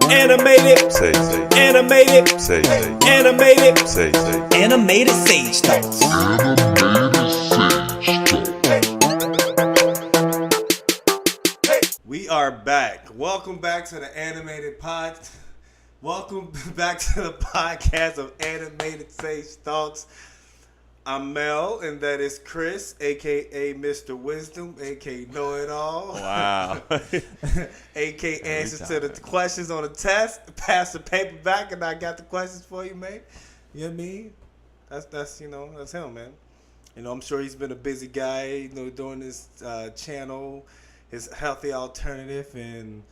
Animated, animated, animated, Animated Sage Thoughts. We are back. Welcome back to the Animated Pod. Welcome back to the podcast of Animated Sage Thoughts. I'm Mel, and that is Chris, a.k.a. Mr. Wisdom, a.k.a. Know-It-All. Wow. a.k.a. answers to the questions on the test. Pass the paper back, and I got the questions for you, man. You know what I mean? That's him, man. You know, I'm sure he's been a busy guy, doing his channel, his healthy alternative, and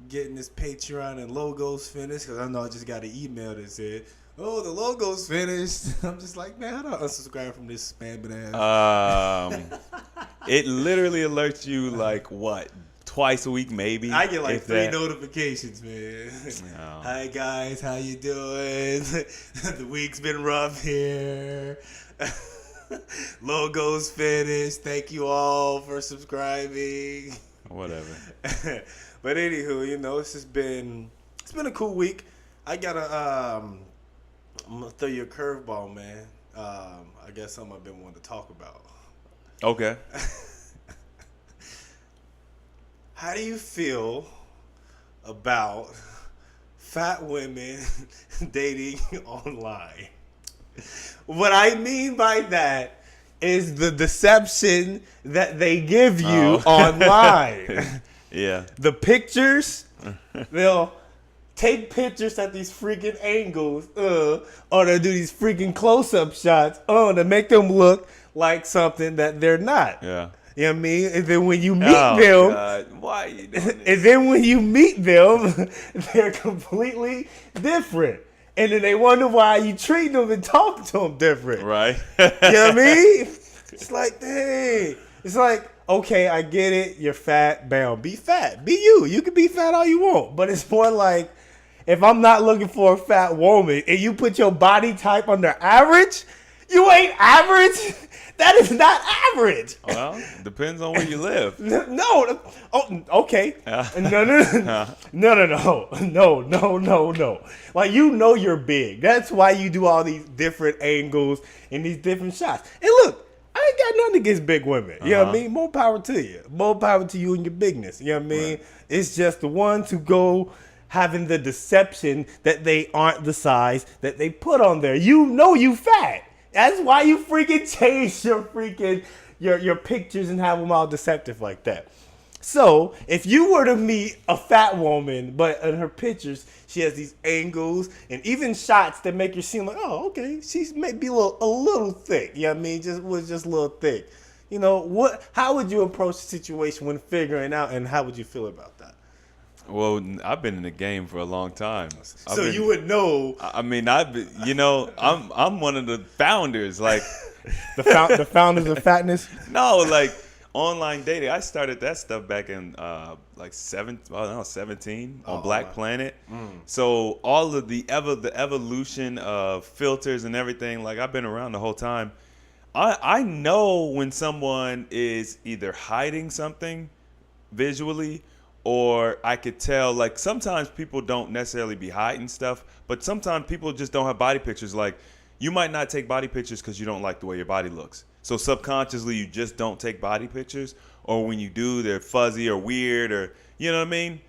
getting his Patreon and logos finished. Because I know I just got an email that said, "Oh, the logo's finished." I'm just like, man, how do I unsubscribe from this spamming ass? It literally alerts you like what, twice a week maybe. I get like 3 that. notifications, man. No. Hi guys, how you doing? The week's been rough here. Logo's finished. Thank you all for subscribing. Whatever. But anywho, it's been a cool week. I gotta I'm gonna throw you a curveball, man. I guess something I've been wanting to talk about. Okay. How do you feel about fat women dating online? What I mean by that is the deception that they give you online. Yeah. The pictures, they'll take pictures at these freaking angles, or they'll do these freaking close-up shots, to make them look like something that they're not. Yeah. You know what I mean? And then when you meet them, God. Why are you doing this? and then when you meet them, they're completely different. And then they wonder why you treat them and talk to them different. Right. You know what I mean? It's like, dang. It's like, okay, I get it. You're fat. Bam. Be fat. Be you. You can be fat all you want. But it's more like, if I'm not looking for a fat woman and you put your body type under average, you ain't average. That is not average. Well, depends on where you live. No. Oh, okay. No. Like, you're big. That's why you do all these different angles and these different shots. And look, I ain't got nothing against big women. You know what I mean? More power to you. More power to you and your bigness. You know what I mean? Right. It's just the ones who go having the deception that they aren't the size that they put on there. You fat. That's why you freaking change your pictures and have them all deceptive like that. So if you were to meet a fat woman, but in her pictures she has these angles and even shots that make her seem like, oh, okay, she's maybe a little thick. You know what I mean? Just a little thick. How would you approach the situation when figuring out, and how would you feel about that? Well, I've been in the game for a long time. You would know. I mean, I'm one of the founders. Like the founders of Fatness. No, like online dating. I started that stuff back in 17 on Black Planet. So all of the evolution of filters and everything. Like, I've been around the whole time. I know when someone is either hiding something visually, or I could tell, like, sometimes people don't necessarily be hiding stuff, but sometimes people just don't have body pictures. Like, you might not take body pictures because you don't like the way your body looks. So subconsciously, you just don't take body pictures. Or when you do, they're fuzzy or weird, or, you know what I mean?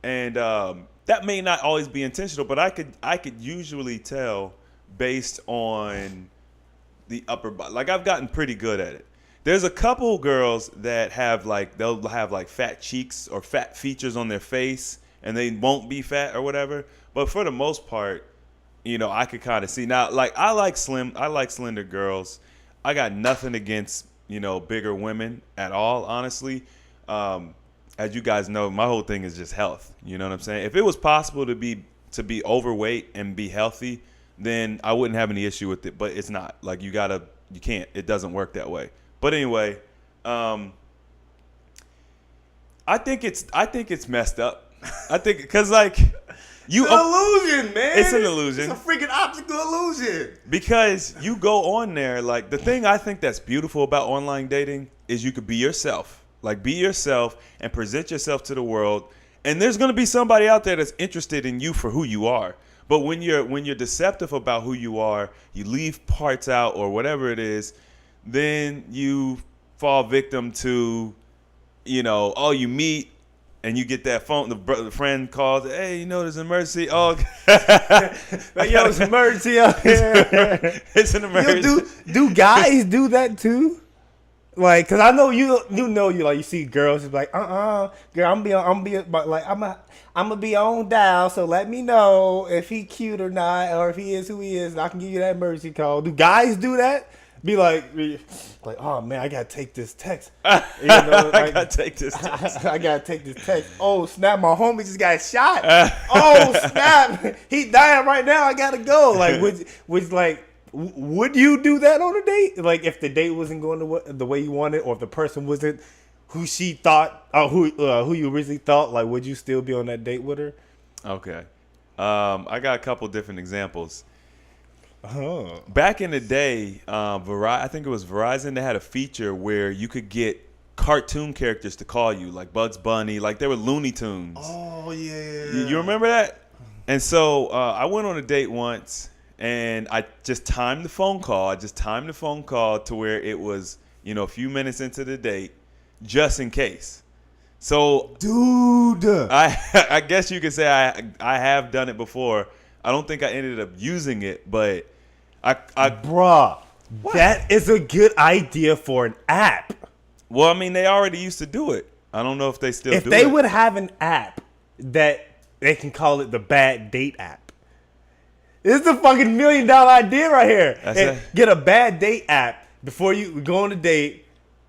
And that may not always be intentional, but I could usually tell based on the upper body. Like, I've gotten pretty good at it. There's a couple girls that they'll have fat cheeks or fat features on their face, and they won't be fat or whatever. But for the most part, I could kind of see. Now, like, I like slender girls. I got nothing against, bigger women at all, honestly. As you guys know, my whole thing is just health. You know what I'm saying? If it was possible to be overweight and be healthy, then I wouldn't have any issue with it. But it's not. Like, you can't. It doesn't work that way. But anyway, I think it's messed up. I think because, like, it's an illusion, man. It's an illusion. It's a freaking optical illusion. Because you go on there, like, the thing I think that's beautiful about online dating is you could be yourself. Like, be yourself and present yourself to the world And there's gonna be somebody out there that's interested in you for who you are. But when you're deceptive about who you are, you leave parts out or whatever it is, then you fall victim to, oh, you meet and you get that phone. The friend calls, hey, there's an emergency. Oh, like, yo, it's an emergency out here. It's an emergency. Do guys do that too? Like, cause I know you like you see girls just like, girl, I'm gonna be on dial, so let me know if he cute or not, or if he is who he is, and I can give you that emergency call. Do guys do that? Be like, oh man, I gotta take this text. I gotta take this text. I gotta take this text. Oh snap, my homie just got shot. Oh snap, he dying right now. I gotta go. Like, would you do that on a date? Like, if the date wasn't going the way you wanted, or if the person wasn't who she thought, or who you originally thought, like, would you still be on that date with her? Okay. I got a couple different examples. Oh. Back in the day, I think it was Verizon, they had a feature where you could get cartoon characters to call you, like Bugs Bunny, like they were Looney Tunes. Oh, yeah. You remember that? And so I went on a date once, and I just timed the phone call. To where it was, a few minutes into the date, just in case. So, dude, I guess you could say I have done it before. I don't think I ended up using it, but bruh, that is a good idea for an app. Well, I mean, they already used to do it. I don't know if they still do it. If they would have an app that they can call it the bad date app. This is a fucking $1 million idea right here. Get a bad date app before you go on a date.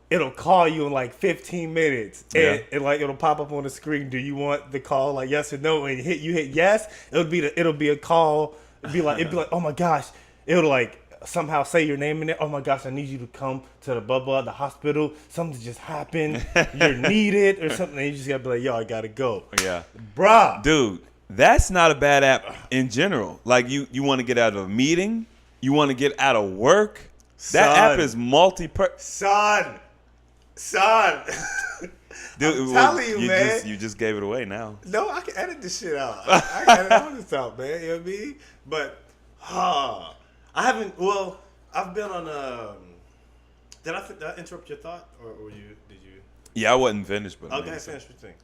It'll call you in like 15 minutes. And it'll pop up on the screen. Do you want the call, like yes or no? And you hit yes. It'll be a call. It'd be like, oh my gosh. It'll like somehow say your name in it. Oh my gosh, I need you to come to the Bubble at the hospital. Something just happened. You're needed or something. And you just gotta be like, yo, I gotta go. Yeah. Bruh. Dude, that's not a bad app in general. Like you want to get out of a meeting. You want to get out of work. That app is Son. Dude, I'm telling you, man. You just gave it away now. No, I can edit this shit out. I can edit all this out, man. You know what I mean? But, I haven't, I've been on, did I interrupt your thought? Or did you? Yeah, I wasn't finished. But okay, finish your thing.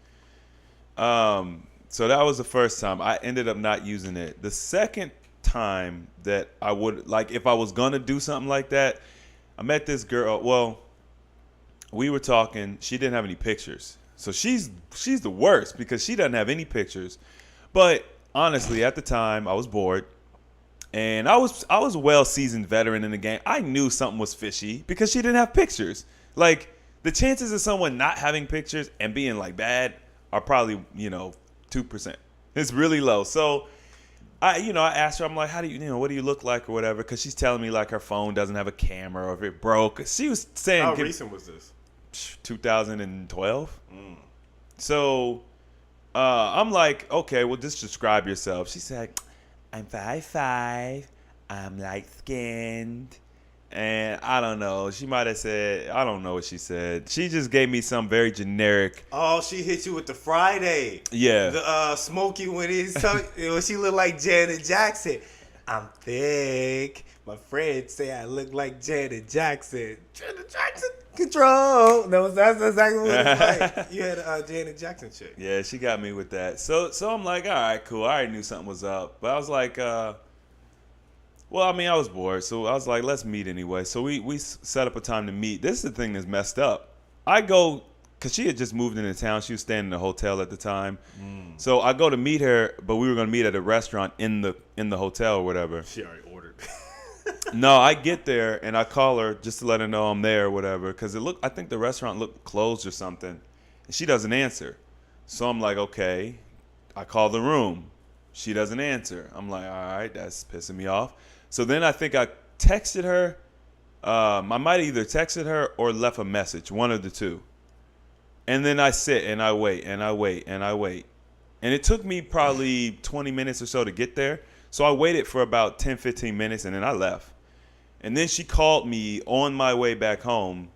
So that was the first time. I ended up not using it. The second time that I would, like, if I was going to do something like that, I met this girl. Well, we were talking. She didn't have any pictures. So she's the worst because she doesn't have any pictures. But honestly, at the time, I was bored. And I was a well-seasoned veteran in the game. I knew something was fishy because she didn't have pictures. Like, the chances of someone not having pictures and being, like, bad are probably, 2%. It's really low. So, I asked her, I'm like, how do you, what do you look like or whatever? Because she's telling me, like, her phone doesn't have a camera or if it broke. She was saying. How recent was this? 2012. So, I'm like, okay, well, just describe yourself. She said, I'm 5'5", I'm light-skinned, and I don't know. She might have said, I don't know what she said. She just gave me some very generic. Oh, she hit you with the Friday. Yeah. The Smokey when she looked like Janet Jackson. I'm thick. My friends say I look like Janet Jackson. Janet Jackson control. That's exactly what it was like. You had a Janet Jackson chick. Yeah, she got me with that. So I'm like, all right, cool. I already knew something was up. But I was like, I was bored. So I was like, let's meet anyway. So we set up a time to meet. This is the thing that's messed up. I go, because she had just moved into town. She was staying in a hotel at the time. So I go to meet her, but we were going to meet at a restaurant in the hotel or whatever. She already ordered. No, I get there and I call her just to let her know I'm there or whatever. Because I think the restaurant looked closed or something. And she doesn't answer. So I'm like, okay. I call the room. She doesn't answer. I'm like, all right, that's pissing me off. So then I think I texted her. I might have either texted her or left a message, one of the two. And then I sit and I wait and I wait and I wait. And it took me probably 20 minutes or so to get there. So I waited for about 10, 15 minutes and then I left. And then she called me on my way back home.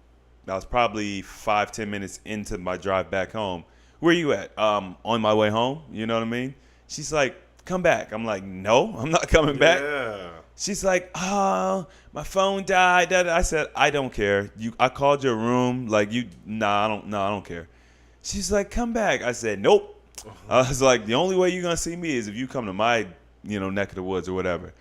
That was probably 5, 10 minutes into my drive back home Where you at? On my way home. You know what I mean? She's like, come back. I'm like, no, I'm not coming back. Yeah. She's like, oh, my phone died. I said, I don't care. I called your room. Like, I don't care. She's like, come back. I said, nope. I was like, the only way you're going to see me is if you come to my, neck of the woods or whatever.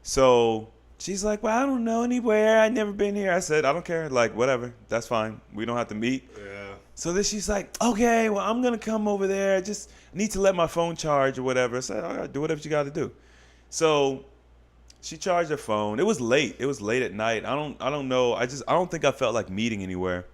So she's like, well, I don't know anywhere. I've never been here. I said, I don't care. Like, whatever. That's fine. We don't have to meet. Yeah. So then she's like, okay, well, I'm going to come over there. I just need to let my phone charge or whatever. I said, all right, do whatever you got to do. So she charged her phone. It was late. It was late at night. I don't know. I don't think I felt like meeting anywhere.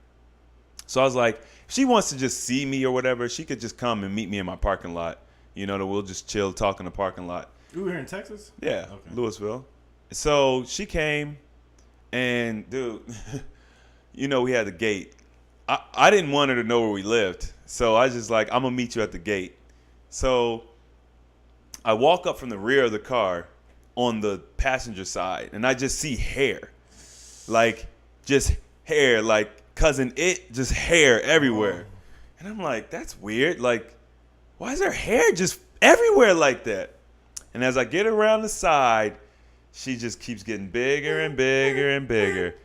So I was like, if she wants to just see me or whatever, she could just come and meet me in my parking lot. That we'll just chill, talk in the parking lot. You were here in Texas? Yeah, okay. Louisville. So she came, and dude, we had the gate. I didn't want her to know where we lived, so I was just like, I'm gonna meet you at the gate. So I walk up from the rear of the car on the passenger side, and I just see hair, like just hair, like just hair everywhere. And I'm like, that's weird. Like, why is her hair just everywhere like that? And as I get around the side, she just keeps getting bigger and bigger and bigger.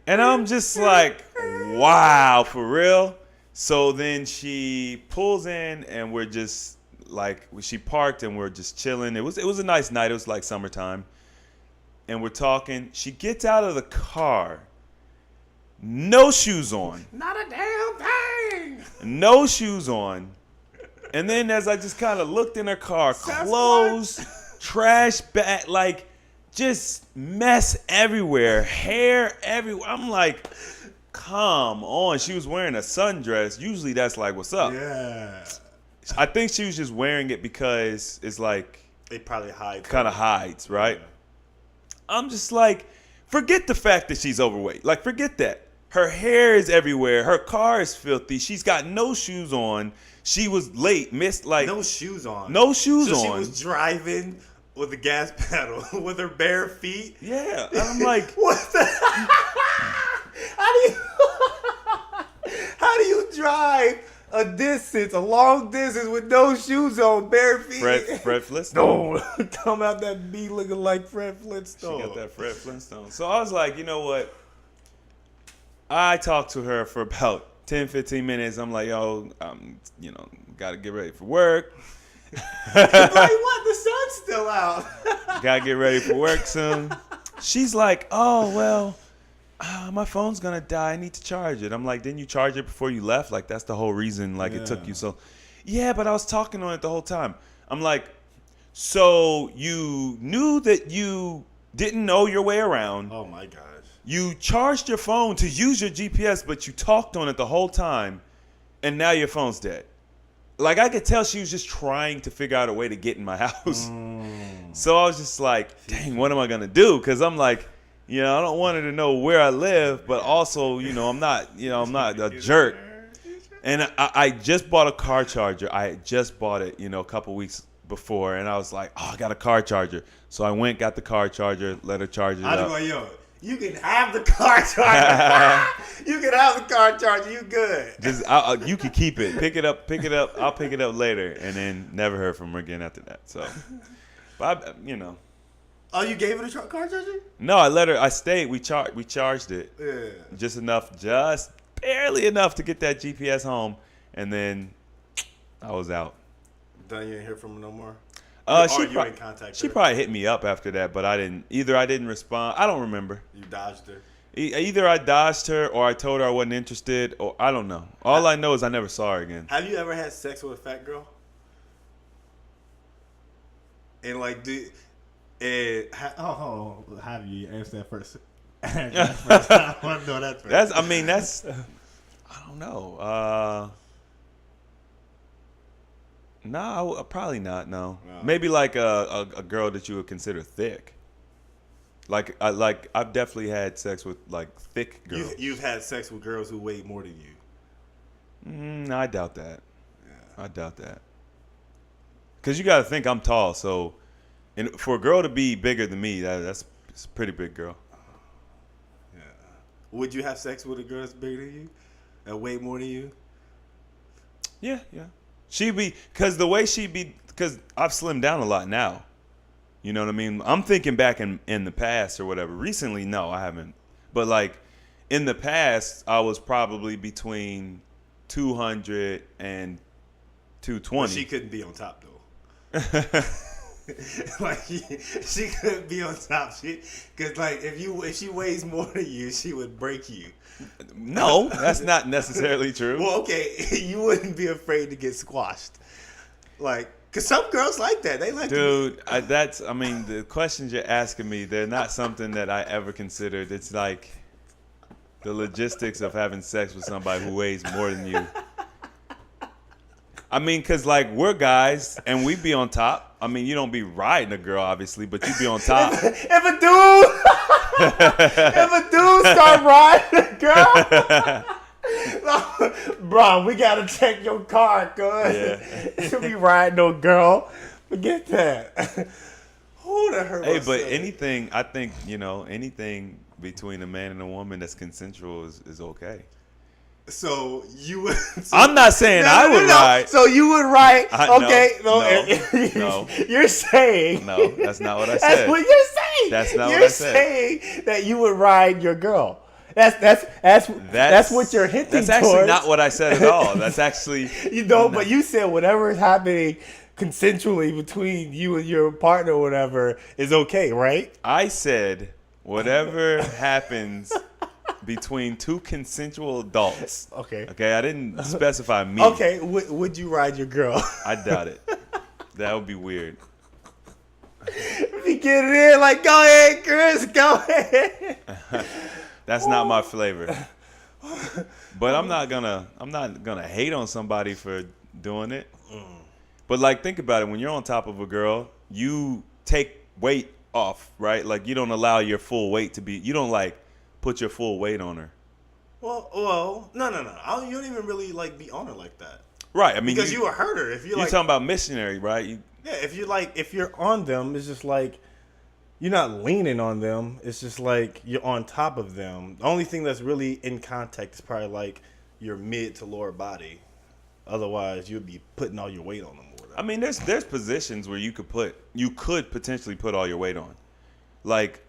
And I'm just like, wow, for real? So then she pulls in, and we're just like, she parked and we're just chilling. It was a nice night. It was like summertime. And we're talking. She gets out of the car. No shoes on. Not a damn thing. No shoes on. And then as I just kind of looked in her car, clothes, trash bag, like just mess everywhere, hair everywhere. I'm like, come on. She was wearing a sundress. Usually that's like, what's up? Yeah. I think she was just wearing it because it's like, They probably hide. kind of hides, right? Yeah. I'm just like, forget the fact that she's overweight. Like, forget that. Her hair is everywhere. Her car is filthy. She's got no shoes on. She was late, missed like No shoes on. no shoes so on. She was driving with the gas pedal with her bare feet. Yeah, and I'm like, What the? How do you drive a long distance with no shoes on, bare feet? Fred Flintstone. No, come out that beat looking like Fred Flintstone. She got that Fred Flintstone. So I was like, you know what? I talked to her for about 10, 15 minutes. I'm like, yo, got to get ready for work. Like, what? The sun's still out. Got to get ready for work soon. She's like, oh, well, my phone's going to die. I need to charge it. I'm like, didn't you charge it before you left? Like, that's the whole reason, like, it took you so. Yeah, but I was talking on it the whole time. I'm like, so you knew that you didn't know your way around. Oh, my gosh. You charged your phone to use your GPS, but you talked on it the whole time, and now your phone's dead. Like, I could tell she was just trying to figure out a way to get in my house. So I was just like, dang, what am I going to do? Because I'm like, I don't want her to know where I live, but also, I'm not a jerk. And I just bought a car charger. I just bought it, a couple weeks before, and I was like, oh, I got a car charger. So I went, got the car charger, let her charge it I was up. like, yo, you can have the car charger. You can have the car charger. You good. Just you can keep it. Pick it up. I'll pick it up later, and then never heard from her again after that. So, but Oh, you gave it a car charger? No, I let her. I stayed. We charged it. Yeah. Just barely enough to get that GPS home, and then I was out. Done. You ain't hear from her no more. She probably hit me up after that, but I didn't. Either I didn't respond. I don't remember. You dodged her. Either I dodged her, or I told her I wasn't interested, or I don't know. All I know is I never saw her again. Have you ever had sex with a fat girl? And like, have you answer that first? I want to know that first. That's. I don't know. No, probably not. No, maybe like a girl that you would consider thick. Like I've definitely had sex with like thick girls. You've had sex with girls who weigh more than you. I doubt that. Yeah. I doubt that. Because you got to think I'm tall, so and for a girl to be bigger than me, that's a pretty big girl. Yeah. Would you have sex with a girl that's bigger than you, that weigh more than you? Yeah. She be, because the way she be, because I've slimmed down a lot now. You know what I mean? I'm thinking back in the past or whatever. Recently, no, I haven't. But like in the past, I was probably between 200 and 220. But she couldn't be on top though. Like she couldn't be on top. Because like if she weighs more than you, she would break you. No, that's not necessarily true. Well, okay, you wouldn't be afraid to get squashed. Like, because some girls like that. They like Dude, the questions you're asking me, they're not something that I ever considered. It's like the logistics of having sex with somebody who weighs more than you. I mean, because like we're guys and we be on top. I mean, you don't be riding a girl, obviously, but you be on top. If a dude start riding a girl, bro, we gotta check your car, cuz. Yeah. You be riding no girl. Forget that. Who the hurt? Hey, but anything, I think, anything between a man and a woman that's consensual is okay. So you would. I'm not saying I would ride. So you would ride. Okay. No. You're saying. No, that's not what I That's said. what you're saying. That's not you're what I said. You're saying that you would ride your girl. That's what you're hinting That's actually towards. not what I said at all. That's actually. But you said whatever is happening consensually between you and your partner or whatever is okay, right? I said whatever happens between two consensual adults. Okay. Okay, I didn't specify me. Okay, would you ride your girl? I doubt it. That would be weird. If you get it in, like, go ahead, Chris, go ahead. That's not my flavor. But I'm not gonna hate on somebody for doing it. But like, think about it. When you're on top of a girl, you take weight off, right? Like, you don't allow your full weight to be. You don't like put your full weight on her. Well, no. You don't even really like be on her like that. Right. I mean, because you a herder. If you're like, talking about missionary, right? if you're on them, it's just like you're not leaning on them. It's just like you're on top of them. The only thing that's really in contact is probably like your mid to lower body. Otherwise, you'd be putting all your weight on them. Or whatever. I mean, there's positions where you could potentially put all your weight on, like.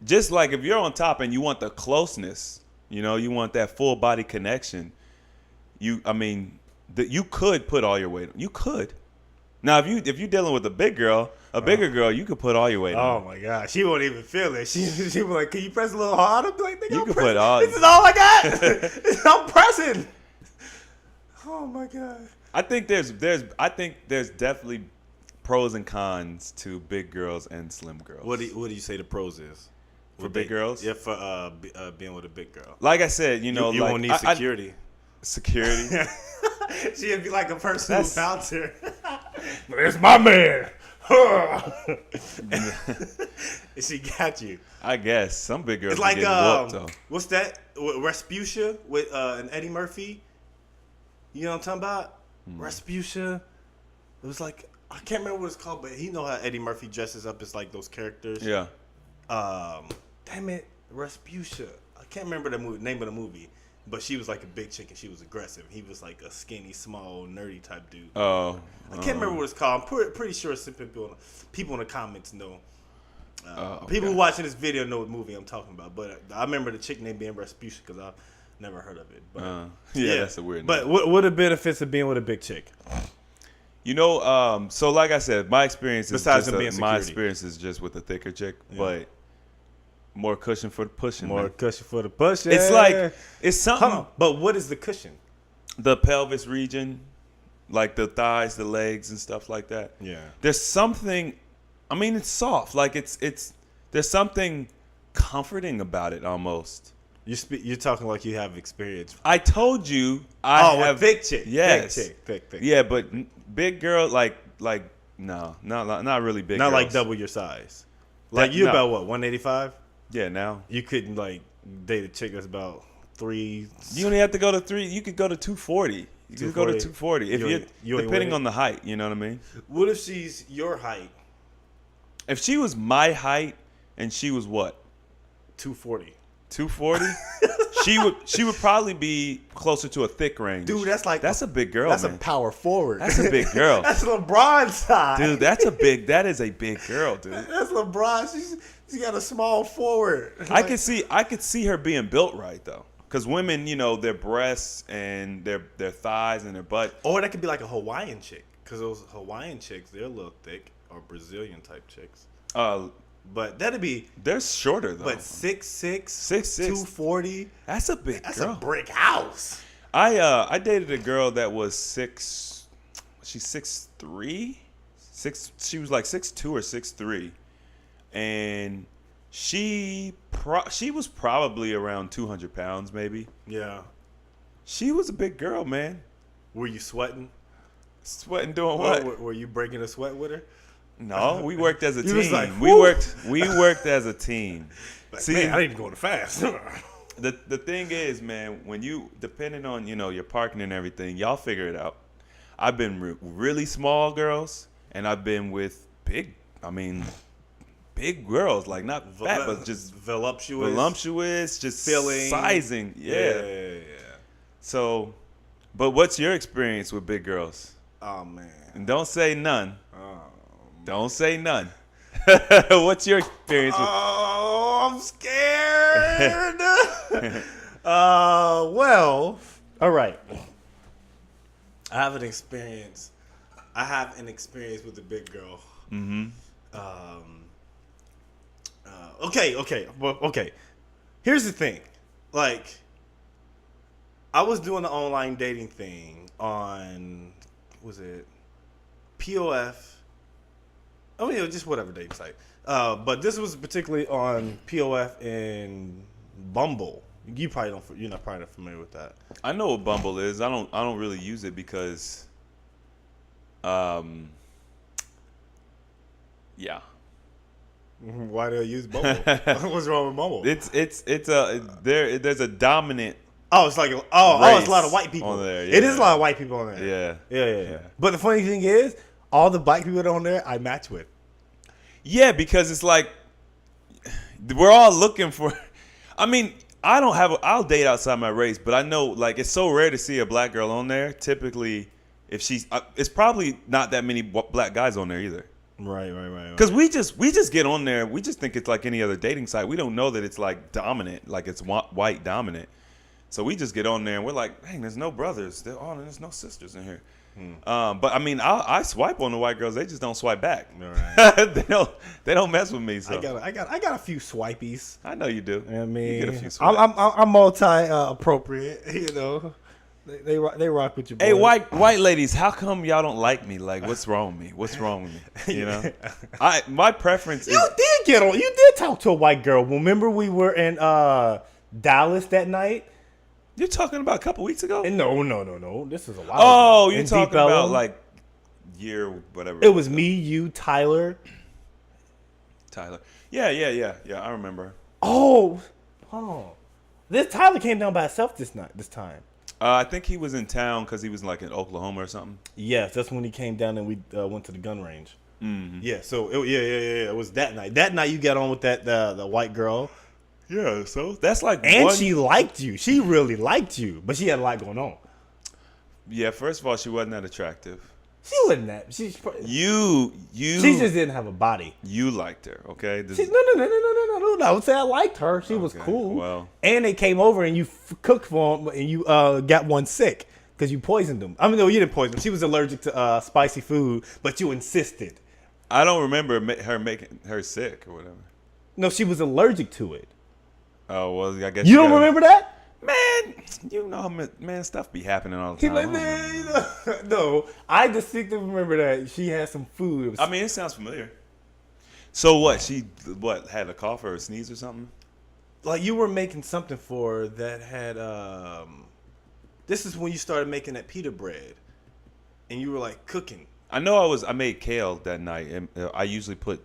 Just like if you're on top and you want the closeness, you want that full body connection. You could put all your weight on. You could. Now, if you're dealing with a bigger girl, you could put all your weight on. Oh my God, she won't even feel it. She was like, "Can you press a little harder?" I'm like, you can put all. This is all I got. I'm pressing. Oh my God. I think there's definitely pros and cons to big girls and slim girls. What do you say the pros is? For big girls? Yeah, for being with a big girl. Like I said, you like, won't need security. Security? She'd be like a person who found her. It's my man. She got you. I guess. Some big girls it's like, whooped, though. What's that? Rasputia with an Eddie Murphy. You know what I'm talking about? Rasputia. It was like, I can't remember what it's called, but you know how Eddie Murphy dresses up as like those characters? Yeah. Damn it, Rasputia. I can't remember the name of the movie, but she was like a big chick and she was aggressive. He was like a skinny, small, nerdy type dude. Oh. I can't remember what it's called. I'm pretty sure some people in the comments know. Okay. People who watching this video know what movie I'm talking about. But I remember the chick name being Rasputia because I've never heard of it. But yeah, that's a weird name. But what are the benefits of being with a big chick? So like I said, my experience is Besides them being security. my experience is just with a thicker chick, but more cushion for the pushing. More man. cushion for the pushing. It's like it's something. Hold on. But what is the cushion? The pelvis region, like the thighs, the legs, and stuff like that. Yeah. There's something. I mean, it's soft. Like it's. There's something comforting about it almost. You're talking like you have experience. I told you I have big chick. Yes. Thick. Yeah, but big girl, like no, not really big. Not girls. like double your size. Like you about what, 185? Yeah, now you couldn't like date a chick that's about 3. You only have to go to 3. You could go to 240. You could go to 240 if you depending on the height. You know what I mean? What if she's your height? If she was my height and she was what? 240. 240. She would probably be closer to a thick range. Dude, that's a big girl. That's man. a power forward. That's a big girl. That's LeBron's size. Dude, that is a big girl, dude. That's LeBron. She's got a small forward. I could see her being built right though. Because women, their breasts and their thighs and their butt. Or that could be like a Hawaiian chick. Because those Hawaiian chicks, they're a little thick. Or Brazilian type chicks. But that'd be. They're shorter though. But 6'6", 6'6", 240. That's a big girl. That's a brick house. I dated a girl that was 6'3". She was like 6'2" or 6'3", and she was probably around 200 pounds maybe. Yeah. She was a big girl, man. Were you sweating? Sweating doing what? Were you breaking a sweat with her? No, we worked as a You was team. like, we "Woo." worked as a team. Like, See, man, I didn't go to fast. the thing is, man, when you depending on your parking and everything, y'all figure it out. I've been really small girls, and I've been with big girls, like not fat, but just voluptuous, just filling, sizing. Yeah. So, but what's your experience with big girls? Oh man. And don't say none. Oh. Don't say none. What's your experience with? Oh, I'm scared. Well, all right. I have an experience with a big girl. Mm-hmm. Okay. Here's the thing. Like, I was doing the online dating thing on, was it POF? Oh, yeah, just whatever dating site. But this was particularly on POF and Bumble. You're not familiar with that. I know what Bumble is. I don't really use it because, yeah. Why do I use Bumble? What's wrong with Bumble? There's a dominant. Oh, it's like it's a lot of white people on there. It is a lot of white people on there. Yeah. But the funny thing is, all the black people on there I match with. Yeah, because it's like we're all looking for. I mean, I'll date outside my race, but I know like it's so rare to see a black girl on there. Typically, if she's, it's probably not that many black guys on there either. Right. Because we just get on there. We just think it's like any other dating site. We don't know that it's like dominant, like it's white dominant. So we just get on there and we're like, dang, there's no brothers. There's no sisters in here. But I mean, I swipe on the white girls. They just don't swipe back. Right. they don't mess with me. So I got a few swipies. I know you do. I mean, you get a few swipes. I'm multi appropriate. They rock with your boy. Hey, white ladies, how come y'all don't like me? Like, what's wrong with me? What's wrong with me? My preference is. You did talk to a white girl. Remember we were in Dallas that night. You're talking about a couple weeks ago? No. This is a while ago. Oh, you're In talking Deep Ellum. about like year whatever. It was me, you, Tyler. Yeah. I remember. Oh. This Tyler came down by himself this time. I think he was in town because he was like in Oklahoma or something. Yes, that's when he came down and we went to the gun range. Mm-hmm. Yeah. So it was that night. That night you got on with the white girl. Yeah, so that's like she liked you. She really liked you, but she had a lot going on. Yeah, first of all, she wasn't that attractive. She wasn't that. You. She just didn't have a body. You liked her, okay? No. I would say I liked her. She was cool. Well, and they came over and you cooked for them, and you got one sick because you poisoned them. I mean, no, you didn't poison them. She was allergic to spicy food, but you insisted. I don't remember her making her sick or whatever. No, she was allergic to it. Oh, well, I guess you don't remember that? Man, you know, man, stuff be happening all the time. He's like, man, no, I distinctly remember that she had some food. I mean, it sounds familiar. So what? She had a cough or a sneeze or something? Like you were making something for her that had. This is when you started making that pita bread, and you were like cooking. I know I made kale that night, and I usually put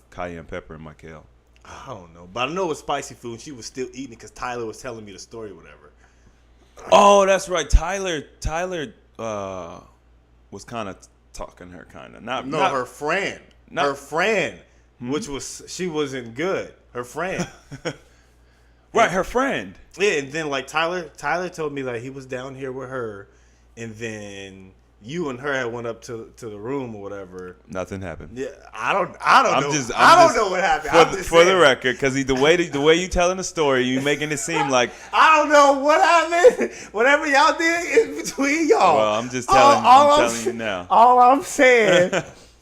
cayenne pepper in my kale. I don't know, but I know it was spicy food. And she was still eating it because Tyler was telling me the story, or whatever. Oh, that's right. Tyler was kind of talking her, kind of not her friend. Her friend, which was she wasn't good. Her friend. Right, her friend. Yeah, and then like Tyler told me like he was down here with her, and then you and her had went up to the room or whatever. Nothing happened. Yeah, I don't know. I don't know what happened. For the record, because the way you telling the story, you making it seem like I don't know what happened. Whatever y'all did is between y'all. Well, I'm just telling you now. All I'm saying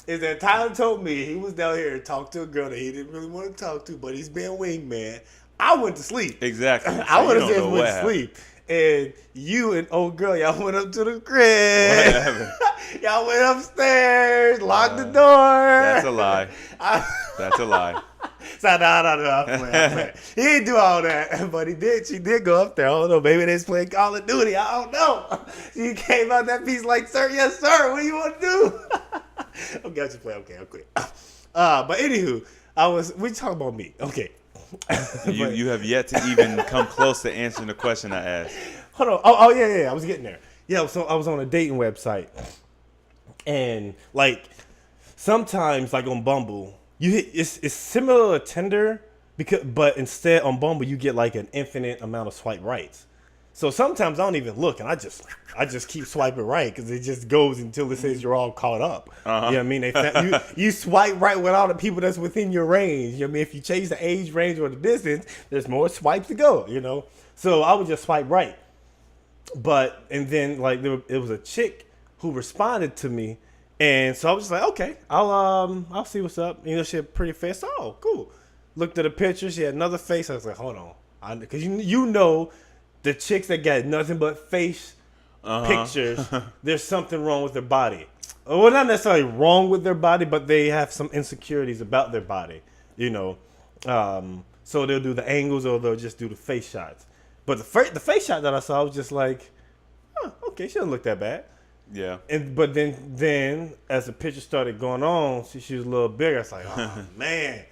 is that Tyler told me he was down here to talk to a girl that he didn't really want to talk to, but he's being wingman. I went to sleep. Exactly. So I would have just went to sleep. And you and old girl, y'all went up to the crib. What happened? Y'all went upstairs, locked the door. That's a lie. That's a lie. So, no, I'm playing. He didn't do all that, but he did. She did go up there. I don't know. Maybe they was playing Call of Duty. I don't know. She came out that piece like, sir, yes, sir. What do you want to do? Okay, I just play. Okay, I'm quick. But anywho, we talking about me. Okay. You have yet to even come close to answering the question I asked. Hold on. Oh yeah. I was getting there. Yeah, so I was on a dating website, and like sometimes like on Bumble, it's similar to Tinder but instead on Bumble you get like an infinite amount of swipe rights. So sometimes I don't even look, and I just keep swiping right because it just goes until it says you're all caught up. You know what I mean? You swipe right with all the people that's within your range. You know what I mean? If you change the age range or the distance, there's more swipes to go. You know, so I would just swipe right. And then like it was a chick who responded to me, and so I was just like, okay, I'll see what's up. You know, she had a pretty face. Oh, cool. Looked at the picture. She had another face. I was like, hold on, because you know. The chicks that got nothing but face pictures, there's something wrong with their body. Well, not necessarily wrong with their body, but they have some insecurities about their body, you know. So they'll do the angles or they'll just do the face shots. But the face shot that I saw was just like, okay, she doesn't look that bad. Yeah. But then as the picture started going on, she was a little bigger. I was like, oh, man.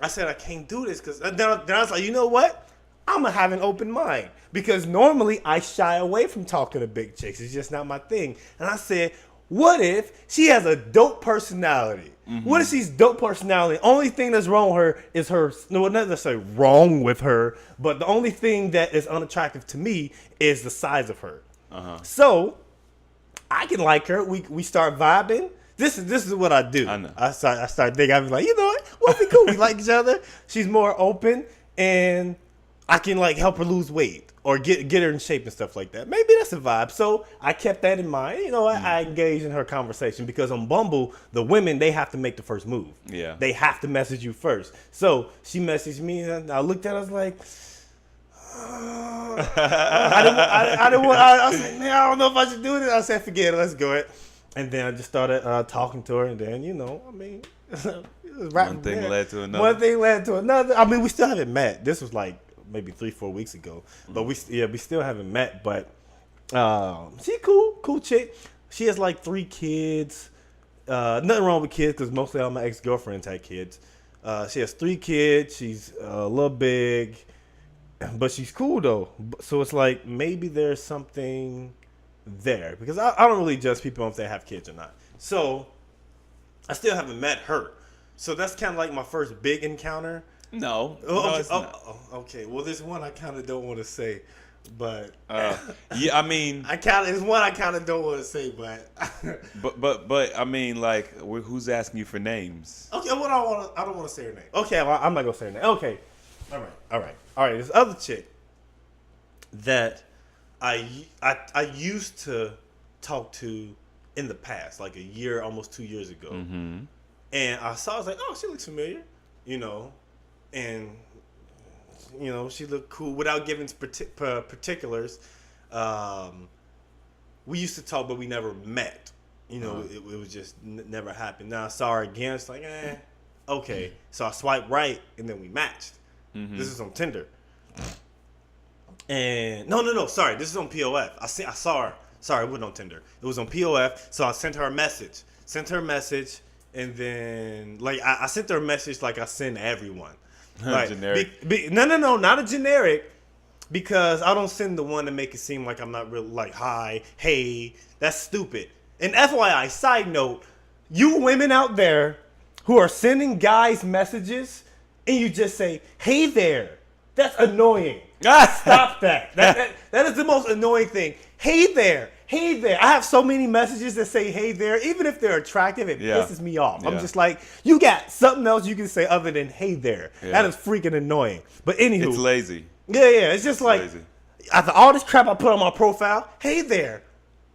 I said, I can't do this. Then I was like, you know what? I'm going to have an open mind. Because normally I shy away from talking to big chicks. It's just not my thing. And I said, what if she has a dope personality? Mm-hmm. What if she's dope personality? Only thing that's wrong with her is not necessarily wrong with her, but the only thing that is unattractive to me is the size of her. So I can like her. We start vibing. This is what I do. I know. I start thinking, I was like, you know what? We'll be cool. We like each other. She's more open, and I can like help her lose weight or get her in shape and stuff like that. Maybe that's a vibe. So I kept that in mind. You know, I engaged in her conversation because on Bumble, the women, they have to make the first move. Yeah. They have to message you first. So she messaged me, and I looked at her, I was like, I was like, man, I don't know if I should do this. I said, forget it, let's go it. And then I just started talking to her, and then, you know, I mean, one thing led to another. One thing led to another. I mean, we still haven't met. This was like maybe 3-4 weeks ago, but we still haven't met. But she cool chick. She has like 3 kids. Nothing wrong with kids because mostly all my ex-girlfriends had kids. She has 3 kids. She's a little big, but she's cool though. So it's like maybe there's something there because I don't really judge people if they have kids or not. So I still haven't met her. So that's kind of like my first big encounter. No, it's not. Okay. Well, there's one I kind of don't want to say, but yeah, I mean, there's one I kind of don't want to say, but but I mean, like, who's asking you for names? Okay, well, I don't want to say her name. Okay, well, I'm not gonna say her name. Okay, all right. This other chick that I used to talk to in the past, like a year, almost 2 years ago, and I was like, oh, she looks familiar, you know. And, you know, she looked cool without giving particulars. We used to talk, but we never met. You know, it was just never happened. Now I saw her again. It's like, okay. So I swiped right, and then we matched. This is on Tinder. And no. Sorry, this is on POF. I saw her. Sorry, it wasn't on Tinder. It was on POF. So I sent her a message. And then like I sent her a message like I send everyone. Like, generic. No, not a generic, because I don't send the one to make it seem like I'm not really like, hi, hey, that's stupid. And FYI, side note, you women out there who are sending guys messages and you just say, hey there, That's annoying. Stop that. That is the most annoying thing. Hey there. Hey there. I have so many messages that say hey there. Even if they're attractive, it pisses me off. I'm just like, you got something else you can say other than hey there. That is freaking annoying. But anywho. It's lazy. Yeah. It's just like, after all this crap I put on my profile, hey there.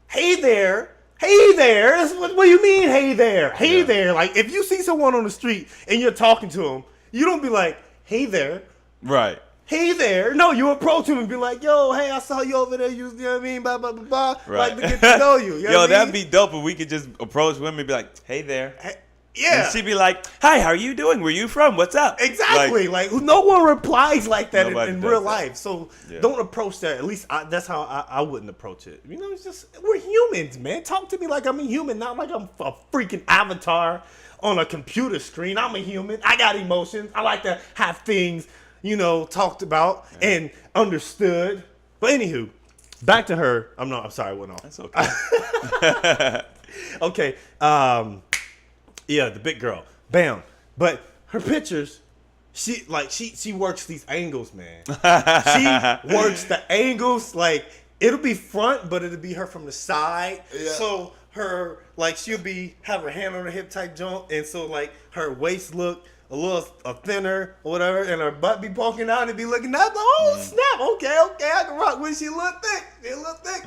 Hey there. Hey there. What do you mean, hey there? Hey there. Like, if you see someone on the street and you're talking to them, you don't be like, hey there. Right. Hey there. No, you approach him and be like, yo, hey, I saw you over there. You know what I mean? Blah, blah, blah, blah. Right. Like to get to know you. You know what I mean? That'd be dope if we could just approach women and be like, hey there. Yeah. And she'd be like, hi, how are you doing? Where you from? What's up? Exactly. Like no one replies like that in real life. So don't approach that. At least that's how I wouldn't approach it. You know, it's just, we're humans, man. Talk to me like I'm a human, not like I'm a freaking avatar on a computer screen. I'm a human. I got emotions. I like to have things, you know, talked about and understood. But anywho, back to her. I'm sorry, I went off. That's okay. Okay. Yeah, the big girl. Bam. But her pictures, she works these angles, man. She works the angles, like it'll be front, but it'll be her from the side. Yeah. So her, like, she'll have her hand on her hip type joint, and so like her waist look a little thinner or whatever, and her butt be poking out and be looking out. Oh snap! Okay, I can rock with it. She a little thick,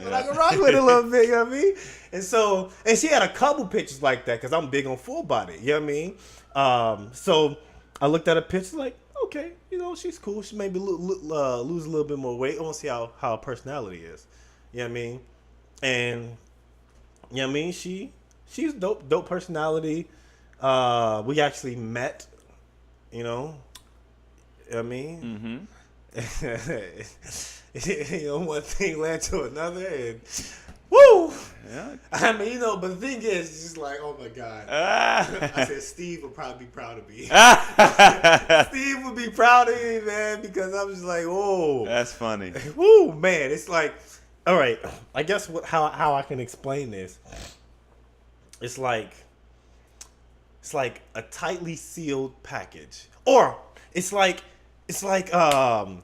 but I can rock with it a little bit. You know what I mean? And she had a couple pictures like that because I'm big on full body. You know what I mean? So I looked at her picture like, okay, you know, she's cool. She maybe lose a little bit more weight. I want to see how her personality is. You know what I mean? And you know what I mean? She's dope personality. We actually met. You know what I mean? Mm-hmm. You know, one thing led to another, and woo! Yeah. I mean, you know, but the thing is, it's just like, oh my God. I said, Steve would probably be proud of me. Steve would be proud of me, man, because I was just like, whoa. That's funny. Woo, man. It's like, all right, I guess how I can explain this. It's like a tightly sealed package, or it's like damn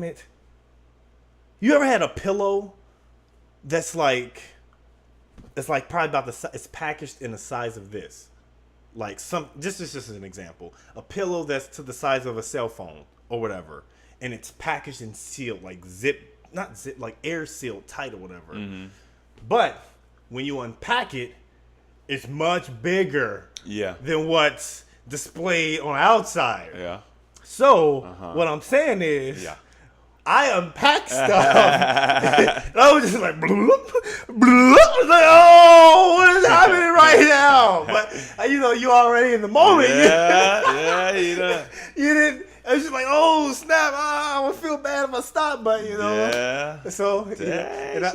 it. You ever had a pillow that's probably about it's packaged in the size of this, like this is just an example, a pillow that's to the size of a cell phone or whatever, and it's packaged and sealed like like air sealed tight or whatever. Mm-hmm. But when you unpack it, it's much bigger than what's displayed on the outside. Yeah. So what I'm saying is, I unpacked stuff. And I was just like, bloop, bloop. I was like, oh, what is happening right now? But you know, you already in the moment. You know. You didn't. I was just like, oh snap! I would feel bad if I stopped, but you know. Yeah. So and I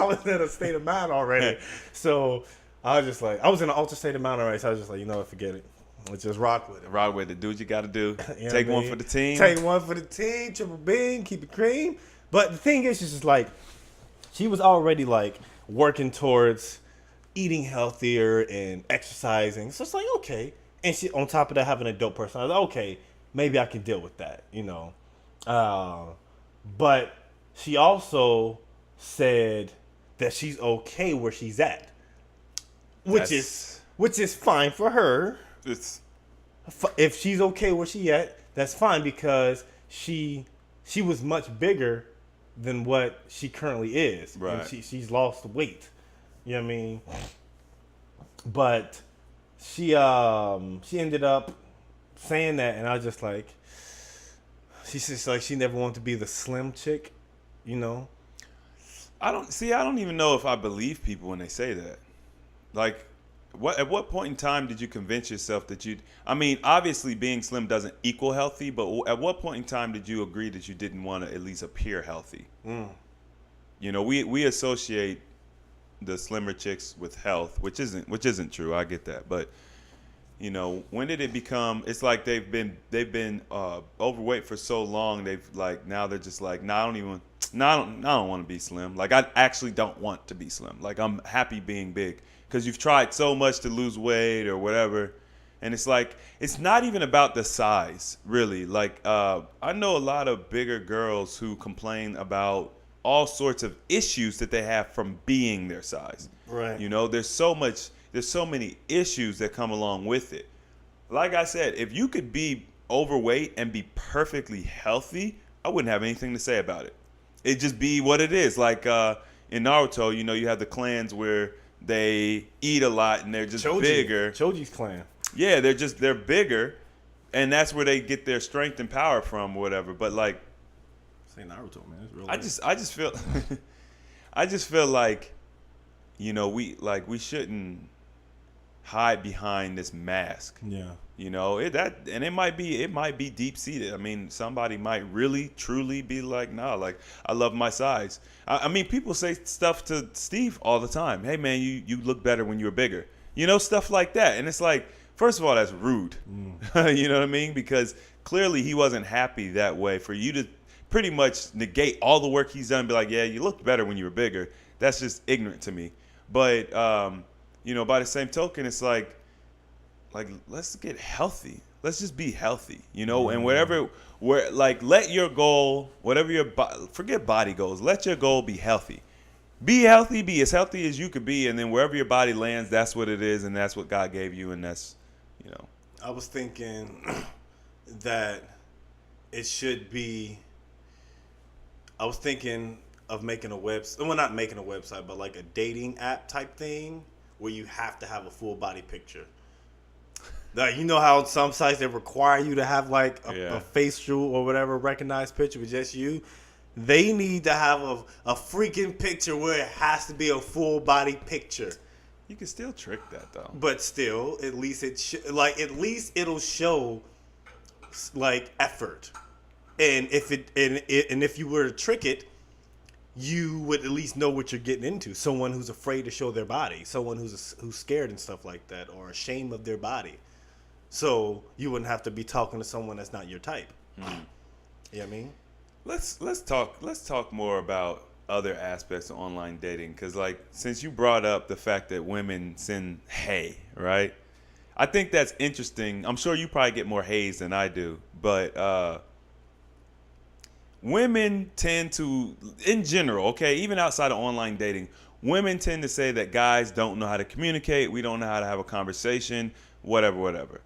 was in a state of mind already. So I was just like, I was in an altered state of mind already. So I was just like, you know what, forget it. Let's just rock with it. Rock with it. Do what you got to do. Take one for the team. Take one for the team. Triple beam. Keep it cream. But the thing is, just like, she was already like working towards eating healthier and exercising. So it's like, okay. And she, on top of that, having a dope person, I was like, okay, maybe I can deal with that, you know. But she also said that she's okay where she's at, which is fine for her. If she's okay where she at, that's fine, because she was much bigger than what she currently is. Right. And she's lost weight. You know what I mean? But she ended up saying that, and I was just like, she's just like, she never wanted to be the slim chick, you know? I don't even know if I believe people when they say that. Like, at what point in time did you convince yourself that obviously being slim doesn't equal healthy, but at what point in time did you agree that you didn't want to at least appear healthy? You know, we associate the slimmer chicks with health, which isn't true. I get that, but you know, when did it become? It's like they've been overweight for so long. Now they're just like, I don't want to be slim. Like, I actually don't want to be slim. Like, I'm happy being big, because you've tried so much to lose weight or whatever, And it's like, it's not even about the size, really. Like, I know a lot of bigger girls who complain about all sorts of issues that they have from being their size. Right. You know, there's so many issues that come along with it. Like I said, if you could be overweight and be perfectly healthy, I wouldn't have anything to say about it. It'd just be what it is. Like in Naruto, you know, you have the clans where they eat a lot and they're just bigger. Choji's clan. Yeah, they're bigger, and that's where they get their strength and power from, or whatever. But like, say Naruto, man, it's real. I just feel, I just feel like, you know, we shouldn't hide behind this mask. Yeah. You know, it might be deep seated. I mean, somebody might really truly be like, nah, like I love my size. I mean, people say stuff to Steve all the time. Hey man, you look better when you're bigger. You know, stuff like that. And it's like, first of all, that's rude. You know what I mean? Because clearly he wasn't happy that way. For you to pretty much negate all the work he's done and be like, yeah, you looked better when you were bigger. That's just ignorant to me. But you know, by the same token, it's like let's get healthy. Let's just be healthy, you know, and let your goal, whatever forget body goals. Let your goal be healthy. Be healthy, be as healthy as you could be, and then wherever your body lands, that's what it is, and that's what God gave you, and that's, you know. I was thinking that it should be. I was thinking of making a website. Well, not making a website, but like a dating app type thing where you have to have a full body picture. Like, you know how some sites they require you to have like a facial or whatever recognized picture with just you. They need to have a freaking picture where it has to be a full body picture. You can still trick that though. But still, at least at least it'll show like effort. And if you were to trick it, you would at least know what you're getting into. Someone who's afraid to show their body, someone who's scared and stuff like that, or ashamed of their body. So you wouldn't have to be talking to someone that's not your type. You know what I mean? Let's talk more about other aspects of online dating, because like, since you brought up the fact that women send hey, right? I think that's interesting. I'm sure you probably get more hays than I do, but women tend to, in general, okay, even outside of online dating, women tend to say that guys don't know how to communicate, we don't know how to have a conversation, whatever.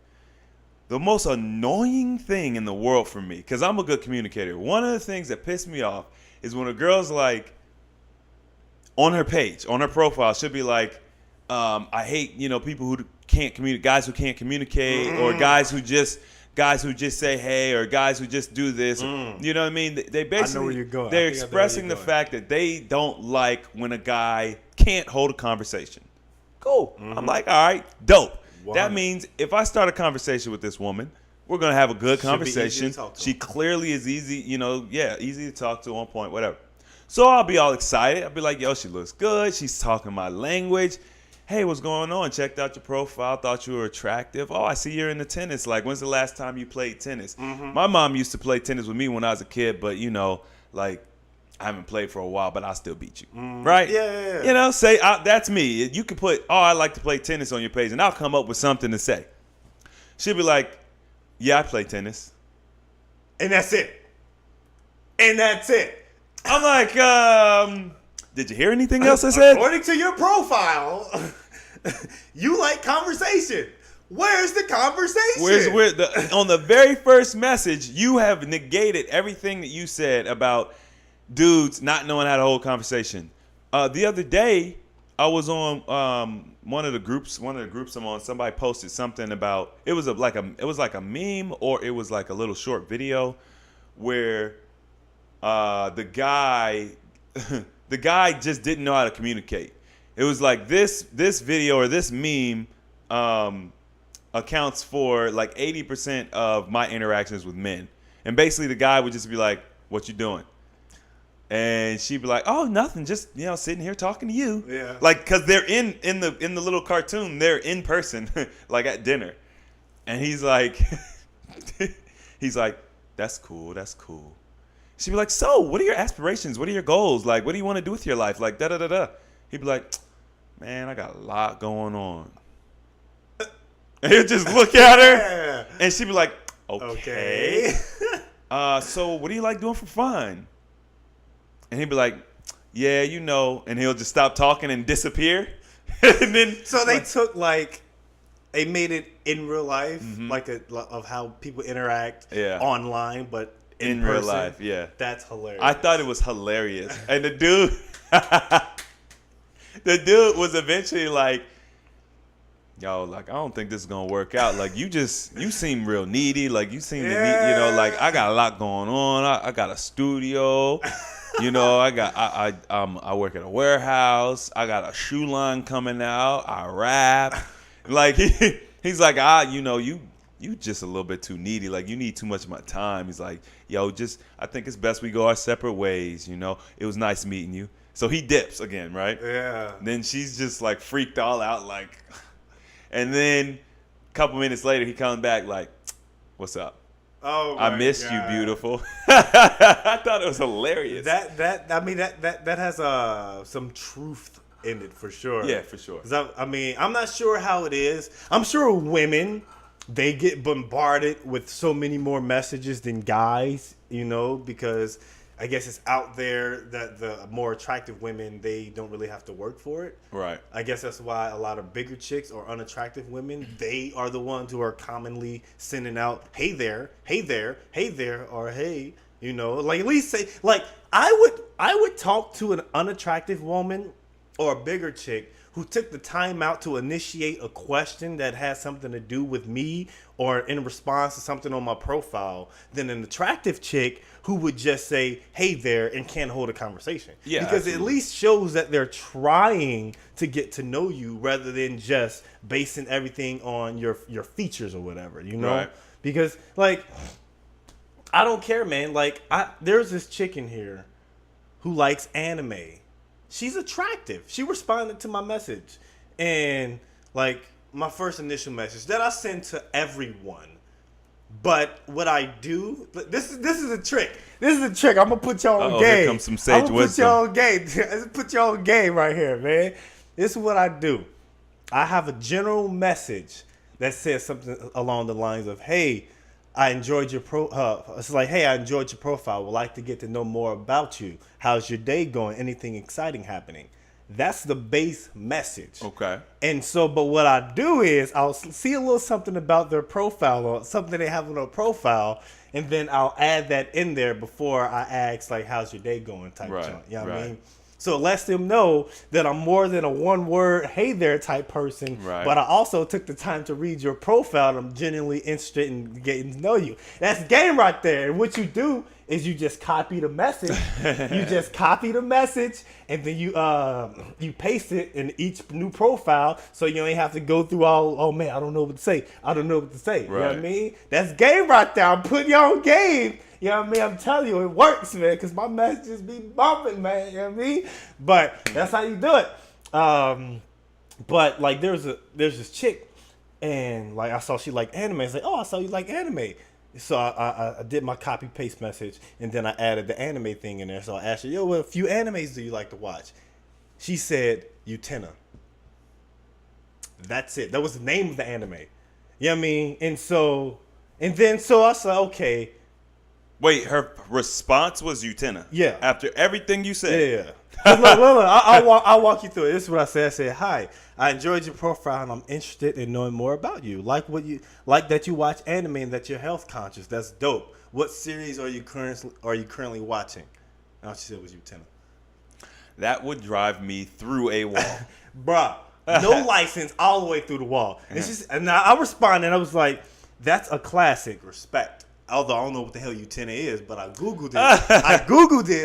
The most annoying thing in the world for me, because I'm a good communicator, one of the things that pissed me off is when a girl's like, on her page, on her profile, should be like, I hate, you know, people who can't communicate, guys who can't communicate, or guys who just say hey, or guys who just do this. You know what I mean? They basically, I know where you're going. They're expressing the fact that they don't like when a guy can't hold a conversation. Cool. I'm like, all right, dope. 100. That means if I start a conversation with this woman, we're going to have a good conversation. She clearly is easy, you know, easy to talk to, on point, whatever. So I'll be all excited. I'll be like, yo, she looks good. She's talking my language. Hey, what's going on? Checked out your profile. Thought you were attractive. Oh, I see you're into tennis. Like, when's the last time you played tennis? My mom used to play tennis with me when I was a kid, but, you know, like, I haven't played for a while, but I'll still beat you. Right? Yeah. You know, say, that's me. You can put, I like to play tennis on your page, and I'll come up with something to say. She'll be like, yeah, I play tennis. And that's it. I'm like, did you hear anything else I said? According to your profile, you like conversation. Where's the conversation? On the very first message, you have negated everything that you said about dudes not knowing how to hold conversation. The other day, I was on one of the groups I'm on. Somebody posted something about it was like a meme, or it was like a little short video where the guy just didn't know how to communicate. It was like this video or this meme accounts for like 80% of my interactions with men. And basically the guy would just be like, "What you doing?" And she'd be like, "Oh, nothing, just, you know, sitting here talking to you." Yeah. Like, cause they're in the little cartoon, they're in person, like at dinner. And he's like, "That's cool. She'd be like, "So, what are your aspirations? What are your goals? Like, what do you want to do with your life? Like, da-da-da-da." He'd be like, "Man, I got a lot going on." And he'll just look at her, Yeah. and she'd be like, okay. So what do you like doing for fun? And he'd be like, yeah, you know. And he'll just stop talking and disappear. And then So they took they made it in real life, of how people interact online, but in real person. life, yeah. That's hilarious. I thought it was hilarious. And the dude was eventually like, yo, like, I don't think this is going to work out. Like, you seem real needy. Like, you seem to need, you know, like, I got a lot going on. I got a studio. You know, I work at a warehouse. I got a shoe line coming out. I rap. Like, he's like, you know, you just a little bit too needy. Like, you need too much of my time. He's like, yo, I think it's best we go our separate ways, you know. It was nice meeting you. So he dips again, right? Yeah. Then she's just, like, freaked all out, like. And then a couple minutes later, he comes back like, what's up? Oh, I missed you, God. beautiful. I thought it was hilarious. That has some truth in it for sure. Yeah, for sure. 'Cause I'm not sure how it is. I'm sure women, they get bombarded with so many more messages than guys, you know, because I guess it's out there that the more attractive women, they don't really have to work for it. Right. I guess that's why a lot of bigger chicks or unattractive women, they are the ones who are commonly sending out, hey there, hey there, hey there, or hey, you know, like at least say, like I would talk to an unattractive woman or a bigger chick who took the time out to initiate a question that has something to do with me or in response to something on my profile than an attractive chick who would just say, hey there, and can't hold a conversation. Yeah, because absolutely. it at least shows that they're trying to get to know you rather than just basing everything on your features or whatever, you know? Right. Because, like, I don't care, man. Like, there's this chick in here who likes anime. She's attractive. She responded to my message. And, like, my first initial message that I send to everyone. But what I do, this is a trick. This is a trick. I'm going to put y'all on game. Here comes some sage wisdom. I'm going to put y'all on game. Let's put y'all on game right here, man. This is what I do. I have a general message that says something along the lines of, hey, I enjoyed your it's like, hey, I enjoyed your profile. Would like to get to know more about you. How's your day going? Anything exciting happening? That's the base message. Okay. And so, but what I do is I'll see a little something about their profile or something they have on their profile, and then I'll add that in there before I ask, like, how's your day going type Right, joint. You know what right. I mean? So it lets them know that I'm more than a one-word, hey there type person. Right. But I also took the time to read your profile, and I'm genuinely interested in getting to know you. That's game right there. And what you do is you just copy the message. You just copy the message, and then you paste it in each new profile, so you ain't have to go through all, oh man, I don't know what to say. I don't know what to say. You know what I Right. mean? That's game right there. I'm putting you on game. You know what I mean? I'm telling you, it works, man, because my messages be bumping, man. You know what I mean? But that's how you do it. But, like, there's this chick, and, like, I saw she liked anime. It's like, oh, I saw you like anime. So I did my copy-paste message, and then I added the anime thing in there. So I asked her, yo, what few animes do you like to watch? She said, Utena. That's it. That was the name of the anime. You know what I mean? And then I said, okay. Wait, her response was Utena. Yeah. After everything you said. Yeah. Look, I'll walk you through it. This is what I said. I said, hi, I enjoyed your profile and I'm interested in knowing more about you. Like that you watch anime and that you're health conscious. That's dope. What series are you currently watching? And all she said was Utena. That would drive me through a wall. Bruh, no license all the way through the wall. It's just, and I responded and I was like, that's a classic. Respect. Although I don't know what the hell Utena is, but I Googled it. I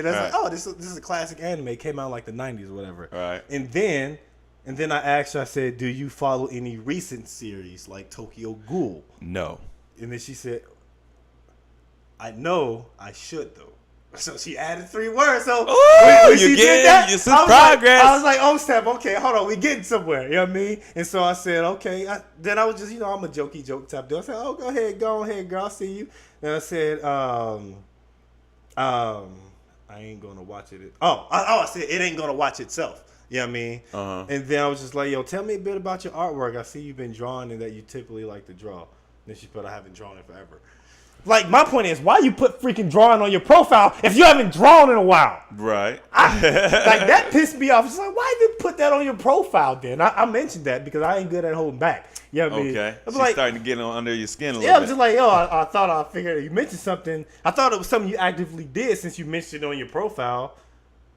was like, oh, this is a classic anime. It came out in like the 90s or whatever. Right. And then I asked her, I said, do you follow any recent series like Tokyo Ghoul? No. And then she said, I know I should though. So she added 3 words. So when she did that, you some progress. I was like, oh, Steph, okay, hold on, we getting somewhere. You know what I mean? And so I said, okay. Then I was just, I'm a jokey joke type dude. I said, oh, go ahead, girl, I'll see you. And I said, I ain't gonna watch it. I said it ain't gonna watch itself. You know what I mean? Uh-huh. And then I was just like, yo, tell me a bit about your artwork. I see you've been drawing and that you typically like to draw. And then she put, I haven't drawn in forever. Like, my point is, why you put freaking drawing on your profile if you haven't drawn in a while? Right. Like, that pissed me off. It's like, why did you put that on your profile then? I mentioned that because I ain't good at holding back. You know what I mean? Okay. I'm She's like, starting to get under your skin a little yeah, I bit. was just like, yo, I thought I figured you mentioned something. I thought it was something you actively did since you mentioned it on your profile.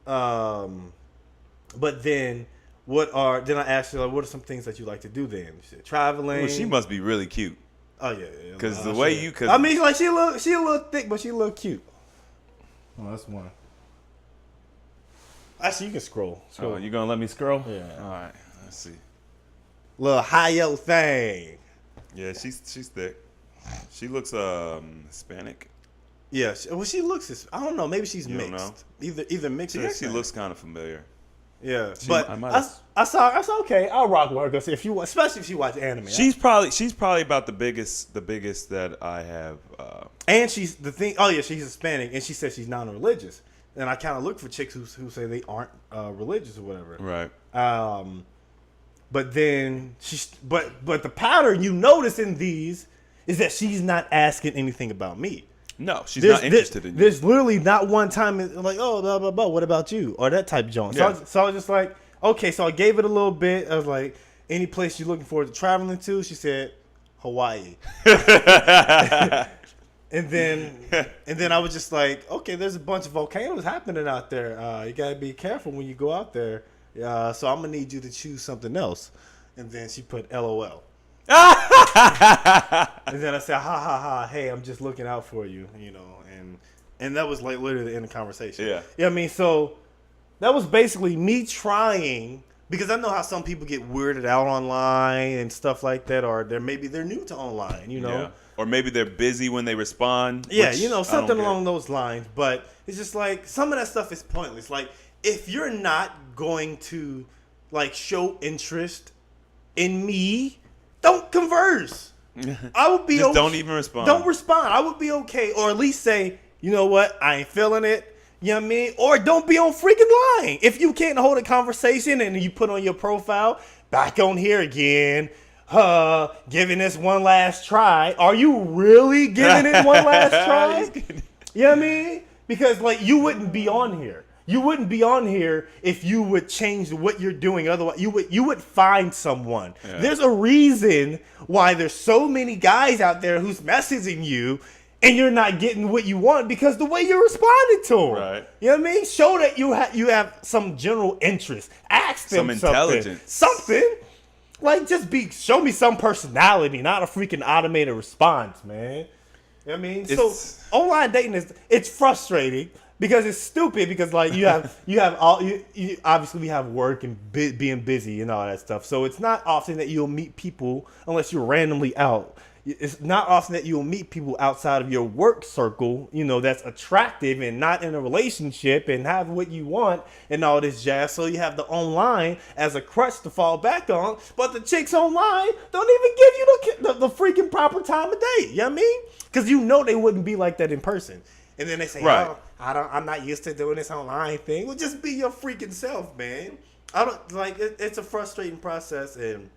But then, then I asked her, like, what are some things that you like to do then? She said, traveling. Well, she must be really cute. Oh, yeah. Because the way you... I mean, like, she a little thick, but she a little cute. Oh, that's one. Actually, you can scroll. Oh, you going to let me scroll? Yeah. All right. Let's see. Little high-yo thing. Yeah, she's thick. She looks Hispanic. Yeah, she looks. I don't know. Maybe she's You don't mixed. know? Either mixed She or actually Hispanic. looks kind of familiar. Yeah, I but might have- I saw okay. I'll rock with her because especially if she watch anime. She's probably about the biggest that I have. And she's the thing. Oh yeah, she's Hispanic, and she says she's non-religious. And I kind of look for chicks who say they aren't religious or whatever. Right. But then but the pattern you notice in these is that she's not asking anything about me. No, she's not interested in you. There's literally not one time like, oh, blah, blah, blah, what about you? Or that type of joint. So, Yeah. so I was just like, okay, so I gave it a little bit. I was like, any place you're looking forward to traveling to? She said, Hawaii. and then I was just like, okay, there's a bunch of volcanoes happening out there. You got to be careful when you go out there. So I'm going to need you to choose something else. And then she put LOL. And then I said, ha ha ha, hey, I'm just looking out for you, and that was like literally the end of the conversation. Yeah. Yeah, I mean, so that was basically me trying, because I know how some people get weirded out online and stuff like that, or maybe they're new to online, Yeah. Or maybe they're busy when they respond. Yeah, which something I don't along those lines. But it's just like some of that stuff is pointless. Like, if you're not going to like show interest in me, don't converse. I would be Just okay. don't even respond. Don't respond. I would be okay, or at least say, you know what, I ain't feeling it. You know what I mean? Or don't be on freaking line. If you can't hold a conversation and you put on your profile, back on here again, giving this one last try. Are you really giving it one last try? You know what I mean? Because like you wouldn't be on here. You wouldn't be on here if you would change what you're doing. Otherwise, you would find someone. Yeah. There's a reason why there's so many guys out there who's messaging you and you're not getting what you want because the way you're responding to them. Right. You know what I mean? Show that you have some general interest. Ask them Some something. intelligence. Something. Like, show me some personality, not a freaking automated response, man. You know what I mean? So online dating it's frustrating. Because it's stupid. Because like you obviously we have work and being busy and all that stuff. So it's not often that you'll meet people unless you're randomly out. It's not often that you'll meet people outside of your work circle. That's attractive and not in a relationship and have what you want and all this jazz. So you have the online as a crutch to fall back on. But the chicks online don't even give you the freaking proper time of day. You know what I mean? Because they wouldn't be like that in person. And then they say, right. Oh, I'm not used to doing this online thing. Well, just be your freaking self, man. I don't like it. It's a frustrating process, and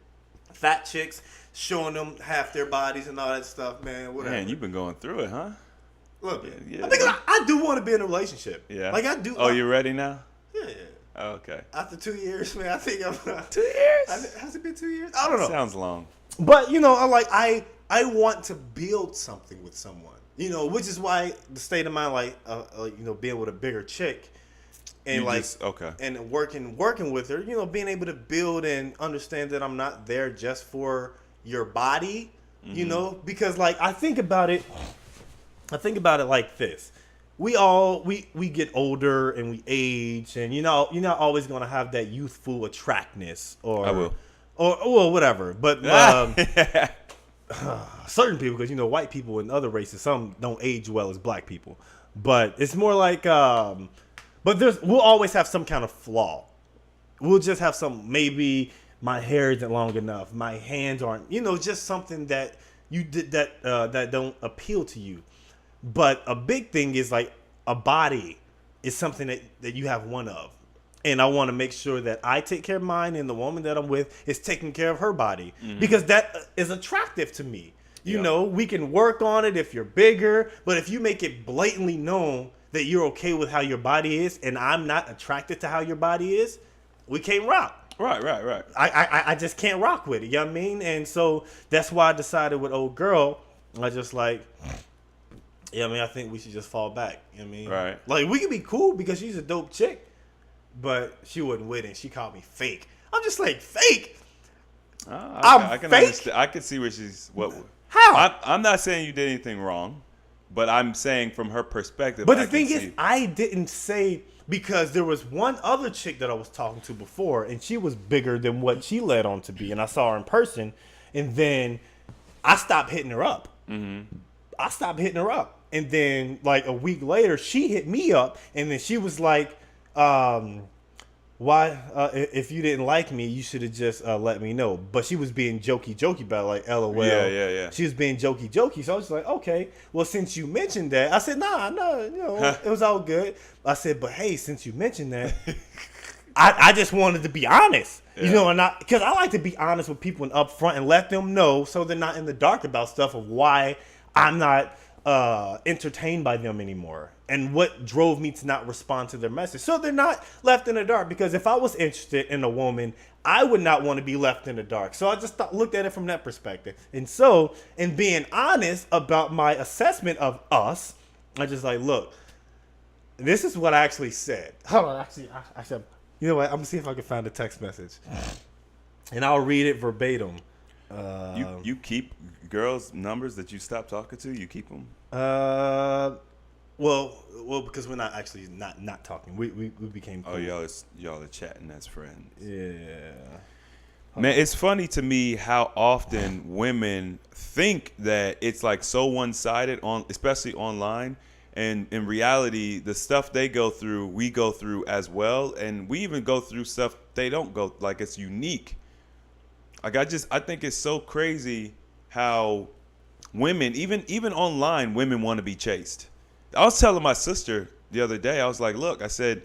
fat chicks showing them half their bodies and all that stuff, man. Whatever. Man, you've been going through it, huh? Look, Yeah. I think I do want to be in a relationship. Yeah. Like I do. Oh, you ready now? Yeah. Oh, okay. After 2 years, man, I think I'm. 2 years? Has it been 2 years? I don't know. Sounds long. But I want to build something with someone. Which is why the state of mind, being with a bigger chick, and and working with her, being able to build and understand that I'm not there just for your body, because like I think about it like this: we get older and we age, and you're not always gonna have that youthful attractness or I will. or whatever, but. Certain people, because white people and other races, some don't age well as black people, but it's more like but we'll always have some kind of flaw. We'll just have maybe my hair isn't long enough, my hands aren't, just something that you did that don't appeal to you. But a big thing is like a body is something that you have one of, And I want to make sure that I take care of mine and the woman that I'm with is taking care of her body. Because that is attractive to me. You know, we can work on it if you're bigger, but if you make it blatantly known that you're okay with how your body is and I'm not attracted to how your body is, we can't rock. Right. I just can't rock with it, you know what I mean? And so that's why I decided with old girl, I just like, yeah, I mean, I think we should just fall back, you know what I mean? Right. Like, we could be cool because she's a dope chick. But she wasn't with it. She called me fake. I'm just like, fake? I can fake? understand. I can see where she's... How? I'm not saying you did anything wrong, but I'm saying from her perspective. But the thing is, I didn't say... Because there was one other chick that I was talking to before, and she was bigger than what she led on to be. And I saw her in person, and then I stopped hitting her up. I stopped hitting her up. And then, like, a week later, she hit me up, and then she was like... why if you didn't like me, you should have just let me know. But she was being jokey about it, like LOL. Yeah. She was being jokey. So I was like, okay, well, since you mentioned that, I said, nah, you know, it was all good. I said, but hey, since you mentioned that, I just wanted to be honest, you know, and because I like to be honest with people and upfront and let them know so they're not in the dark about stuff of why I'm not entertained by them anymore and what drove me to not respond to their message, so they're not left in the dark. Because if I was interested in a woman, I would not want to be left in the dark. So I just looked at it from that perspective. And so, in being honest about my assessment of us, I just like, look, this is what I actually said. Hold on, actually, you know what, I'm gonna see if I can find a text message and I'll read it verbatim. You keep girls' numbers that you stopped talking to? You keep them? Well, because we're not actually not talking. We became cool. Oh, y'all are chatting as friends. Yeah. Man, it's funny to me how often women think that it's like so one-sided especially online, and in reality, the stuff they go through, we go through as well, and we even go through stuff they don't go, like it's unique. Like I think it's so crazy how women, even online, women want to be chased. I was telling my sister the other day, I was like, look, I said,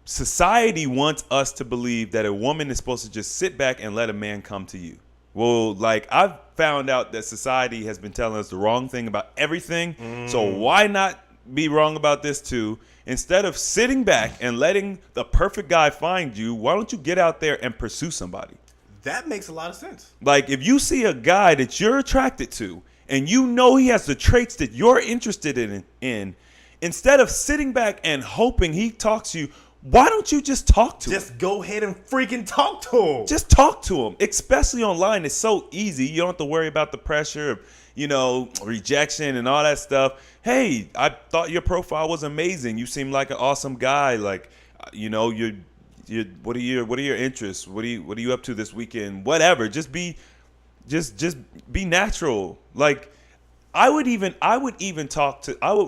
society wants us to believe that a woman is supposed to just sit back and let a man come to you. Well, like, I've found out that society has been telling us the wrong thing about everything. So why not be wrong about this too? Instead of sitting back and letting the perfect guy find you, why don't you get out there and pursue somebody? That makes a lot of sense. Like, if you see a guy that you're attracted to and you know he has the traits that you're interested in, instead of sitting back and hoping he talks to you, why don't you just talk to him? Just go ahead and freaking talk to him. Just talk to him. Especially online, it's so easy. You don't have to worry about the pressure of, you know, rejection and all that stuff. Hey, I thought your profile was amazing. You seem like an awesome guy. Like, you know, what are your interests? What are you up to this weekend? Whatever. Just be natural. Like, I would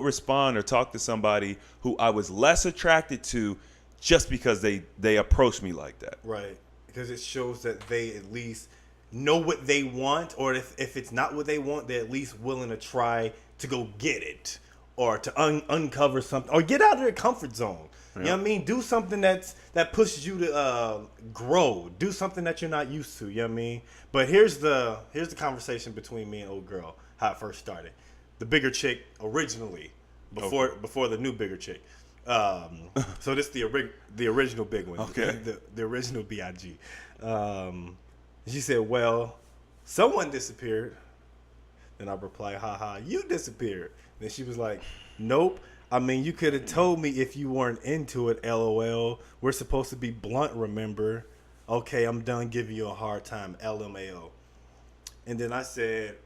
respond or talk to somebody who I was less attracted to just because they approached me like that. Right. Because it shows that they at least know what they want, or if it's not what they want, they're at least willing to try to go get it, or to uncover something, or get out of their comfort zone. Yeah. You know what I mean? Do something that pushes you to grow. Do something that you're not used to. You know what I mean? But here's the conversation between me and old girl, how it first started. The bigger chick originally, before the new bigger chick. So this is the original big one. Okay. The original BIG. She said, well, someone disappeared. Then I replied, haha, you disappeared. Then she was like, nope. I mean, you could have told me if you weren't into it, LOL. We're supposed to be blunt, remember? Okay, I'm done giving you a hard time, LMAO. And then I said,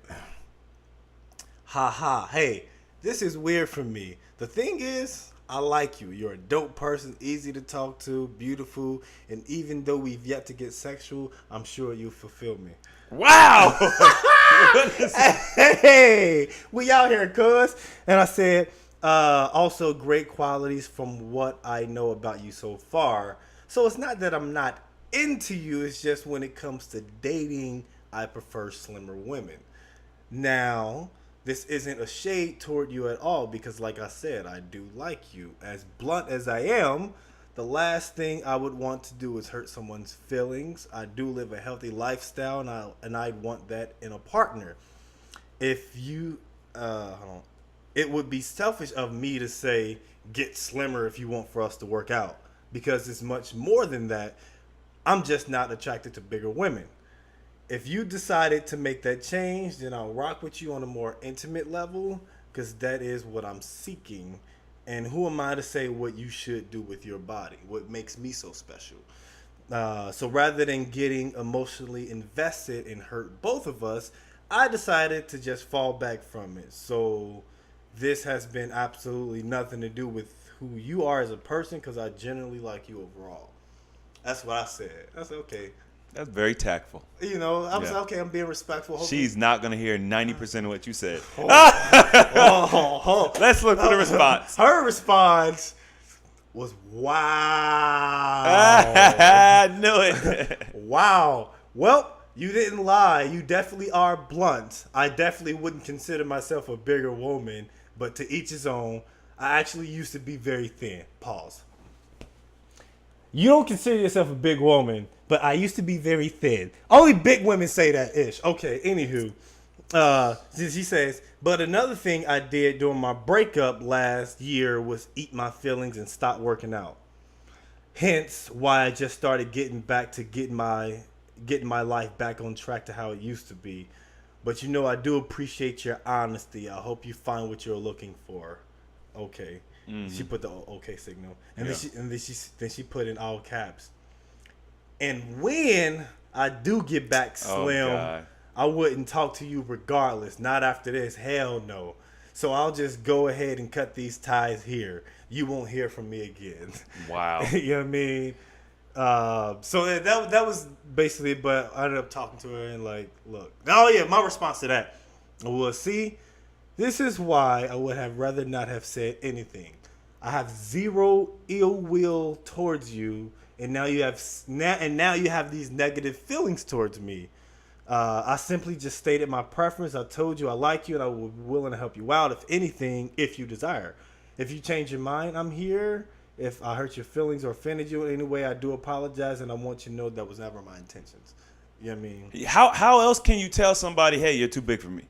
haha, hey, this is weird for me. The thing is, I like you. You're a dope person, easy to talk to, beautiful. And even though we've yet to get sexual, I'm sure you'll fulfill me. Wow. Hey, we out here, cuz. And I said, also great qualities from what I know about you so far. So it's not that I'm not into you. It's just when it comes to dating, I prefer slimmer women. Now, this isn't a shade toward you at all, because like I said, I do like you. As blunt as I am, The last thing I would want to do is hurt someone's feelings. I do live a healthy lifestyle, and I'd want that in a partner. If you, hold on. It would be selfish of me to say get slimmer if you want for us to work out, because it's much more than that. I'm just not attracted to bigger women. If you decided to make that change, then I'll rock with you on a more intimate level, because that is what I'm seeking. And who am I to say what you should do with your body? What makes me so special? So rather than getting emotionally invested and hurt both of us, I decided to just fall back from it. So this has been absolutely nothing to do with who you are as a person, because I generally like you overall. That's what I said. I said, okay. That's very tactful. You know, I was okay. I'm being respectful. Hopefully. She's not gonna hear 90% of what you said. Let's look for the response. Her response was, "Wow." I knew it. Wow. Well, you didn't lie. You definitely are blunt. I definitely wouldn't consider myself a bigger woman, but to each his own. I actually used to be very thin. Pause. You don't consider yourself a big woman, but I used to be very thin. Only big women say that ish. Okay, anywho. She says, but another thing I did during my breakup last year was eat my feelings and stop working out. Hence why I just started getting my life back on track to how it used to be. But you know, I do appreciate your honesty. I hope you find what you're looking for. Okay. Mm-hmm. She put the okay signal, and then she put in all caps. And when I do get back slim, I wouldn't talk to you regardless. Not after this. Hell no. So I'll just go ahead and cut these ties here. You won't hear from me again. Wow. You know what I mean? So that was basically it, but I ended up talking to her and like, look. Oh yeah, my response to that was, see, this is why I would have rather not have said anything. I have zero ill will towards you, and now you have these negative feelings towards me. I simply just stated my preference. I told you I like you, and I was willing to help you out, if anything, if you desire. If you change your mind, I'm here. If I hurt your feelings or offended you in any way, I do apologize, and I want you to know that was never my intentions. You know what I mean? How else can you tell somebody, hey, you're too big for me?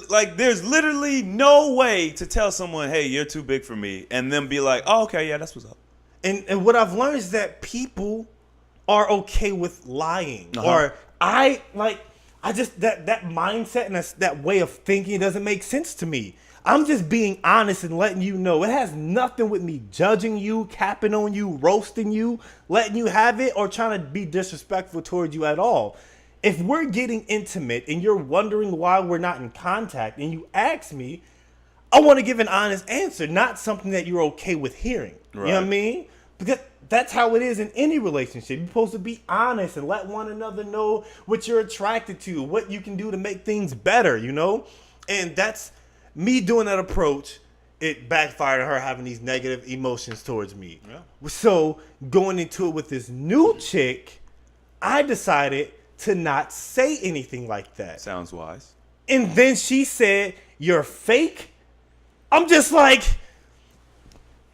Like, there's literally no way to tell someone, hey, you're too big for me, and then be like, oh, okay, yeah, that's what's up. And what I've learned is that people are okay with lying. Or that mindset and that way of thinking doesn't make sense to me. I'm just being honest and letting you know. It has nothing with me judging you, capping on you, roasting you, letting you have it, or trying to be disrespectful towards you at all. If we're getting intimate and you're wondering why we're not in contact and you ask me, I want to give an honest answer, not something that you're okay with hearing. Right. You know what I mean? Because that's how it is in any relationship. You're supposed to be honest and let one another know what you're attracted to, what you can do to make things better, you know? And that's me doing that approach. It backfired on her having these negative emotions towards me. Yeah. So going into it with this new chick, I decided to not say anything like that. Sounds wise. And then she said, you're fake. I'm just like,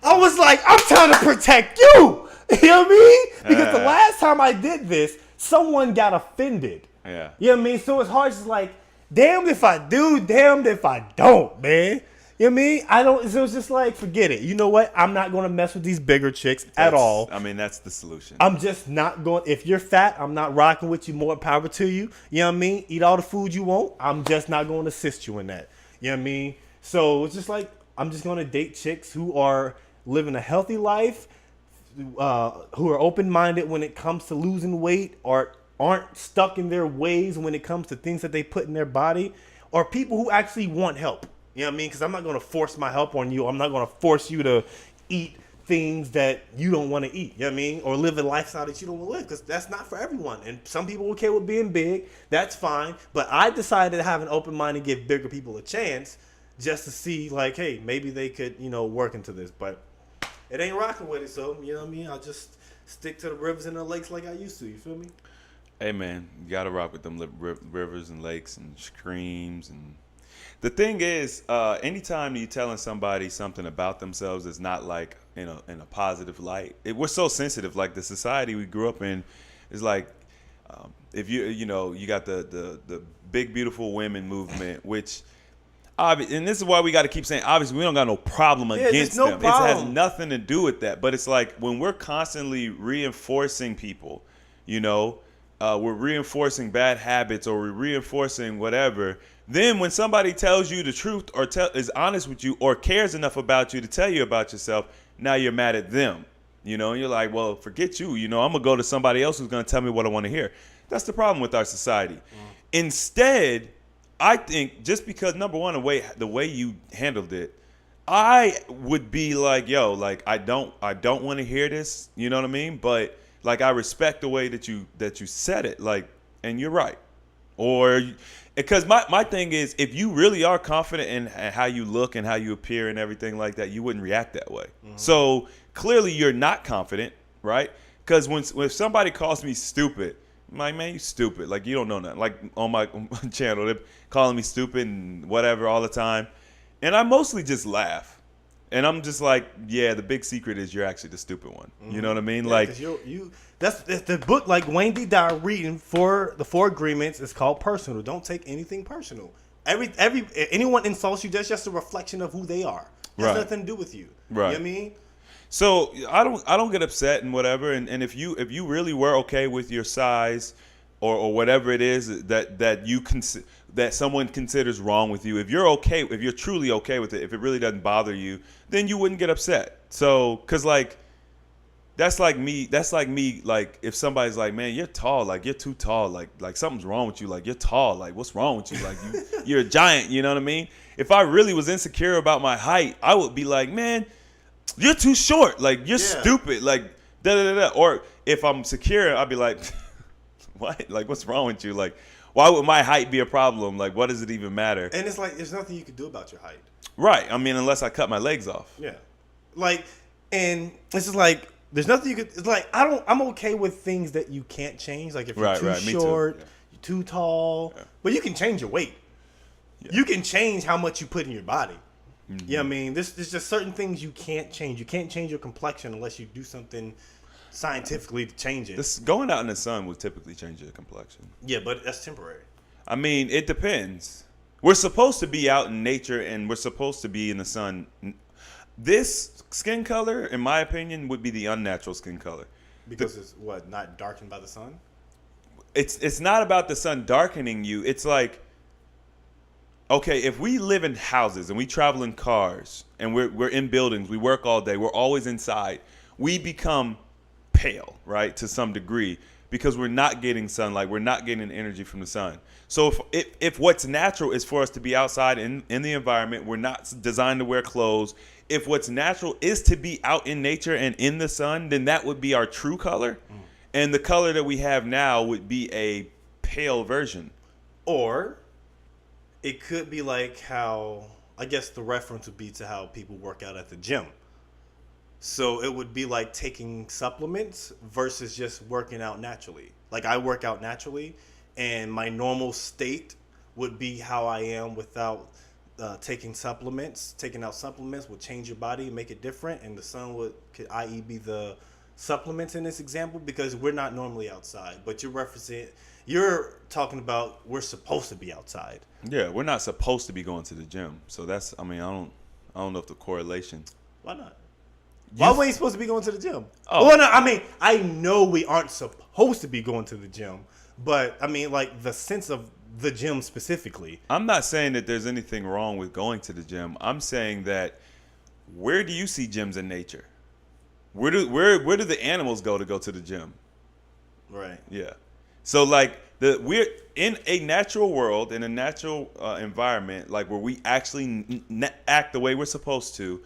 I was like, I'm trying to protect you. You know what I mean? Because the last time I did this, someone got offended. Yeah. You know what I mean? So it's hard. It's like, damned if I do, damned if I don't, man. You know what I mean? So it's just like, forget it. You know what? I'm not going to mess with these bigger chicks at all. I mean, that's the solution. I'm just not going. If you're fat, I'm not rocking with you. More power to you. You know what I mean? Eat all the food you want. I'm just not going to assist you in that. You know what I mean? So it's just like, I'm just going to date chicks who are living a healthy life, who are open-minded when it comes to losing weight, or aren't stuck in their ways when it comes to things that they put in their body, or people who actually want help. You know what I mean? Because I'm not going to force my help on you. I'm not going to force you to eat things that you don't want to eat. You know what I mean? Or live a lifestyle that you don't want to live, because that's not for everyone. And some people are okay with being big. That's fine. But I decided to have an open mind and give bigger people a chance just to see, like, hey, maybe they could, work into this. But it ain't rocking with it. So, you know what I mean? I'll just stick to the rivers and the lakes like I used to. You feel me? Hey, man, you got to rock with them rivers and lakes and streams and The thing is, anytime you're telling somebody something about themselves is not like in a positive light. We're so sensitive. Like the society we grew up in is like, if you got the big beautiful women movement, which and this is why we got to keep saying, obviously we don't got no problem against them. It has nothing to do with that. But it's like when we're constantly reinforcing people, we're reinforcing bad habits or we're reinforcing whatever. Then when somebody tells you the truth or is honest with you or cares enough about you to tell you about yourself, now you're mad at them. And you're like, well, forget you. I'm going to go to somebody else who's going to tell me what I want to hear. That's the problem with our society. Instead, I think just because, number one, the way you handled it, I would be like, yo, like I don't want to hear this. You know what I mean? But like I respect the way that you said it. Like, and you're right. Or because my thing is, if you really are confident in how you look and how you appear and everything like that, you wouldn't react that way. So clearly you're not confident, right? Because when somebody calls me stupid, I'm like, man, you stupid. Like, you don't know nothing. Like, on my channel, they're calling me stupid and whatever all the time. And I mostly just laugh. And I'm just like, yeah, the big secret is you're actually the stupid one. You know what I mean? Yeah, like, that's the book, like Wayne D. Dyer reading for the 4 agreements is called Personal. Don't take anything personal. Anyone insults you, that's just a reflection of who they are. It has nothing to do with you. Right. You know what I mean? So I don't get upset and whatever. And if you really were okay with your size or whatever it is that someone considers wrong with you, if you're truly okay with it, if it really doesn't bother you, then you wouldn't get upset. So, cause like that's like me. Like if somebody's like, man, you're tall, like you're too tall, like something's wrong with you, like you're tall, like what's wrong with you, like you're a giant. You know what I mean? If I really was insecure about my height, I would be like, man, you're too short. Like, you're stupid. Like, da-da-da-da. Or if I'm secure, I'd be like, what? Like, what's wrong with you? Like, why would my height be a problem? Like, what does it even matter? And it's like, there's nothing you can do about your height. Right. I mean, unless I cut my legs off. Yeah. Like, and it's just like, there's nothing you could, it's like, I'm okay with things that you can't change. Like, if you're too short, you're too tall. Yeah. But you can change your weight. Yeah. You can change how much you put in your body. Mm-hmm. Yeah, I mean, there's just certain things you can't change. You can't change your complexion unless you do something scientifically to change it. Going out in the sun would typically change your complexion. Yeah, but that's temporary. I mean, it depends. We're supposed to be out in nature and we're supposed to be in the sun. This skin color, in my opinion, would be the unnatural skin color. Because it's not darkened by the sun? It's not about the sun darkening you. It's like, okay, if we live in houses and we travel in cars and we're in buildings, we work all day, we're always inside, we become pale, right, to some degree because we're not getting sunlight, we're not getting energy from the sun. So if what's natural is for us to be outside in the environment, we're not designed to wear clothes. If what's natural is to be out in nature and in the sun, then that would be our true color. And the color that we have now would be a pale version. Or it could be like how, I guess the reference would be to how people work out at the gym. So it would be like taking supplements versus just working out naturally. Like I work out naturally and my normal state would be how I am without taking supplements. Taking out supplements would change your body, make it different. And the sun could i.e. be the supplements in this example because we're not normally outside. But you're talking about we're supposed to be outside. Yeah, we're not supposed to be going to the gym. So that's, I mean, I don't know if the correlation. Why not? Why were you supposed to be going to the gym? Oh. Well, no, I mean, I know we aren't supposed to be going to the gym, but I mean, like the sense of the gym specifically. I'm not saying that there's anything wrong with going to the gym. I'm saying that where do you see gyms in nature? Where do the animals go to the gym? Right. Yeah. So like we're in a natural world, in a natural environment, like where we actually act the way we're supposed to,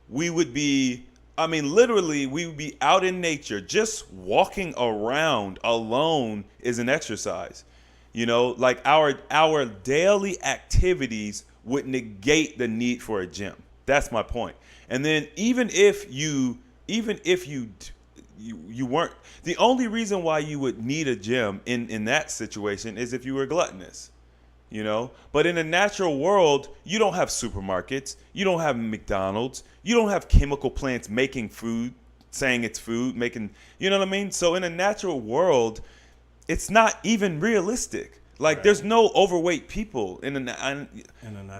we would be, I mean, literally, we would be out in nature. Just walking around alone is an exercise. You know, like our daily activities would negate the need for a gym. That's my point. And then even if you weren't, the only reason why you would need a gym in that situation is if you were gluttonous. But in a natural world, you don't have supermarkets, you don't have McDonald's, you don't have chemical plants making food, saying it's food, making, you know what I mean? So in a natural world, it's not even realistic. Like, there's no overweight people in a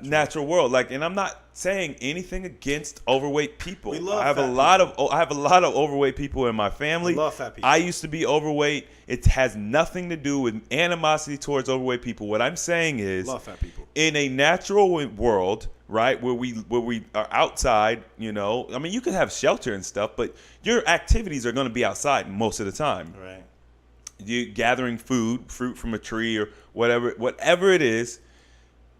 natural world. Like, and I'm not saying anything against overweight people. We love I have fat a lot of overweight people in my family. We love fat people. I used to be overweight. It has nothing to do with animosity towards overweight people. What I'm saying is, love fat people. In a natural world, right, where we are outside, I mean, you can have shelter and stuff, but your activities are going to be outside most of the time. Right. You gathering fruit from a tree or whatever it is,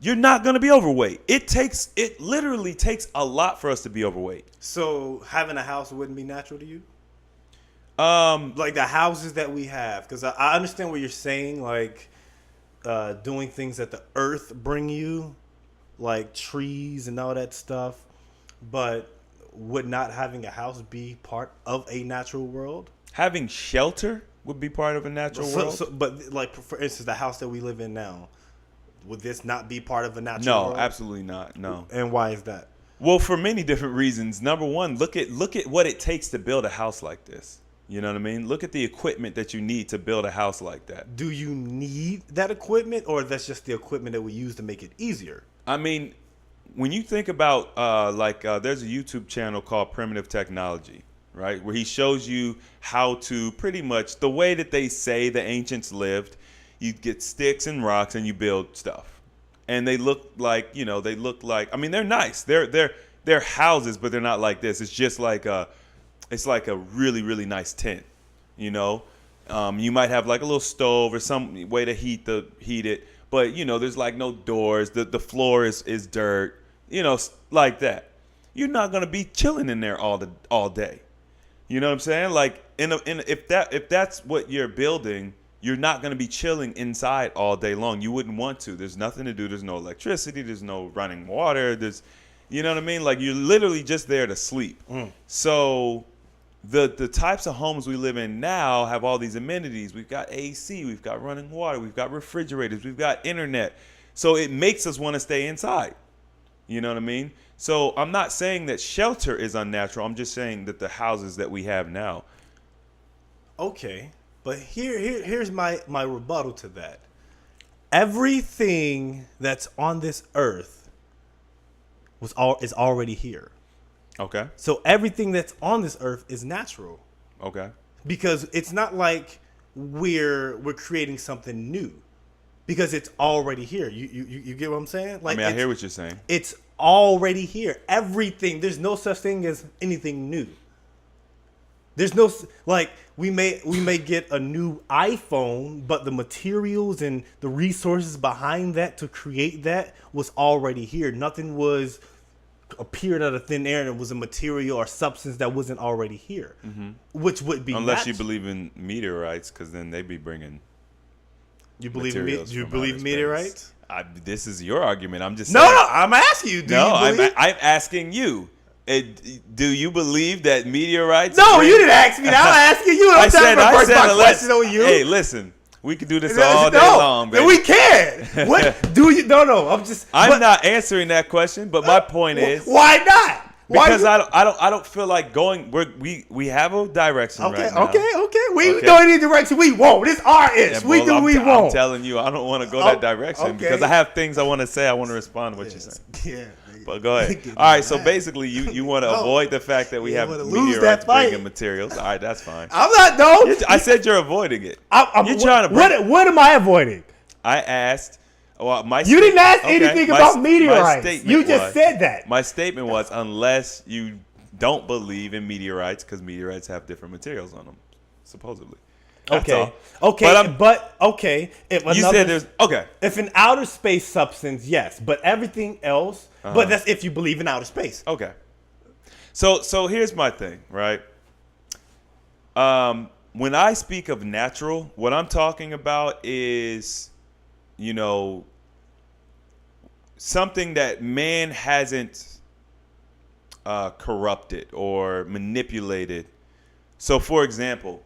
you're not going to be overweight. It literally takes a lot for us to be overweight. So having a house wouldn't be natural to you? Like the houses that we have, because I understand what you're saying, like doing things that the earth bring you, like trees and all that stuff, but would not having a house be part of a natural world? Having shelter would be part of a natural world. But like, for instance, the house that we live in now, would this not be part of a natural world? No, absolutely not. No. And why is that? Well, for many different reasons. Number one, look at what it takes to build a house like this. You know what I mean? Look at the equipment that you need to build a house like that. Do you need that equipment, or that's just the equipment that we use to make it easier? I mean, when you think about there's a YouTube channel called Primitive Technology, right, where he shows you how to pretty much the way that they say the ancients lived. You get sticks and rocks and you build stuff, and they look like I mean, they're nice. They're houses, but they're not like this. It's just like it's like a really, really nice tent. You might have like a little stove or some way to heat it, but there's like no doors. The floor is dirt. Like that. You're not gonna be chilling in there all day. You know what I'm saying? Like if that's what you're building, you're not going to be chilling inside all day long. You wouldn't want to. There's nothing to do. There's no electricity. There's no running water. You know what I mean? Like, you're literally just there to sleep. So the types of homes we live in now have all these amenities. We've got AC. We've got running water. We've got refrigerators. We've got internet. So it makes us want to stay inside. You know what I mean? So I'm not saying that shelter is unnatural. I'm just saying that the houses that we have now. Okay. But here's my rebuttal to that. Everything that's on this earth is already here. Okay. So everything that's on this earth is natural. Okay. Because it's not like we're creating something new. Because it's already here. You get what I'm saying? Like, I hear what you're saying. It's already here. Everything. There's no such thing as anything new. There's no, like, we may get a new iPhone, but the materials and the resources behind that to create that was already here. Nothing appeared out of thin air, and it was a material or substance that wasn't already here, which would be unless you believe in meteorites, because then they'd be bringing. You believe meteorites? This is your argument. I'm just saying. No, I'm asking you. I'm asking you. Do you believe that meteorites? No, you didn't ask me. I'm asking you. I'm trying to reverse my question on you. Hey, listen. We could do this all day long, baby. We can. What do you? No. I'm not answering that question. But my point is, why not? Because I don't feel like going. We have a direction right now. Okay. We go in any direction we won't. It's our ish. Yeah, we won't. I'm telling you, I don't want to go that direction because I have things I want to say. I want to respond to what you're saying. Yeah. But go ahead. All right. So basically, you want to avoid the fact that we have meteorites bringing materials. All right, that's fine. I'm not. No. I said you're avoiding it. You're trying to. What am I avoiding? I asked. Well, you didn't ask anything about meteorites. You just said that. My statement was, unless you don't believe in meteorites, because meteorites have different materials on them, supposedly. That's all. Okay. You said there's If an outer space substance, yes, but everything else. But that's if you believe in outer space. Okay. So here's my thing, right? When I speak of natural, what I'm talking about is, something that man hasn't corrupted or manipulated. So, for example,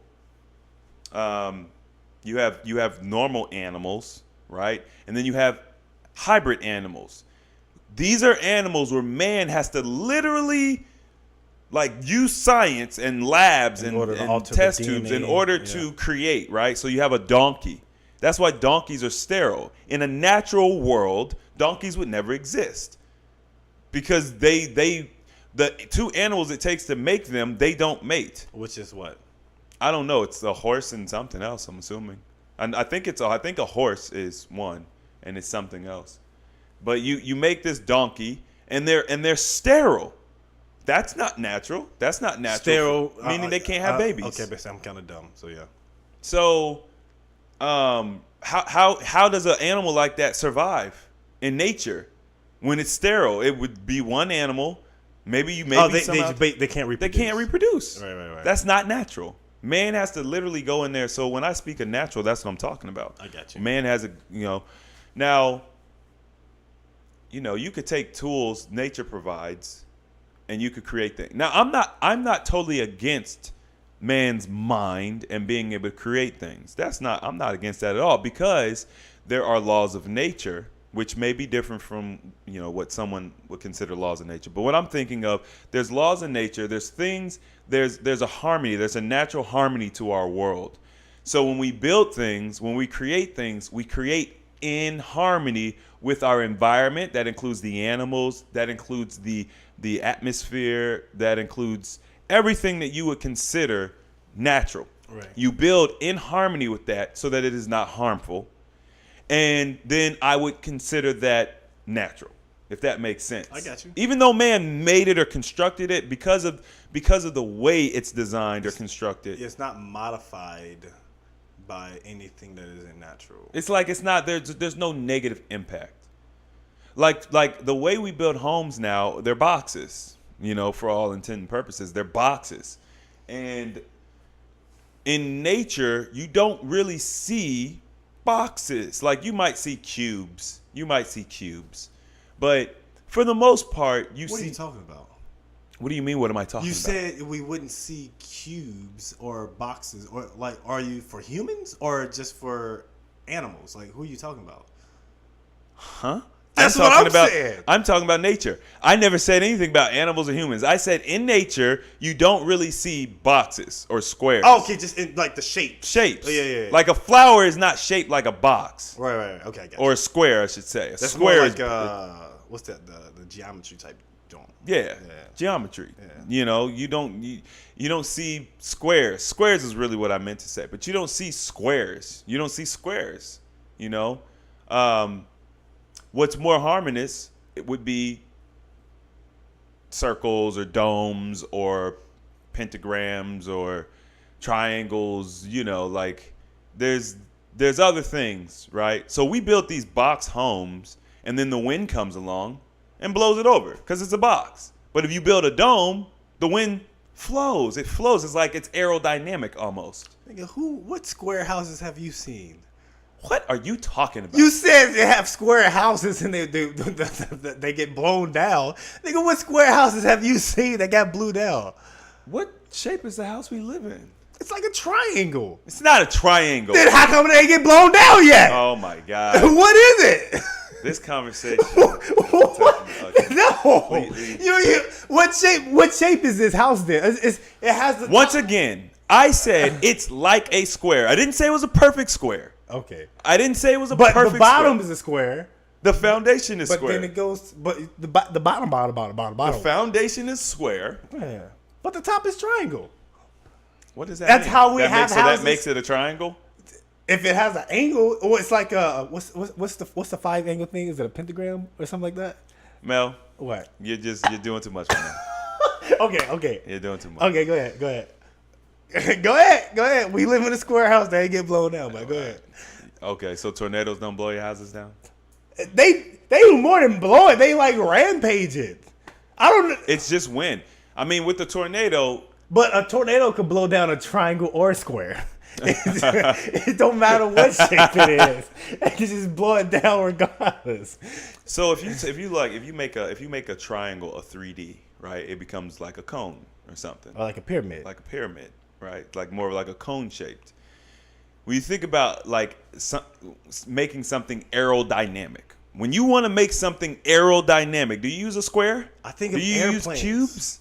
you have normal animals, right? And then you have hybrid animals. These are animals where man has to literally like use science and labs and test tubes in order to create, right? So you have a donkey. That's why donkeys are sterile. In a natural world, donkeys would never exist because the two animals it takes to make them, they don't mate. Which is what? I don't know. It's a horse and something else, I'm assuming. And I think a horse is one and it's something else. But you make this donkey and they're sterile. That's not natural. That's not natural. Sterile, meaning they can't have babies. Okay, but I'm kind of dumb. So yeah. So, how does an animal like that survive in nature when it's sterile? It would be one animal. Maybe they can't reproduce. They can't reproduce. Right. That's not natural. Man has to literally go in there. So when I speak of natural, that's what I'm talking about. I got you. Man has now, you could take tools nature provides, and you could create things. Now I'm not totally against man's mind and being able to create things. I'm not against that at all because there are laws of nature which may be different from what someone would consider laws of nature. But what I'm thinking of, there's laws in nature, there's things, there's a harmony, there's a natural harmony to our world. So when we build things, when we create things, we create in harmony with our environment. That includes the animals, that includes the atmosphere, that includes everything that you would consider natural. Right. You build in harmony with that so that it is not harmful. And then I would consider that natural, if that makes sense. I got you. Even though man made it or constructed it, because of the way it's designed or constructed. It's not modified by anything that isn't natural. It's like it's not there's no negative impact. Like the way we build homes now, they're boxes, for all intent and purposes, they're boxes. And in nature, you don't really see boxes. Like you might see cubes. But for the most part, What are you talking about? What do you mean? What am I talking about? You said we wouldn't see cubes or boxes, or like, are you for humans or just for animals? Like, who are you talking about? Huh? That's what I'm saying. I'm talking about nature. I never said anything about animals or humans. I said in nature, you don't really see boxes or squares. Oh, okay, just in like the shapes. Shapes. Oh, yeah. Like a flower is not shaped like a box. Right. Okay, I got you. Or a square, I should say. That's square more like what's that? The geometry type joint. Yeah. Geometry. Yeah. You don't see squares. Squares is really what I meant to say, but you don't see squares. What's more harmonious, it would be circles or domes or pentagrams or triangles, like there's other things, right? So we built these box homes and then the wind comes along and blows it over because it's a box. But if you build a dome, the wind flows. It flows. It's like it's aerodynamic almost. Nigga, what square houses have you seen? What are you talking about? You said they have square houses and they get blown down. Nigga, what square houses have you seen that got blew down? What shape is the house we live in? It's like a triangle. It's not a triangle. Then how come they ain't get blown down yet? Oh my God. What is it? This conversation. No. What shape is this house then? It has the Once again, I said it's like a square. I didn't say it was a perfect square. Okay. I didn't say it was a but perfect the bottom square. is a square. The foundation is but square. But then it goes. But the bottom. The foundation is square. Yeah. But the top is triangle. What does that That's mean? how we have houses. So that makes it a triangle? If it has an angle, or it's like what's the 5-angle thing? Is it a pentagram or something like that? Mel. What? You're doing too much right now. Okay. You're doing too much. Okay, go ahead. Go ahead. We live in a square house. They ain't get blown down, but go ahead. Okay, so tornadoes don't blow your houses down? They do more than blow it. They like rampage it. I don't know. It's just wind. I mean, with the tornado. But a tornado could blow down a triangle or a square. It don't matter what shape it is. It can just blow it down regardless. So if you make a triangle a 3D, right? It becomes like a cone or something. Or like a pyramid. Like a pyramid, right? Like more like a cone shaped. When you think about like making something aerodynamic, When you want to make something aerodynamic, do you use a square? I think do of you airplanes. use cubes?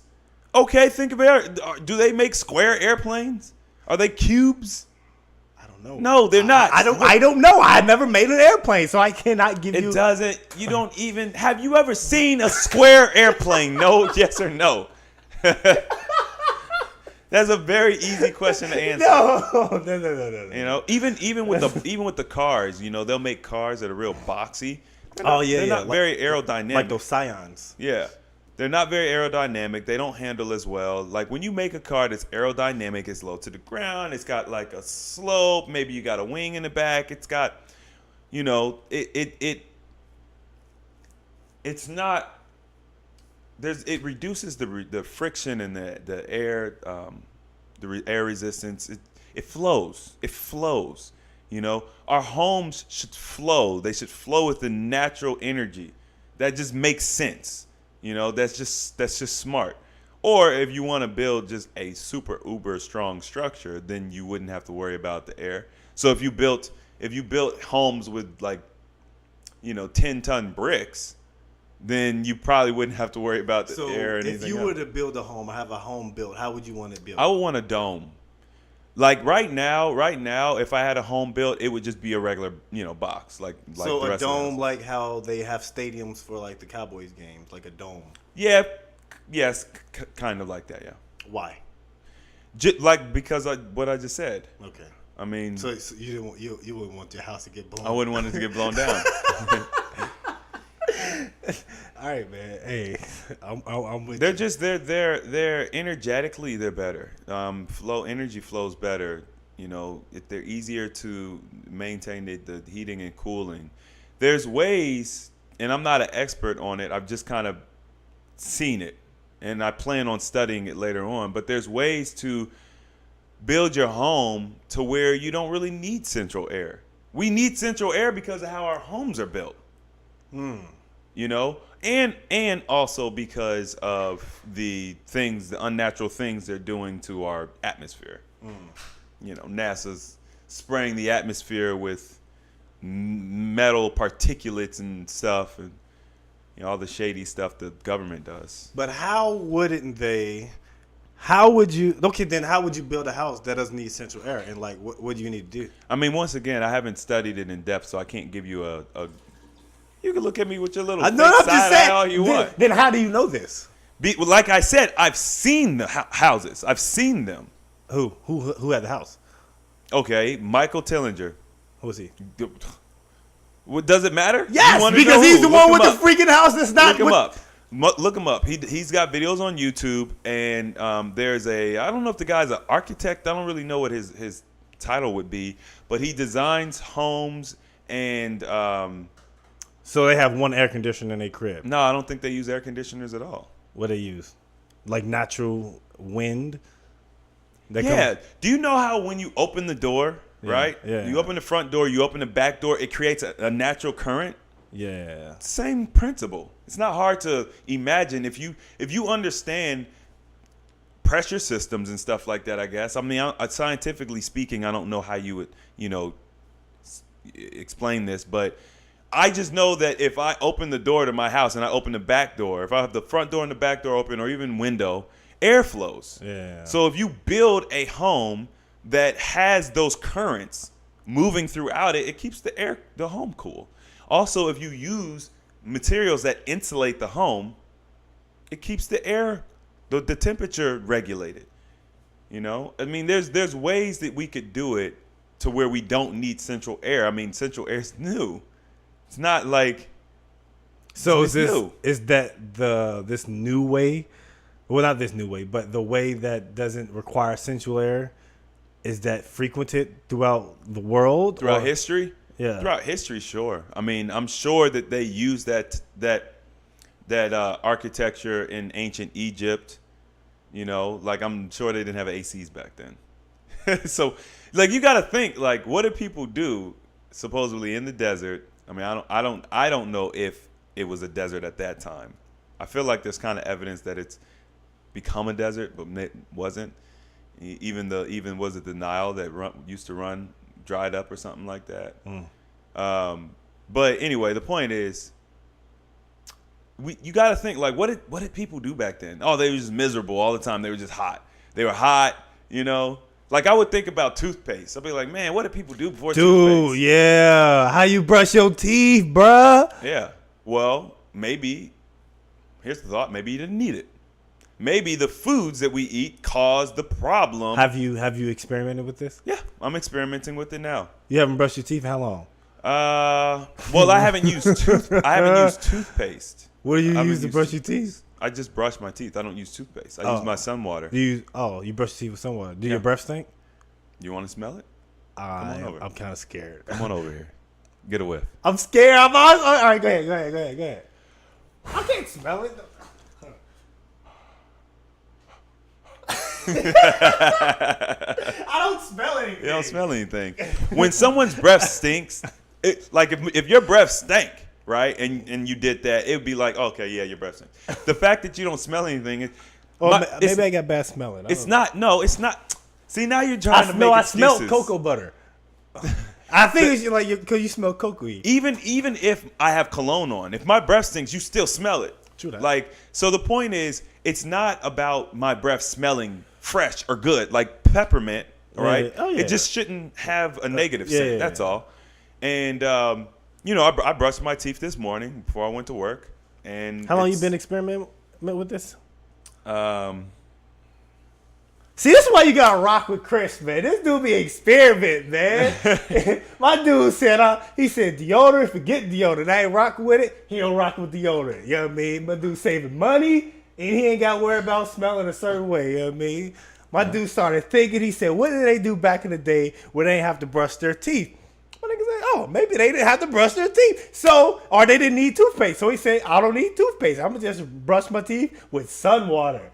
Okay, think of air. Do they make square airplanes? Are they cubes? I don't know. No, they're not. I don't know. I never made an airplane, so I cannot give you. It doesn't. You don't even. Have you ever seen a square airplane? No, yes or no. That's a very easy question to answer. No. You know, even with the cars, you know, they'll make cars that are real boxy. They're not very aerodynamic. Like those Scions. Yeah. They're not very aerodynamic. They don't handle as well. Like when you make a car that's aerodynamic, it's low to the ground. It's got like a slope. Maybe you got a wing in the back. It's got, you know, it's not. It reduces the friction and the air, air resistance. It flows. It flows. You know, our homes should flow. They should flow with the natural energy. That just makes sense. You know, that's just smart. Or if you want to build just a super uber strong structure, then you wouldn't have to worry about the air. So if you built homes with like, you know, 10-ton bricks, then you probably wouldn't have to worry about the air or anything. If you were to build a home or have a home built, how would you want it built? I would want a dome. Like right now, if I had a home built, it would just be a regular, you know, box. Like so the a rest of the dome, house. like how they have stadiums for like the Cowboys games, like a dome. Yeah, yes, kind of like that. Yeah. Why? Like because what I just said. Okay. I mean, So you wouldn't want your house to get blown. I wouldn't want it to get blown down. All right, man. Hey, I'm with They're you. just they're energetically they're better. Energy flows better. You know, if they're easier to maintain the heating and cooling. There's ways, and I'm not an expert on it. I've just kind of seen it, and I plan on studying it later on. But there's ways to build your home to where you don't really need central air. We need central air because of how our homes are built. You know, and also because of the unnatural things they're doing to our atmosphere. You know, NASA's spraying the atmosphere with metal particulates and stuff, and you know all the shady stuff the government does. But how wouldn't they? How would you? Okay, then how would you build a house that doesn't need central air? And like, what do you need to do? I mean, once again, I haven't studied it in depth, so I can't give you a. You can look at me with your little fake side eye all you want. Then how do you know this? Like I said, I've seen the houses. I've seen them. Who had the house? Okay, Michael Tillinger. Who was he? What does it matter? Yes, You wanna because know he's who? the one Look with him the freaking house that's not. Look him up. Look him up. He's got videos on YouTube, and there's I don't know if the guy's an architect. I don't really know what his title would be, but he designs homes and. So they have one air conditioner in their crib. No, I don't think they use air conditioners at all. What they use? Like natural wind? Yeah. Do you know how when you open the door, right? Yeah. You open the front door, you open the back door, it creates a natural current? Yeah. Same principle. It's not hard to imagine if you understand pressure systems and stuff like that, I guess. I mean, scientifically speaking, I don't know how you would, you know, explain this, but I just know that if I open the door to my house and I open the back door, if I have the front door and the back door open or even window, air flows. Yeah. So if you build a home that has those currents moving throughout it, it keeps the home cool. Also, if you use materials that insulate the home, it keeps the air, the temperature regulated. You know? I mean, there's ways that we could do it to where we don't need central air. I mean, central air is new. It's not like So it's new. Is that this new way? Well, not this new way, but the way that doesn't require central air, is that frequented throughout the world? Throughout history? Yeah. Throughout history, sure. I mean, I'm sure that they used that architecture in ancient Egypt. You know, like I'm sure they didn't have ACs back then. So, like, you got to think, like, what did people do supposedly in the desert? I mean, I don't know if it was a desert at that time. I feel like there's kind of evidence that it's become a desert, but it wasn't. Even was it the Nile that used to run dried up or something like that. But anyway, the point is, you got to think like, what did people do back then? Oh, they were just miserable all the time. They were just hot. They were hot, you know. Like I would think about toothpaste. I'd be like, man, what did people do before toothpaste? Dude, yeah. How you brush your teeth, bruh? Yeah. Well, maybe. Here's the thought. Maybe you didn't need it. Maybe the foods that we eat cause the problem. Have you experimented with this? Yeah, I'm experimenting with it now. You haven't brushed your teeth in how long? Well, I haven't used toothpaste. What do you use to brush your teeth? I just brush my teeth. I don't use toothpaste. I use my sun water. You brush your teeth with sun water. Do your breath stink? You want to smell it? I'm kind of scared. Come on over here. Get a whiff. I'm scared. All right, go ahead. I can't smell it. I don't smell anything. You don't smell anything. When someone's breath stinks, like if your breath stank, right, and you did that, it would be like, okay, yeah, your breath stinks. The fact that you don't smell anything, maybe I got bad smelling. It's not. See, now you're trying to make excuses. I smell cocoa butter. I think it's like because you smell cocoa. Even if I have cologne on, if my breath stinks, you still smell it. True that. Like, so the point is, it's not about my breath smelling fresh or good, like peppermint, right? Yeah. Oh, yeah. It just shouldn't have a negative scent. That's all. And I brushed my teeth this morning before I went to work. And how long you been experimenting with this? See, this is why you gotta rock with Chris, man. This dude be experiment, man. My dude said, he said deodorant, forget deodorant. I ain't rocking with it. He don't rock with deodorant. You know what I mean? My dude saving money, and he ain't got to worry about smelling a certain way. You know what I mean? My dude started thinking. He said, what did they do back in the day where they didn't have to brush their teeth? My nigga said, oh, maybe they didn't have to brush their teeth. Or they didn't need toothpaste. So he said, I don't need toothpaste. I'm going to just brush my teeth with sun water.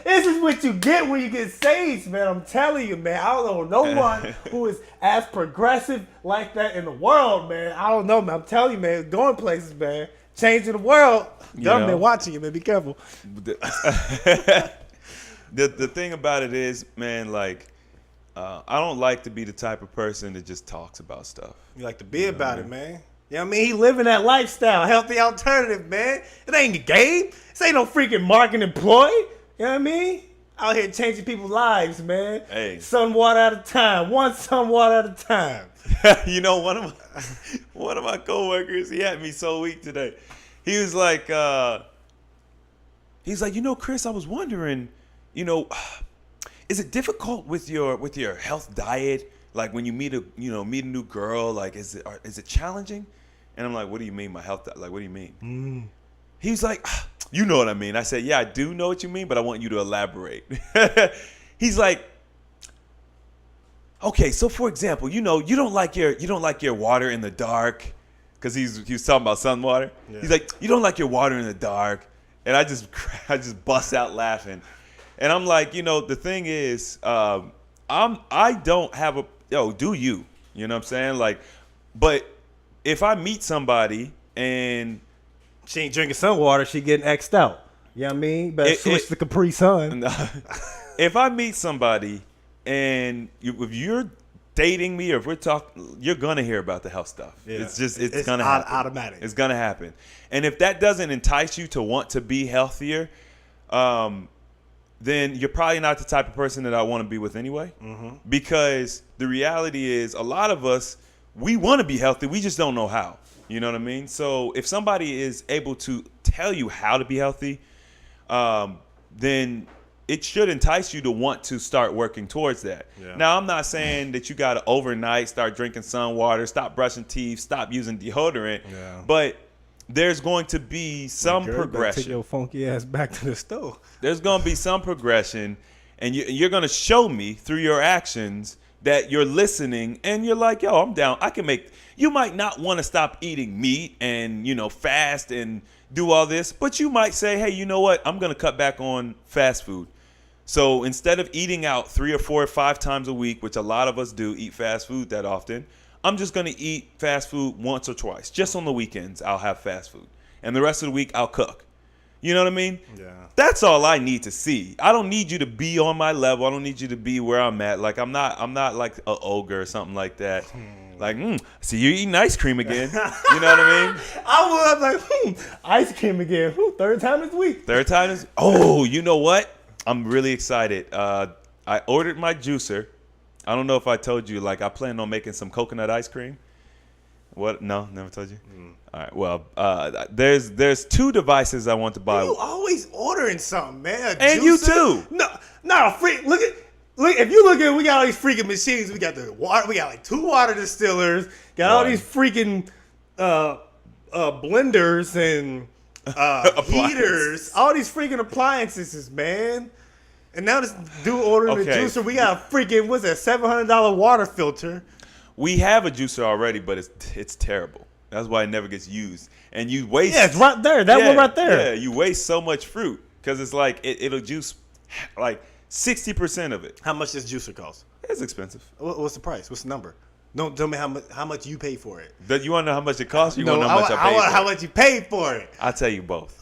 This is what you get when you get saved, man. I'm telling you, man. I don't know no one who is as progressive like that in the world, man. I don't know, man. I'm telling you, man. Going places, man. Changing the world. Government watching you, man. Be careful. The thing about it is, man, like, I don't like to be the type of person that just talks about stuff. You like to be about it, man. You know what I mean? He living that lifestyle. Healthy alternative, man. It ain't a game. This ain't no freaking marketing ploy. You know what I mean? Out here changing people's lives, man. Hey. Sun water at a time. One sun water at a time. You know, one of my coworkers, he had me so weak today. He was like, Chris, I was wondering, is it difficult with your health diet? Like when you meet a new girl, like is it challenging? And I'm like, what do you mean my health diet? Like, what do you mean? He's like, you know what I mean. I said, yeah, I do know what you mean, but I want you to elaborate. He's like, okay, so for example, you don't like your water in the dark, because he was talking about sun water. Yeah. He's like, you don't like your water in the dark, and I just bust out laughing, and I'm like, the thing is, I don't have do you? You know what I'm saying? Like, but if I meet somebody and she ain't drinking sun water, she getting X'd out. You know what I mean? Better switch to Capri Sun. If I meet somebody and if you're dating me or if we're talking, you're going to hear about the health stuff. Yeah. It's going to happen. Automatic. It's going to happen. And if that doesn't entice you to want to be healthier, then you're probably not the type of person that I want to be with anyway. Mm-hmm. Because the reality is a lot of us, we want to be healthy. We just don't know how. You know what I mean? So if somebody is able to tell you how to be healthy, then it should entice you to want to start working towards that. Yeah. Now, I'm not saying that you got to overnight start drinking sun water, stop brushing teeth, stop using deodorant, but there's going to be some progression. Take your funky ass back to the stove. There's going to be some progression, and you're going to show me through your actions that you're listening, and you're like, yo, I'm down. I can make. You might not want to stop eating meat and fast and do all this, but you might say, hey, you know what? I'm going to cut back on fast food. So instead of eating out 3 or 4 or 5 times a week, which a lot of us do, eat fast food that often, I'm just going to eat fast food once or twice. Just on the weekends, I'll have fast food. And the rest of the week, I'll cook. You know what I mean? Yeah. That's all I need to see. I don't need you to be on my level. I don't need you to be where I'm at. Like I'm not like an ogre or something like that. Like, see you eating ice cream again. You know what I mean? I was like, ice cream again. Third time this week. Third time is. Oh, you know what? I'm really excited. I ordered my juicer. I don't know if I told you. Like, I plan on making some coconut ice cream. What? No, never told you. All right. Well, there's 2 devices I want to buy. You always ordering something, man. And you too. No, freak. Look. If you look at, we got all these freaking machines. We got the water. We got like 2 water distillers. Got all these freaking blenders and heaters. All these freaking appliances, man. And now this dude ordering the juicer. We got a freaking, what's that, $700 water filter. We have a juicer already, but it's terrible. That's why it never gets used. And you waste. Yeah, it's right there. That one right there. Yeah, you waste so much fruit because it's like it'll juice like 60% of it. How much does juicer cost? It's expensive. What's the price? What's the number? Don't tell me how much you pay for it. You want to know how much it costs? You want to know how much I paid for it? How much you paid for it? I'll tell you both.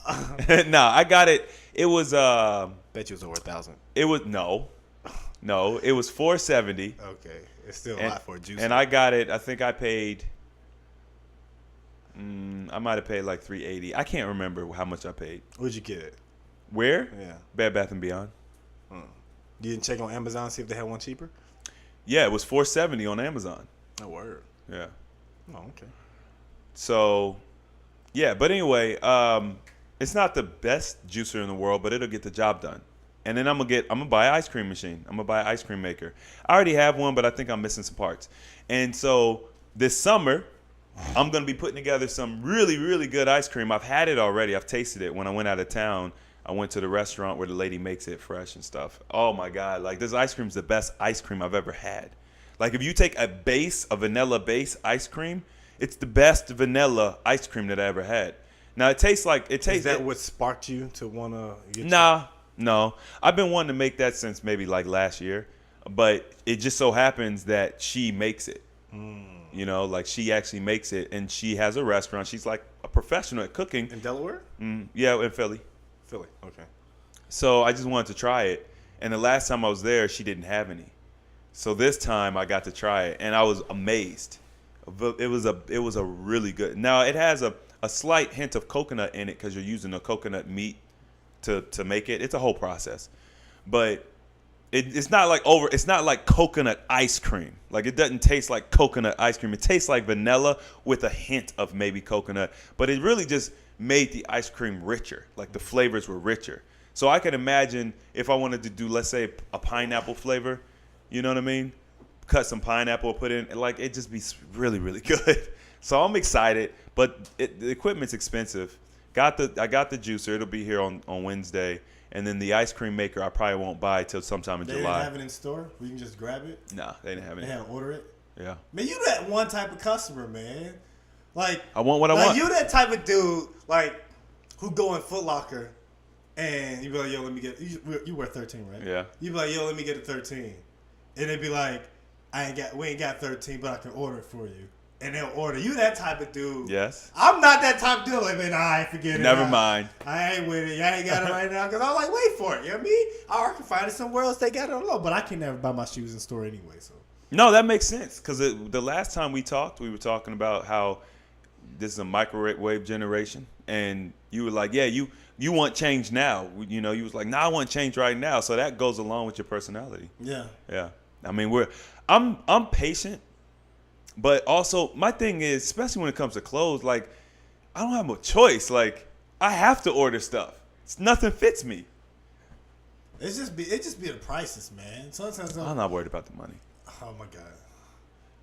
No, I got it. It was bet you it was over 1,000. It was no, it was $470. Okay, it's still a lot for a juicer. And I got it. I think I paid. I might have paid like $380. I can't remember how much I paid. Where'd you get it? Where? Yeah. Bed Bath & Beyond. You didn't check on Amazon, see if they had one cheaper? Yeah, it was $470 on Amazon. Oh, word. Yeah. Oh, okay. So, yeah. But anyway, it's not the best juicer in the world, but it'll get the job done. And then I'm gonna buy an ice cream machine. I'm gonna buy an ice cream maker. I already have one, but I think I'm missing some parts. And so this summer, I'm gonna be putting together some really, really good ice cream. I've had it already. I've tasted it when I went out of town. I went to the restaurant where the lady makes it fresh and stuff. Oh my God. Like, this ice cream is the best ice cream I've ever had. Like, if you take a vanilla base ice cream, it's the best vanilla ice cream that I ever had. Now, is that what sparked you to want to get No. I've been wanting to make that since maybe like last year, but it just so happens that she makes it. You know, like, she actually makes it, and she has a restaurant. She's like a professional at cooking. In Delaware? Yeah, in Philly. Philly, okay. So I just wanted to try it, and the last time I was there, she didn't have any. So this time I got to try it, and I was amazed. It was a really good. Now, it has a slight hint of coconut in it because you're using a coconut meat to make it. It's a whole process, but it's not like coconut ice cream. Like, it doesn't taste like coconut ice cream. It tastes like vanilla with a hint of maybe coconut, but it really just made the ice cream richer. Like, the flavors were richer. So I can imagine if I wanted to do, let's say, a pineapple flavor, you know what I mean? Cut some pineapple, put in, like, it'd just be really, really good. So I'm excited, but the equipment's expensive. I got the juicer. It'll be here on Wednesday. And then the ice cream maker I probably won't buy till sometime in July. They didn't have it in store? We can just grab it? Nah, they didn't have it. They had to order it? Yeah. Man, you that one type of customer, man. Like, I want what I want. You that type of dude, like, who go in Foot Locker and you be like, yo, let me get, you wear 13, right? Yeah. You be like, yo, let me get a 13. And they be like, we ain't got 13, but I can order it for you. And they'll order. You that type of dude. Yes. I'm not that type of dude. Like, man, I forget it. Never mind. I ain't with it. I ain't got it right now. Because I'm like, wait for it. You know what I mean? I can find it somewhere else. They got it on low. But I can never buy my shoes in store anyway. So. No, that makes sense. Because the last time we talked, we were talking about how this is a microwave generation. And you were like, yeah, you want change now. You know, you was like, nah, I want change right now. So that goes along with your personality. Yeah. Yeah. I mean, I'm patient. But also, my thing is, especially when it comes to clothes, like, I don't have a choice. Like, I have to order stuff. Nothing fits me. It just be the prices, man. Sometimes I'm not worried about the money. Oh my God,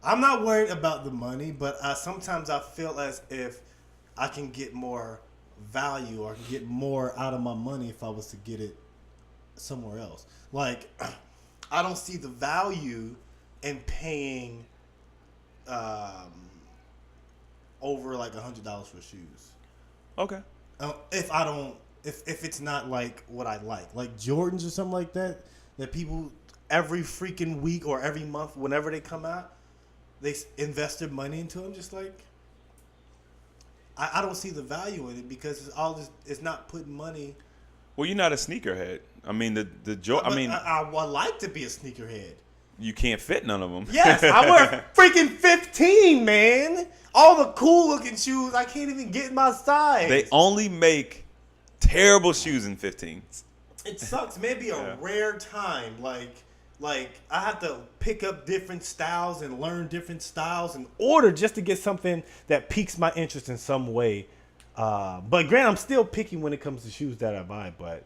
I'm not worried about the money, but sometimes I feel as if I can get more value or I can get more out of my money if I was to get it somewhere else. Like, I don't see the value in paying over like $100 for shoes. Okay. If it's not like what I like Jordans or something like that people every freaking week or every month, whenever they come out, they invest their money into them. Just like, I don't see the value in it because it's not putting money. Well, you're not a sneakerhead. I mean, I I like to be a sneakerhead. you can't fit none of them. Yes, I wear freaking 15, man. All the cool looking shoes, I can't even get in my size. They only make terrible shoes in 15s. It sucks. Maybe a rare time, like I have to pick up different styles and learn different styles in order just to get something that piques my interest in some way. But granted, I'm still picky when it comes to shoes that I buy. But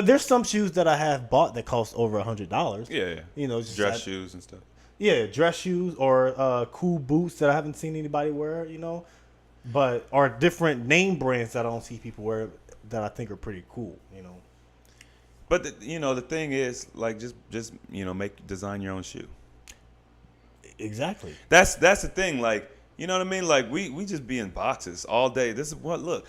there's some shoes that I have bought that cost over $100. Yeah. You know, just dress shoes and stuff. Yeah, dress shoes or cool boots that I haven't seen anybody wear. You know, or different name brands that I don't see people wear that I think are pretty cool. You know. But the thing is, like, just design your own shoe. Exactly. That's the thing. Like, you know what I mean? Like, we just be in boxes all day. This is what look.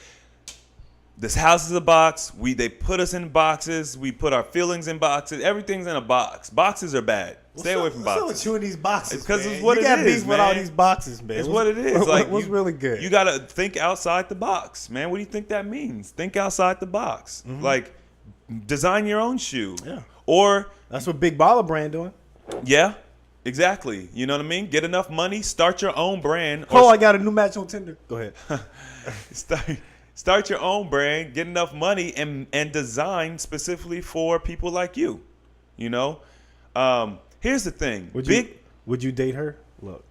This house is a box. They put us in boxes. We put our feelings in boxes. Everything's in a box. Boxes are bad. Stay away from boxes. What's up with you in these boxes? Because it's what it is, man. You got beef with all these boxes, man. It's what it is. Like, what's really good? You gotta think outside the box, man. What do you think that means? Think outside the box. Mm-hmm. Like, design your own shoe. Yeah. Or that's what Big Baller Brand doing. Yeah. Exactly. You know what I mean? Get enough money, start your own brand. I got a new match on Tinder. Go ahead. Start your own brand, get enough money, and design specifically for people like you. You know? Here's the thing. Would you date her? Look.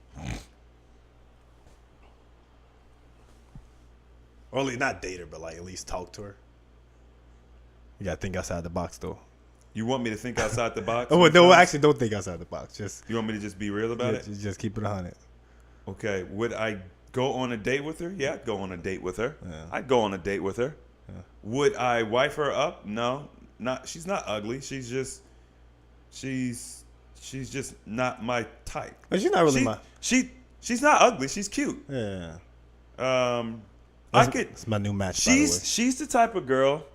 Or at least not date her, but like at least talk to her. You gotta think outside the box though. You want me to think outside the box? Oh no, actually don't think outside the box. You want me to just be real about it? Just keep it 100. Okay. Would I go on a date with her? Yeah, I'd go on a date with her. Yeah. I'd go on a date with her. Yeah. Would I wife her up? No. She's not ugly. She's just not my type. But she's not really She's not ugly. She's cute. Yeah. It's my new match. She's the type of girl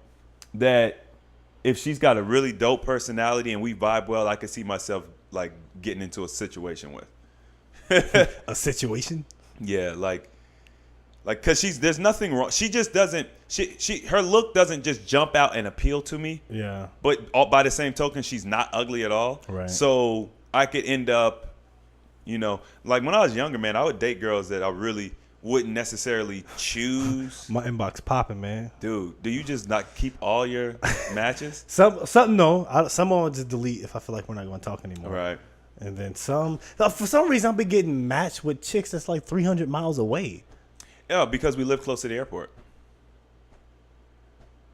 that if she's got a really dope personality and we vibe well, I could see myself like getting into a situation with. A situation? Yeah, like cause there's nothing wrong. She just doesn't. Her look doesn't just jump out and appeal to me. Yeah. But by the same token, she's not ugly at all. Right. So I could end up, like when I was younger, man, I would date girls that I really wouldn't necessarily choose. My inbox popping, man. Dude, do you just not keep all your matches? Some I'll just delete if I feel like we're not going to talk anymore. Right. And then some. For some reason, I've been getting matched with chicks that's like 300 miles away. Yeah, because we live close to the airport.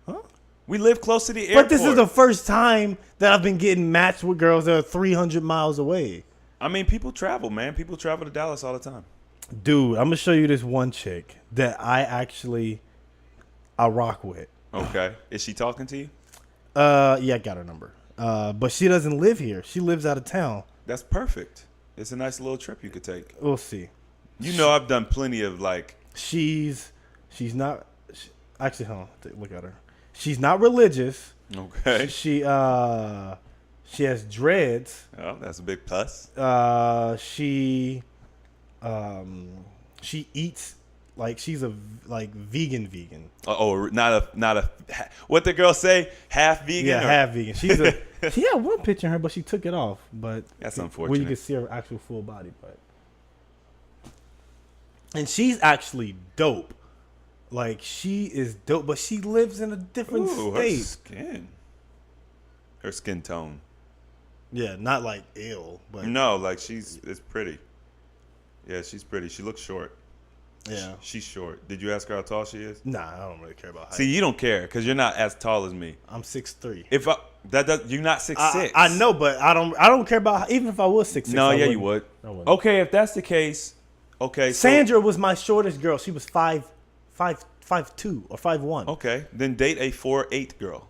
Huh? We live close to the airport. But this is the first time that I've been getting matched with girls that are 300 miles away. I mean, people travel, man. People travel to Dallas all the time. Dude, I'm going to show you this one chick that I rock with. Okay. Is she talking to you? Yeah, I got her number. But she doesn't live here. She lives out of town. That's perfect. It's a nice little trip you could take. We'll see. I've done plenty of like. She's not. Actually, hold on. Look at her. She's not religious. Okay. She has dreads. Oh, that's a big plus. She eats like she's a vegan. Oh, not a. What the girl say? Half vegan. Yeah, half vegan. She had one picture of her, but she took it off. But that's unfortunate. Where you can see her actual full body, and she's actually dope. Like she is dope, but she lives in a different state. Her skin tone. Yeah, not like ill, but no, like it's pretty. Yeah, she's pretty. She looks short. Yeah, she's short. Did you ask her how tall she is? Nah, I don't really care about height. See, you don't care because you're not as tall as me. I'm 6'3". You're not 6'6". I know, but I don't care about even if I was 6'6". No, yeah, you would. Okay, if that's the case, okay. Sandra was my shortest girl. She was 5'2" or 5'1". Okay, then date a 4'8" girl.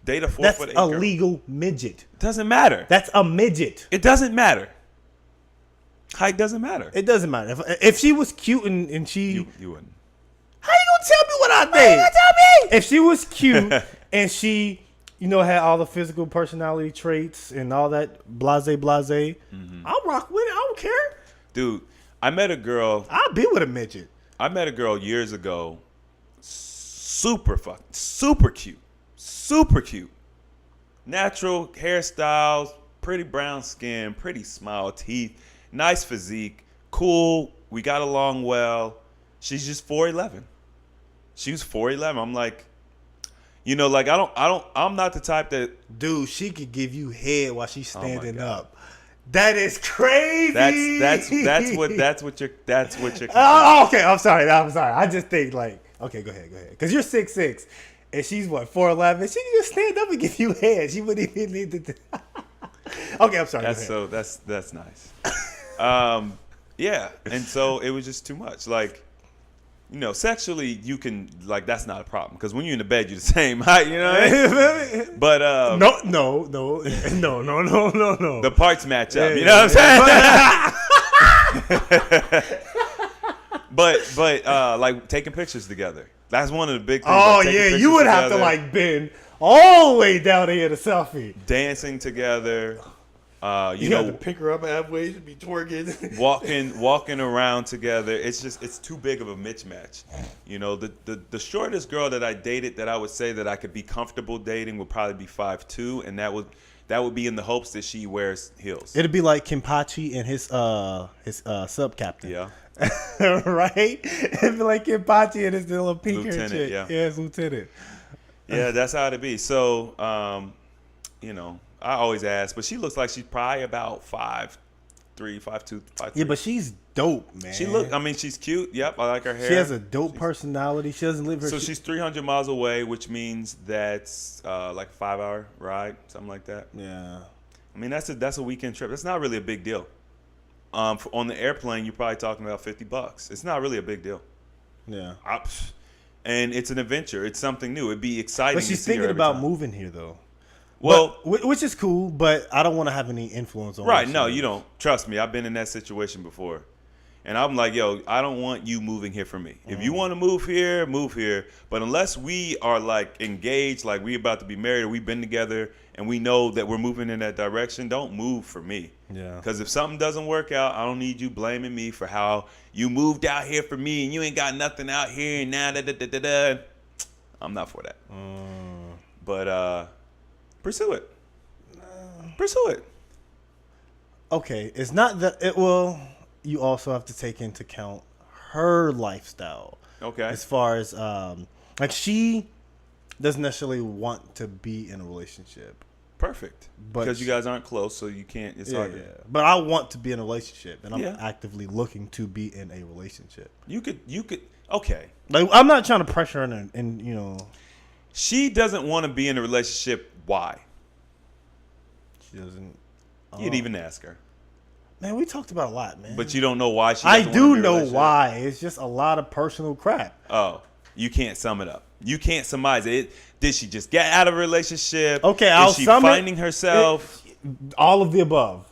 Date a 4'8" girl. That's a legal midget. Doesn't matter. That's a midget. It doesn't matter. Height doesn't matter. It doesn't matter. If she was cute and she... You wouldn't. How you gonna tell me what I think? How you gonna tell me? If she was cute and she, had all the physical personality traits and all that blase, I'll rock with it. I don't care. Dude, I met a girl... I'll be with a midget. I met a girl years ago. Super cute. Super cute. Natural hairstyles, pretty brown skin, pretty smile, teeth, nice physique, cool. We got along well. She's just 4'11". She was 4'11". I'm like, like I'm not the type that. Dude, she could give you head while she's standing up. That is crazy. That's what you're. Oh, okay. I'm sorry. I just think like, okay, go ahead. Because you're 6'6", and she's what 4'11". She can just stand up and give you head. She wouldn't even need to. Okay, I'm sorry. That's nice. Yeah, and so it was just too much. Like, sexually you can that's not a problem because when you're in the bed you're the same height. You know what I mean? But no. The parts match up. You know what I'm saying? But like taking pictures together. That's one of the big things. Oh yeah, you would have to bend all the way down to get a selfie. Dancing together. You have to pick her up halfway. She'd be twerking. walking around together. It's too big of a mismatch. The shortest girl that I dated that I would say that I could be comfortable dating would probably be 5'2", and that would be in the hopes that she wears heels. It'd be like Kimpachi and his sub captain. Yeah. Right? It'd be like Kimpachi and his little pink hair Lieutenant, chick. yeah. Yeah, his lieutenant. Yeah, that's how it'd be. So, I always ask, but she looks like she's probably about 5'3", 5'2", 5'3". Yeah, but she's dope, man. She's cute. Yep, I like her hair. She has a dope personality. She doesn't live her. So she's 300 miles away, which means that's like a 5-hour ride, something like that. Yeah. I mean, that's a weekend trip. That's not really a big deal. On the airplane, you're probably talking about $50. It's not really a big deal. Yeah. And it's an adventure. It's something new. It'd be exciting. But she's thinking about moving here, though. Well, which is cool, but I don't want to have any influence on her. Right, no, you don't. Trust me, I've been in that situation before. And I'm like, yo, I don't want you moving here for me. If you want to move here, move here. But unless we are engaged, like we about to be married or we've been together and we know that we're moving in that direction, don't move for me. Yeah. Because if something doesn't work out, I don't need you blaming me for how you moved out here for me and you ain't got nothing out here and now da. I'm not for that. But pursue it. Pursue it. Okay, it's not that. You also have to take into account her lifestyle. Okay. As far as she doesn't necessarily want to be in a relationship. Perfect. Because you guys aren't close, so you can't. It's hard. Yeah. But I want to be in a relationship, and I'm actively looking to be in a relationship. You could. Okay. I'm not trying to pressure her, and. She doesn't want to be in a relationship. Why? She doesn't. You didn't even ask her. Man, we talked about a lot, man. But you don't know why she I doesn't do want to be in a know relationship. why. It's just a lot of personal crap. Oh, you can't sum it up. You can't surmise it. Did she just get out of a relationship? Okay, Is she finding herself? All of the above.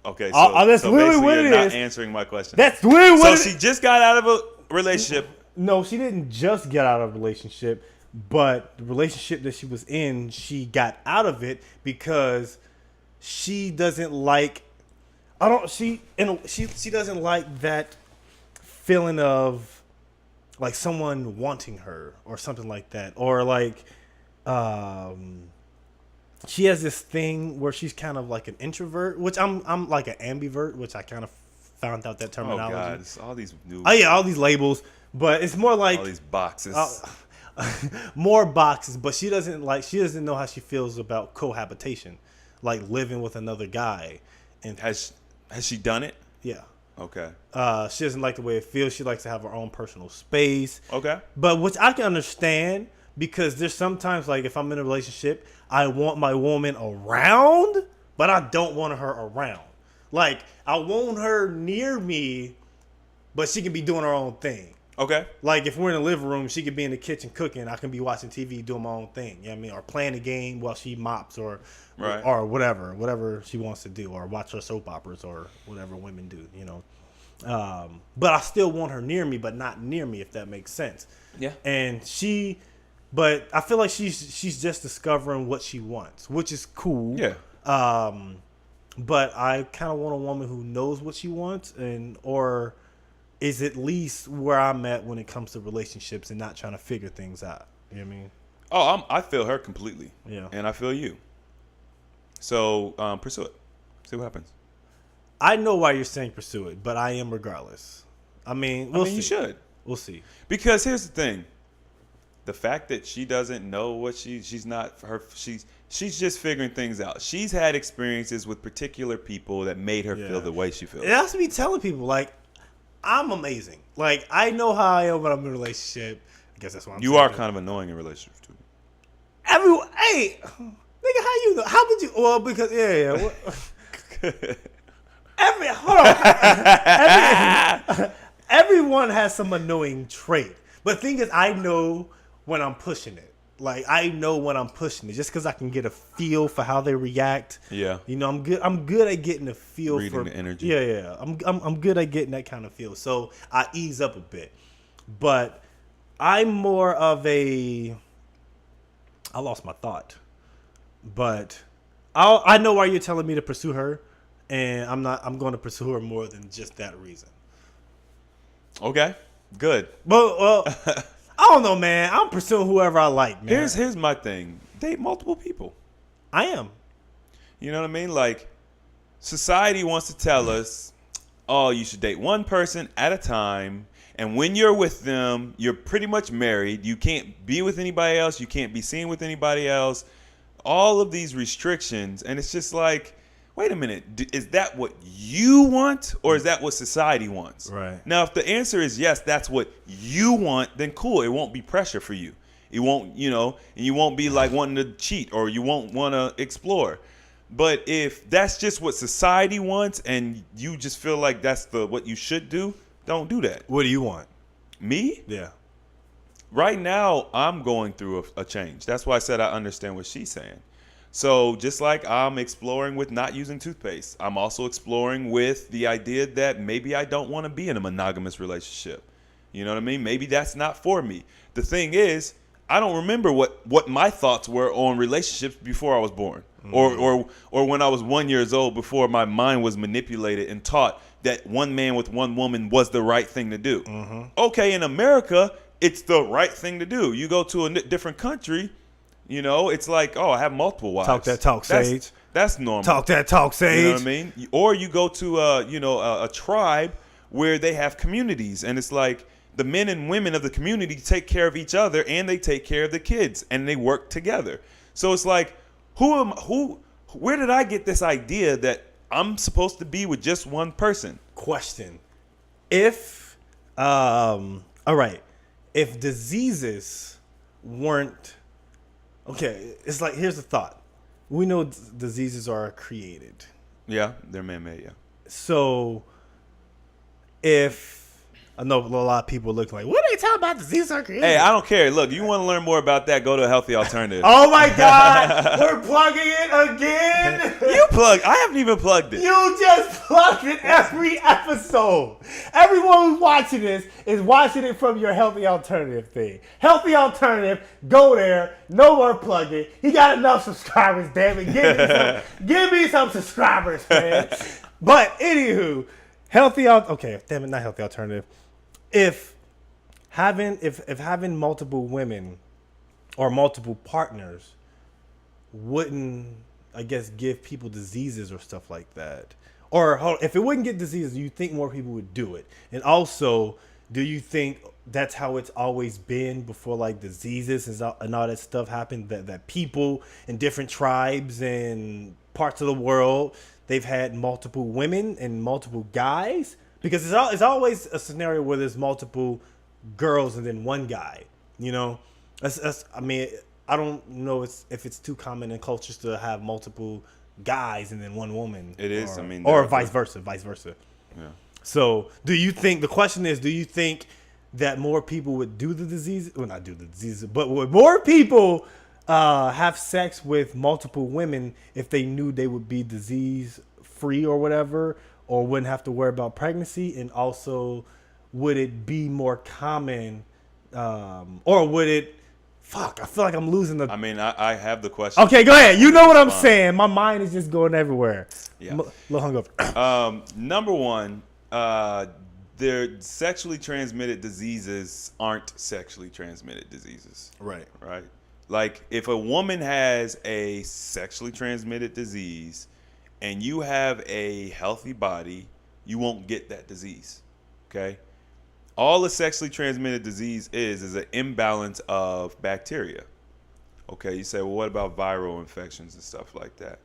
Okay, that's so literally basically what you're it not is. answering my question. That's literally what So she just got out of a relationship. No, she didn't just get out of a relationship, but the relationship that she was in, she got out of it because she doesn't like. She doesn't like that feeling of like someone wanting her or something like that, or like she has this thing where she's kind of like an introvert, which I'm like an ambivert, which I kind of found out that terminology. Oh God, it's all these new. Oh yeah, all these labels, but it's more like all these boxes. More boxes, but she doesn't know how she feels about cohabitation, like living with another guy. And Has she done it? Yeah. Okay. She doesn't like the way it feels. She likes to have her own personal space. Okay. But which I can understand because there's sometimes like if I'm in a relationship, I want my woman around, but I don't want her around. Like I want her near me, but she can be doing her own thing. Okay. Like if we're in the living room, she could be in the kitchen cooking. I can be watching TV doing my own thing. You know what I mean? Or playing a game while she mops or whatever she wants to do, or watch her soap operas or whatever women do, you know. But I still want her near me, but not near me, if that makes sense. Yeah. But I feel like she's just discovering what she wants, which is cool. Yeah. But I kind of want a woman who knows what she wants or is at least where I'm at when it comes to relationships and not trying to figure things out. You know what I mean? Oh, I feel her completely. Yeah. And I feel you. So pursue it. See what happens. I know why you're saying pursue it, but I am regardless. I mean, we'll see. You should. We'll see. Because here's the thing. The fact that she doesn't know what she's just figuring things out. She's had experiences with particular people that made her feel the way she feels. It has to be telling people, like, I'm amazing. Like, I know how I am when I'm in a relationship. I guess that's what I'm saying. You are kind of annoying in relationships, too. Everyone, hey, nigga, how you know? How would you? Well, because, everyone has some annoying trait. But the thing is, I know when I'm pushing it. Like, I know when I'm pushing it, just because I can get a feel for how they react. Yeah. You know, I'm good at getting a feel Reading the energy. Yeah. I'm good at getting that kind of feel. So I ease up a bit. But I'm more of I lost my thought. But I know why you're telling me to pursue her, and I'm going to pursue her more than just that reason. Okay. Good. Well, I don't know, man. I'm pursuing whoever I like, man. Here's my thing. Date multiple people. I am. You know what I mean? Like, society wants to tell us, oh, you should date one person at a time. And when you're with them, you're pretty much married. You can't be with anybody else. You can't be seen with anybody else. All of these restrictions. And it's just like, wait a minute. Is that what you want, or is that what society wants? Right. Now, if the answer is yes, that's what you want, then cool. It won't be pressure for you. It won't, and you won't be like wanting to cheat, or you won't want to explore. But if that's just what society wants and you just feel like that's what you should do, don't do that. What do you want? Me? Yeah. Right now, I'm going through a change. That's why I said I understand what she's saying. So just like I'm exploring with not using toothpaste, I'm also exploring with the idea that maybe I don't want to be in a monogamous relationship. You know what I mean? Maybe that's not for me. The thing is, I don't remember what my thoughts were on relationships before I was born, or when I was 1 year old, before my mind was manipulated and taught that one man with one woman was the right thing to do. Mm-hmm. Okay, in America, it's the right thing to do. You go to a different country, it's like, oh, I have multiple wives. Talk that talk, Sage. That's normal. Talk that talk, Sage. You know what I mean? Or you go to a tribe where they have communities, and it's like the men and women of the community take care of each other, and they take care of the kids, and they work together. So it's like, where did I get this idea that I'm supposed to be with just one person? Question. If diseases weren't okay, it's like, here's the thought. We know diseases are created. Yeah, they're man-made, yeah. So if I know a lot of people look like, what are they talking about? Diseases are created. Hey, I don't care. Look, you want to learn more about that, go to a healthy alternative. Oh my God, we're plugging it again. You plug. I haven't even plugged it. You just plugged it every episode. Everyone who's watching this is watching it from your healthy alternative thing. Healthy alternative, go there. No more plugging. He got enough subscribers, damn it. Give me some subscribers, man. But anywho, not healthy alternative. If having multiple women or multiple partners wouldn't, I guess, give people diseases or stuff like that, or if it wouldn't get diseases, do you think more people would do it? And also, do you think that's how it's always been before, like, diseases and all that stuff happened, that people in different tribes and parts of the world, they've had multiple women and multiple guys? Because it's always a scenario where there's multiple girls and then one guy. I mean, I don't know if it's too common in cultures to have multiple guys and then one woman. It is. Or vice versa. Yeah. So do you think that more people would do the disease? Well, not do the disease, but would more people have sex with multiple women if they knew they would be disease free or whatever, or wouldn't have to worry about pregnancy? And also, would it be more common, or would it? Fuck, I feel like I'm losing the. I mean, I have the question. Okay, go ahead. You know what I'm saying. My mind is just going everywhere. Yeah. I'm a little hungover. Number one, their sexually transmitted diseases aren't sexually transmitted diseases. Right. Like, if a woman has a sexually transmitted disease, and you have a healthy body, you won't get that disease. Okay? All a sexually transmitted disease is an imbalance of bacteria. Okay, you say, well, what about viral infections and stuff like that?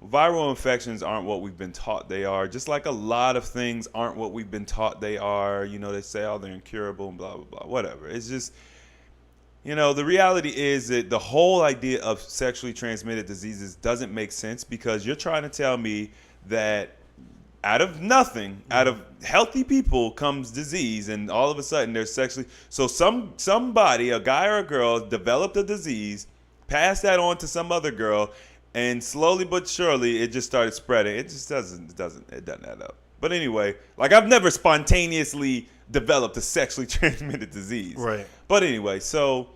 Viral infections aren't what we've been taught they are, just like a lot of things aren't what we've been taught they are. You know, they say, oh, they're incurable and blah, blah, blah, whatever. It's just, you know, the reality is that the whole idea of sexually transmitted diseases doesn't make sense, because you're trying to tell me that out of nothing, out of healthy people comes disease, and all of a sudden there's sexually. So somebody, a guy or a girl, developed a disease, passed that on to some other girl, and slowly but surely it just started spreading. It just doesn't add up. But anyway, like, I've never spontaneously developed a sexually transmitted disease. Right. But anyway, so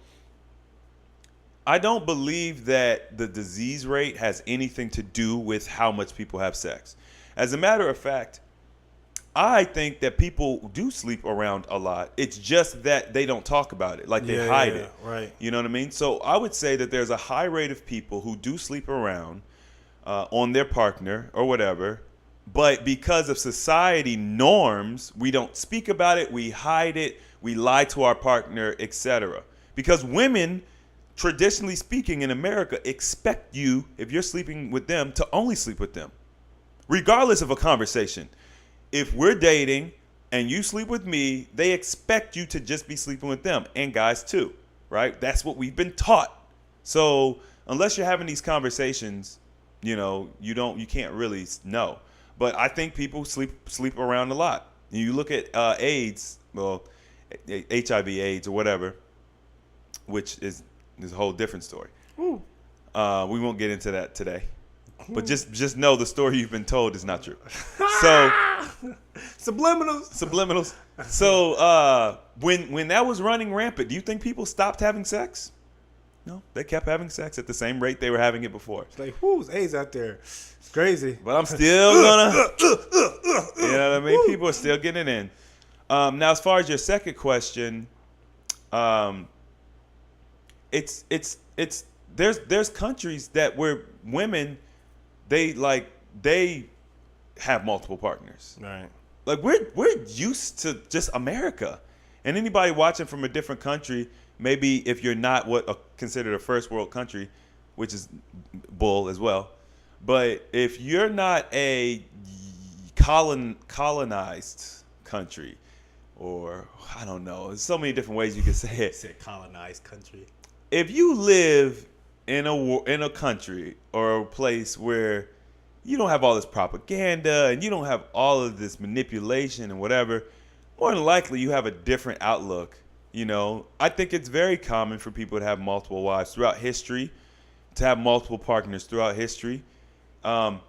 I don't believe that the disease rate has anything to do with how much people have sex. As a matter of fact, I think that people do sleep around a lot. It's just that they don't talk about it. Like, they hide it. Right. You know what I mean? So I would say that there's a high rate of people who do sleep around on their partner or whatever. But because of society norms, we don't speak about it. We hide it. We lie to our partner, etc. Because women, traditionally speaking in America, expect you, if you're sleeping with them, to only sleep with them, regardless of a conversation. If we're dating and you sleep with me, they expect you to just be sleeping with them, and guys too, right? That's what we've been taught. So unless you're having these conversations, you know, you can't really know. But I think people sleep around a lot. You look at AIDS, well, HIV/AIDS or whatever, which is a whole different story. We won't get into that today. But just know the story you've been told is not true. So subliminals. So when that was running rampant, do you think people stopped having sex? No, they kept having sex at the same rate they were having it before. It's like, who's AIDS out there? It's crazy. But I'm still gonna, you know what I mean? People are still getting it in. Now, as far as your second question, it's there's countries that where women, they have multiple partners. Right. Like, we're used to just America. And anybody watching from a different country, maybe if you're not considered a first world country, which is bull as well, but if you're not a colonized country, or I don't know, there's so many different ways you can say it. Said colonized country. If you live in a country or a place where you don't have all this propaganda and you don't have all of this manipulation and whatever, more than likely you have a different outlook. You know, I think it's very common for people to have multiple wives throughout history, to have multiple partners throughout history. I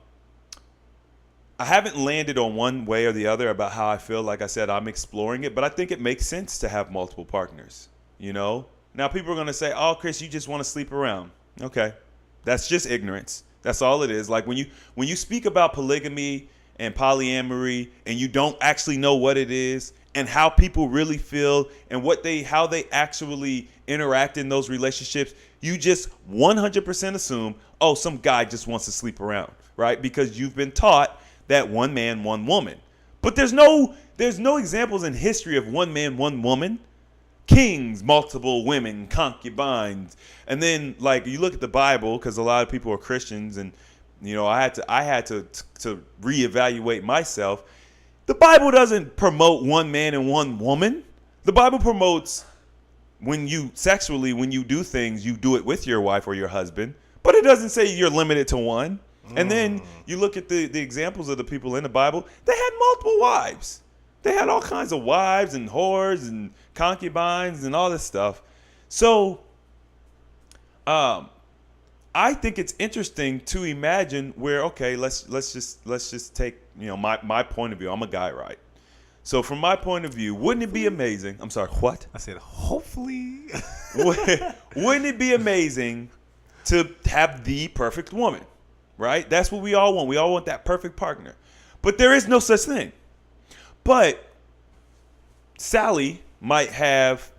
haven't landed on one way or the other about how I feel. Like I said, I'm exploring it, but I think it makes sense to have multiple partners, you know? Now, people are going to say, oh, Chris, you just want to sleep around. Okay. That's just ignorance. That's all it is. Like, when you speak about polygamy and polyamory and you don't actually know what it is and how people really feel and how they actually interact in those relationships, you just 100% assume, oh, some guy just wants to sleep around, right? Because you've been taught that one man, one woman. But there's no examples in history of one man, one woman. Kings, multiple women, concubines. And then, like, you look at the Bible, because a lot of people are Christians, and, you know, I had to reevaluate myself. The Bible doesn't promote one man and one woman. The Bible promotes when you do things, you do it with your wife or your husband. But it doesn't say you're limited to one. And then you look at the examples of the people in the Bible, they had multiple wives. They had all kinds of wives and whores and concubines and all this stuff. So I think it's interesting to imagine where, okay, let's just take, you know, my point of view. I'm a guy, right? So from my point of view, wouldn't it be amazing? I'm sorry, what? I said, hopefully. Wouldn't it be amazing to have the perfect woman, right? That's what we all want. We all want that perfect partner. But there is no such thing. But Sally might have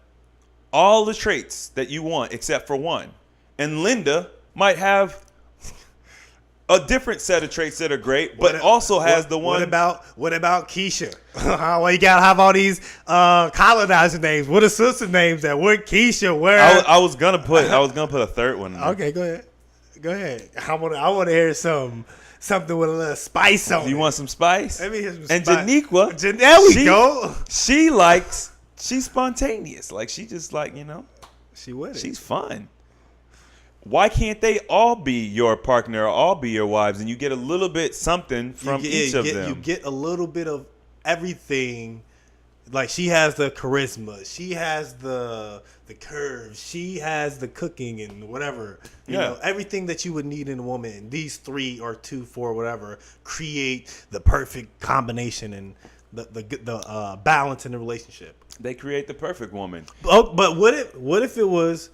all the traits that you want except for one. And Linda might have a different set of traits that are great, but also has the one. What about Keisha? Well, you gotta have all these colonizer names. What are sister names that weren't Keisha? Where I was gonna put a third one. Okay, go ahead. I want to hear something with a little spice on it. You want some spice? Let me hear some and spice. Janiqua, there we go. She's spontaneous. Like she just like she with it. She's fun. Why can't they all be your partner or all be your wives, and you get a little bit something from each of them? You get a little bit of everything. Like she has the charisma, she has the curves, she has the cooking and whatever. You know, everything that you would need in a woman. And these 3 or 2, 4, whatever, create the perfect combination and the balance in the relationship. They create the perfect woman. But what if it was?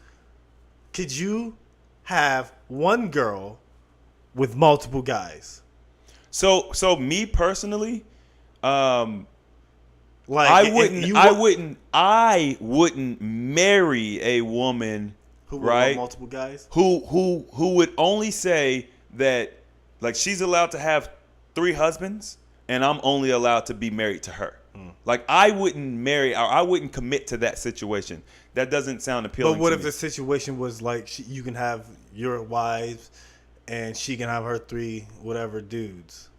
Could you have one girl with multiple guys? So me personally, like I wouldn't marry a woman who would want multiple guys. Who would only say that like she's allowed to have 3 husbands and I'm only allowed to be married to her. Like I wouldn't marry or I wouldn't commit to that situation. That doesn't sound appealing. But what to if me. the situation was like you can have your wives and she can have her 3 whatever dudes?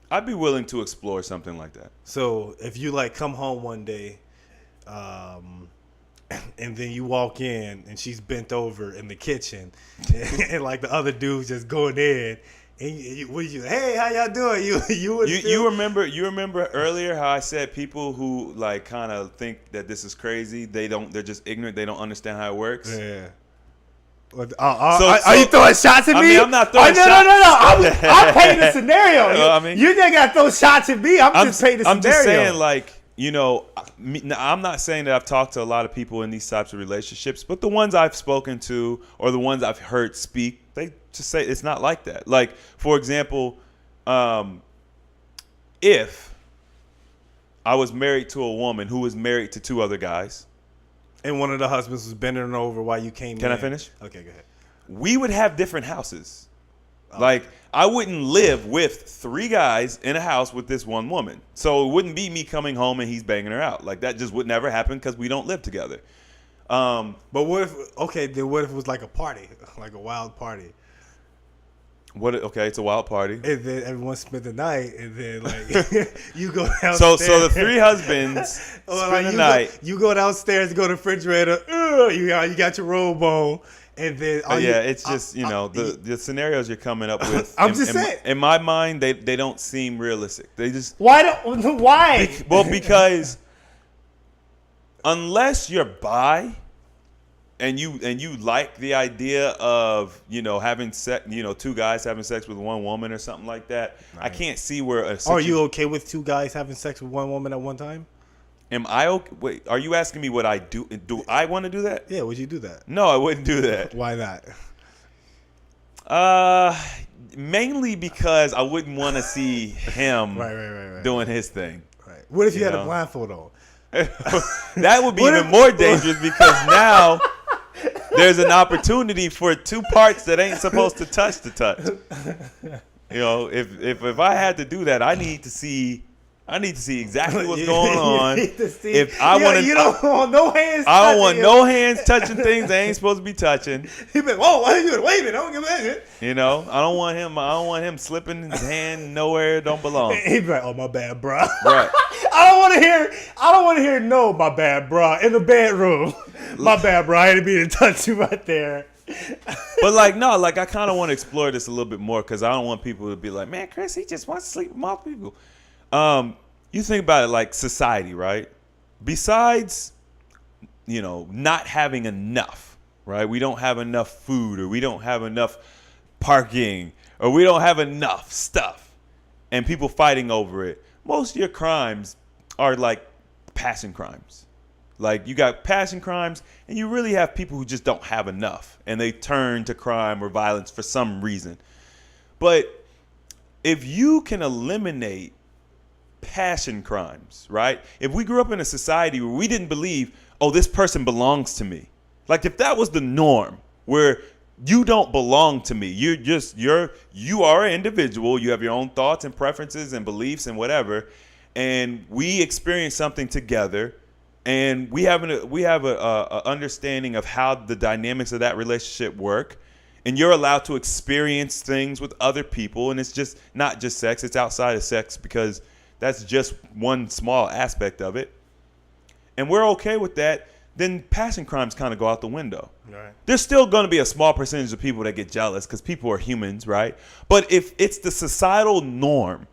I'd be willing to explore something like that. So if you like come home one day, and then you walk in and she's bent over in the kitchen, and like the other dude's just going in, and hey, how y'all doing? You remember earlier how I said people who like kind of think that this is crazy, they're just ignorant, they don't understand how it works. Yeah. Are you throwing shots at me? I mean, I'm not throwing shots. No. I'm painting a scenario. You think I throw shots at me? I'm just painting a scenario. I'm just saying, like, I'm not saying that I've talked to a lot of people in these types of relationships, but the ones I've spoken to or the ones I've heard speak, they just say it's not like that. Like, for example, if I was married to a woman who was married to 2 other guys, and one of the husbands was bending over while you came in. Can I finish? Okay, go ahead. We would have different houses. Like, I wouldn't live with 3 guys in a house with this one woman. So it wouldn't be me coming home and he's banging her out. Like, that just would never happen because we don't live together. But what if it was like a party, like a wild party? It's a wild party. And then everyone spent the night, and then like you go downstairs. So the 3 husbands spend the night. You go downstairs, go to the refrigerator. You got your robe on, and then it's just the scenarios you're coming up with. I'm just saying. In my mind, they don't seem realistic. They just why? Well, because unless you're bi. And you like the idea of having sex, 2 guys having sex with 1 woman or something like that. Right. I can't see where. Are you okay with 2 guys having sex with 1 woman at one time? Am I okay? Wait, are you asking me what I do? Do I want to do that? Yeah, would you do that? No, I wouldn't do that. Why not? Mainly because I wouldn't want to see him doing his thing. Right. What if you had a blindfold on? That would be even more dangerous because now. There's an opportunity for 2 parts that ain't supposed to touch. If I had to do that, I need to see exactly what's going on. If I want you don't want no hands. I don't want no hands touching things they ain't supposed to be touching. He'd be like, "Whoa, what are you doing? Wait a minute, don't give me that." I don't want him slipping his hand nowhere it don't belong. He'd be like, "Oh, my bad, bro." Right. I don't want to hear no, my bad, bro, in the bedroom. My bad, bro. I didn't mean to touch you right there. But I kind of want to explore this a little bit more because I don't want people to be like, "Man, Chris, he just wants to sleep with multiple people." You think about it like society, right? Besides, not having enough, right? We don't have enough food, or we don't have enough parking, or we don't have enough stuff, and people fighting over it. Most of your crimes are like passion crimes. Like you got passion crimes, and you really have people who just don't have enough, and they turn to crime or violence for some reason. But if you can eliminate passion crimes, right? If we grew up in a society where we didn't believe, oh, this person belongs to me. Like if that was the norm, where you don't belong to me. You are an individual. You have your own thoughts and preferences and beliefs and whatever. And we experience something together, and we have a understanding of how the dynamics of that relationship work. And you're allowed to experience things with other people, and it's just not just sex. It's outside of sex because that's just one small aspect of it. And we're okay with that. Then passion crimes kind of go out the window. Right. There's still going to be a small percentage of people that get jealous because people are humans, right? But if it's the societal norm,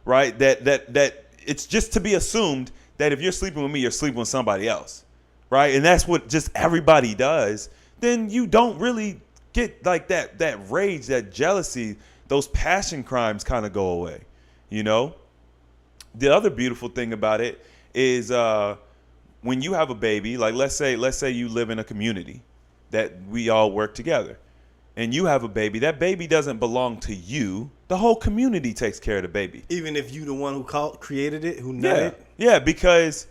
right, that it's just to be assumed that if you're sleeping with me, you're sleeping with somebody else, right? And that's what just everybody does. Then you don't really get like that rage, that jealousy, those passion crimes kind of go away, you know? The other beautiful thing about it is when you have a baby, like let's say you live in a community that we all work together, and you have a baby, that baby doesn't belong to you. The whole community takes care of the baby. Even if you the one who created it, who nutted? Yeah, because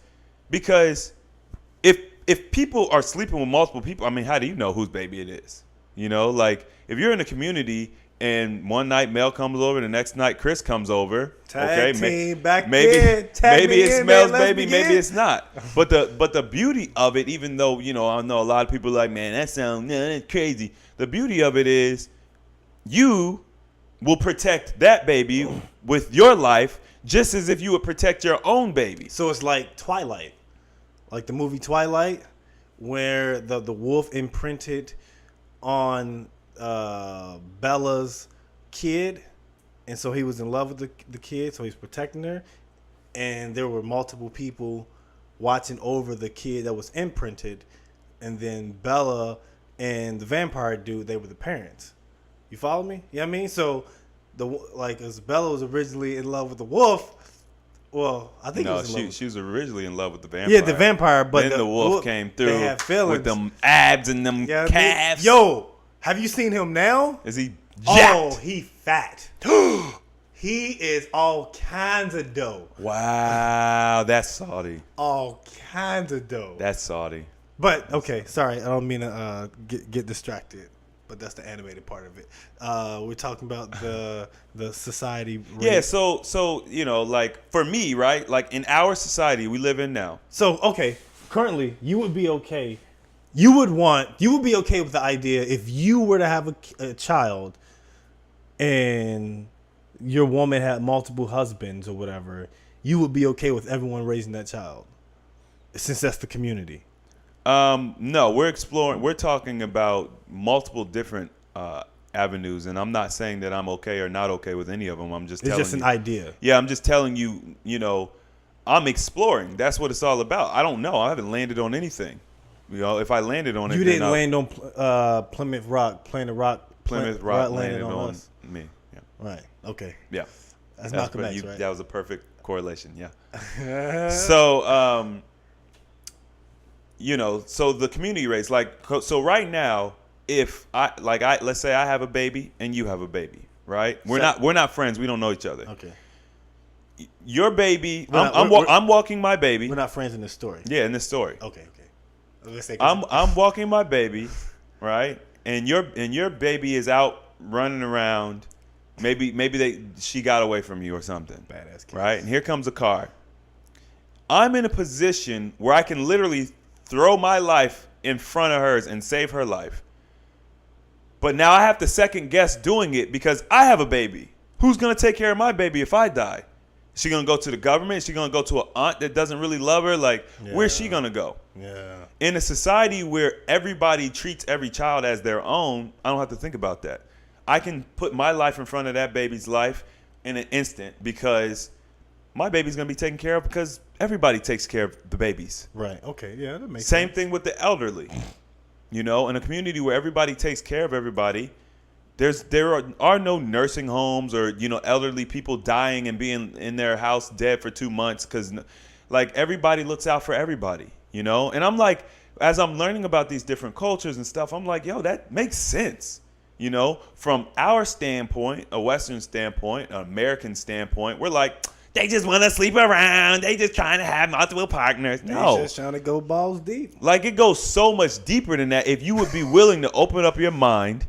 if people are sleeping with multiple people, I mean, how do you know whose baby it is? You know, like if you're in a community and one night Mel comes over, the next night Chris comes over. Tag team back maybe in. Tag maybe me it's in, Mel's man, let's baby, begin. maybe it's not. But the beauty of it, even though, you know, I know a lot of people are like, man, that's crazy. The beauty of it is you will protect that baby with your life just as if you would protect your own baby. So it's like Twilight, like the movie Twilight, where the wolf imprinted on Bella's kid, and so he was in love with the kid, so he's protecting her, and there were multiple people watching over the kid that was imprinted, and then Bella and the vampire dude, they were the parents. You follow me? You know what I mean? So as Bella was originally in love with the wolf. Well, I think she was originally in love with the vampire. Yeah, the vampire, but then the wolf came through they had feelings. with them abs and them calves. Yo, have you seen him now? Is he jacked? Oh, he fat. He is all kinds of dough. Wow, that's salty. All kinds of dough. That's salty. But okay, sorry, I don't mean to get distracted. But that's the animated part of it. We're talking about the society. Race. Yeah, so you know, like for me, right? Like in our society we live in now. So okay, currently you would be okay. You would be okay with the idea if you were to have a child, and your woman had multiple husbands or whatever. You would be okay with everyone raising that child, since that's the community. No, we're talking about multiple different avenues, and I'm not saying that I'm okay or not okay with any of them. I'm just telling you. It's just an idea. Yeah, I'm just telling you, you know, I'm exploring. That's what it's all about. I don't know. I haven't landed on anything. You know, if I landed on it, you didn't land on Plymouth Rock. Plymouth Rock landed on us. me. Yeah. Right. Okay. Yeah. That's Malcolm X, right? That was a perfect correlation. Yeah. So, you know, so the community race, like, so right now, if let's say I have a baby and you have a baby, right? We're not friends. We don't know each other. Okay. Your baby, I'm walking my baby. We're not friends in this story. Yeah, in this story. Okay. I'm walking my baby, right? And your baby is out running around. Maybe she got away from you or something. Badass kid. Right? And here comes a car. I'm in a position where I can literally throw my life in front of hers and save her life. But now I have to second guess doing it because I have a baby. Who's going to take care of my baby if I die? Is she going to go to the government? Is she going to go to an aunt that doesn't really love her? Like, where's she going to go? Yeah. In a society where everybody treats every child as their own, I don't have to think about that. I can put my life in front of that baby's life in an instant because my baby's going to be taken care of because everybody takes care of the babies. Right. Okay. Yeah, that makes sense. Same thing with the elderly. You know, in a community where everybody takes care of everybody, there are no nursing homes or, you know, elderly people dying and being in their house dead for 2 months because, like, everybody looks out for everybody, you know? And I'm like, as I'm learning about these different cultures and stuff, I'm like, yo, that makes sense. You know, from our standpoint, a Western standpoint, an American standpoint, we're like, they just want to sleep around. They just trying to have multiple partners. No. They just trying to go balls deep. Like, it goes so much deeper than that. If you would be willing to open up your mind,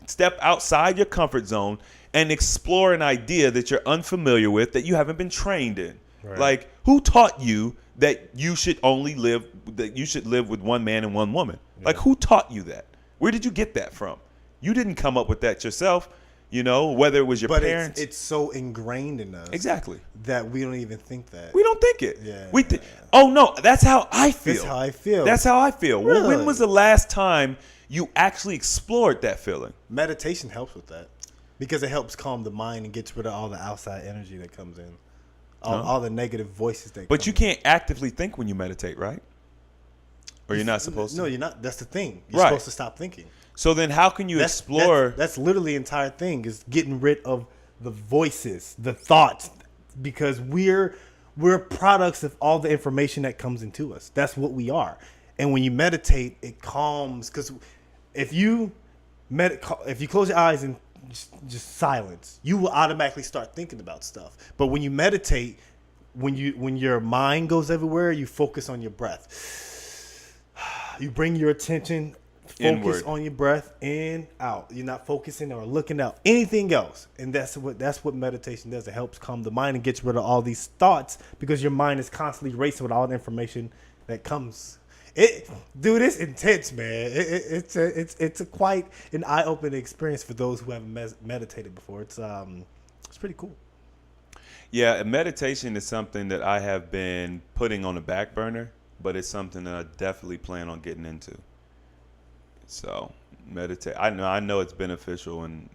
step outside your comfort zone and explore an idea that you're unfamiliar with, that you haven't been trained in. Right. Like, who taught you that you should live with one man and one woman? Yeah. Like, who taught you that? Where did you get that from? You didn't come up with that yourself, whether it was your parents. It's so ingrained in us. Exactly. That we don't even think that. We don't think it. Yeah. Oh, no, that's how I feel. That's how I feel. Really? When was the last time you actually explored that feeling? Meditation helps with that because it helps calm the mind and gets rid of all the outside energy that comes in. All the negative voices that But you can't actively think when you meditate, right? Or you're not supposed to? No, you're not. That's the thing. You're supposed to stop thinking. So then how can you explore? That's literally the entire thing, is getting rid of the voices, the thoughts, because we're products of all the information that comes into us. That's what we are. And when you meditate, it calms, because if you close your eyes and just silence, you will automatically start thinking about stuff. But when you meditate, when your mind goes everywhere, you focus on your breath. You bring your attention, focus inward on your breath, in, out. You're not focusing or looking out anything else. And that's what meditation does. It helps calm the mind and gets rid of all these thoughts, because your mind is constantly racing with all the information that comes. Dude, it's intense, man. It's a quite an eye-opening experience for those who haven't meditated before. It's pretty cool. Yeah, meditation is something that I have been putting on the back burner, but it's something that I definitely plan on getting into. So meditate. I know it's beneficial, and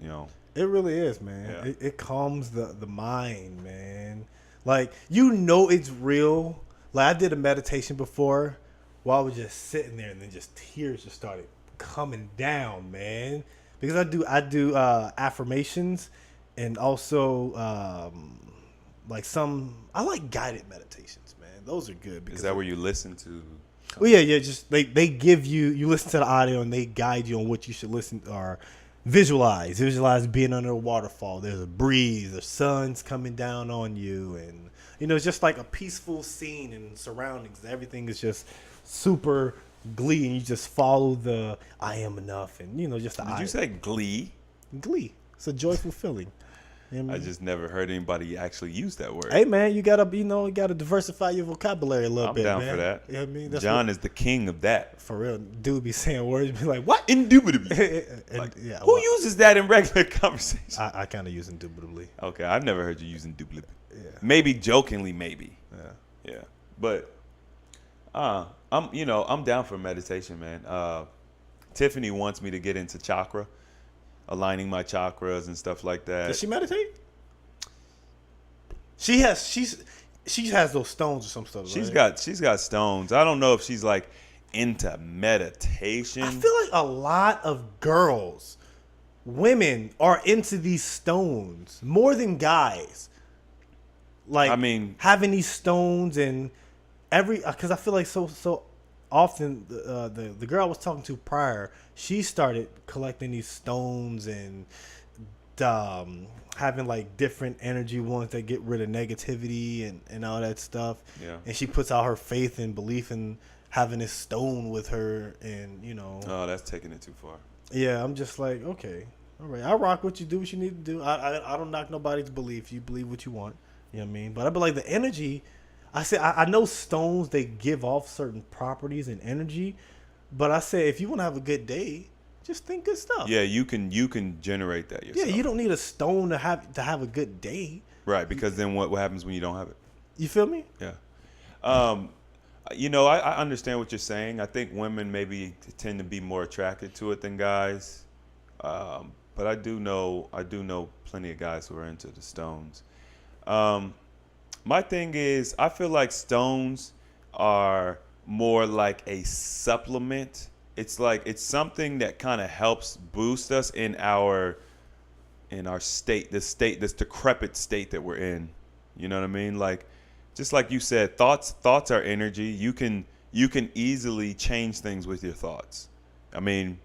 it really is, man. Yeah. It calms the mind, man. Like, it's real. Like, I did a meditation before. While I was just sitting there, and then just tears just started coming down, man. Because I do affirmations, and also I like guided meditations, man. Those are good. Because is that where you listen to? Well, yeah. Just they give you listen to the audio, and they guide you on what you should listen or visualize. Visualize being under a waterfall. There's a breeze. The sun's coming down on you, and it's just like a peaceful scene and surroundings. Everything is just super glee, and you just follow the I am enough, and just the Did you say glee? Glee. It's a joyful feeling. I just never heard anybody actually use that word. Hey, man, you gotta diversify your vocabulary a little bit. I'm down man. for that. You know what I mean? John is the king of that. For real. Dude be saying words, be like, what? Indubitably. Who uses that in regular conversation? I kind of use indubitably. Okay, I've never heard you use indubitably. Yeah. Maybe jokingly, maybe. Yeah. But I'm down for meditation, man. Tiffany wants me to get into chakra, aligning my chakras and stuff like that. Does she meditate? She has those stones or some stuff. She's right? got stones. I don't know if she's like into meditation. I feel like a lot of women are into these stones more than guys. Like, having these stones, and because I feel like so often the girl I was talking to prior, she started collecting these stones and having like different energy ones that get rid of negativity and all that stuff. Yeah. And she puts out her faith and belief in having this stone with her, and Oh, that's taking it too far. Yeah, I'm just like, okay, all right, I rock what you do, what you need to do. I don't knock nobody's belief. You believe what you want. You know what I mean? But I be like, the energy. I know stones, they give off certain properties and energy, but I say if you want to have a good day, just think good stuff. Yeah, you can generate that yourself. Yeah, you don't need a stone to have a good day. Right, because then what happens when you don't have it? You feel me? Yeah. I understand what you're saying. I think women maybe tend to be more attracted to it than guys. But I do know plenty of guys who are into the stones. My thing is, I feel like stones are more like a supplement. It's like it's something that kind of helps boost us in our state, this decrepit state that we're in. You know what I mean? Like, just like you said, thoughts are energy. You can easily change things with your thoughts. I mean,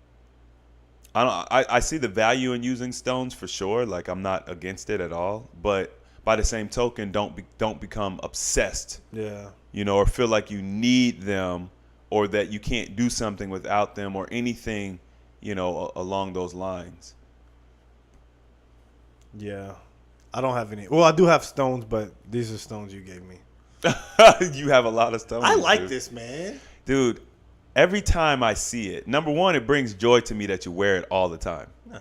I see the value in using stones for sure. Like, I'm not against it at all, but by the same token, don't become obsessed. Yeah. You know, or feel like you need them, or that you can't do something without them, or anything, you know, along those lines. Yeah. I don't have any. Well, I do have stones, but these are stones you gave me. You have a lot of stones. I like dude. this, man. Dude, every time I see it, number one, it brings joy to me that you wear it all the time. Yeah.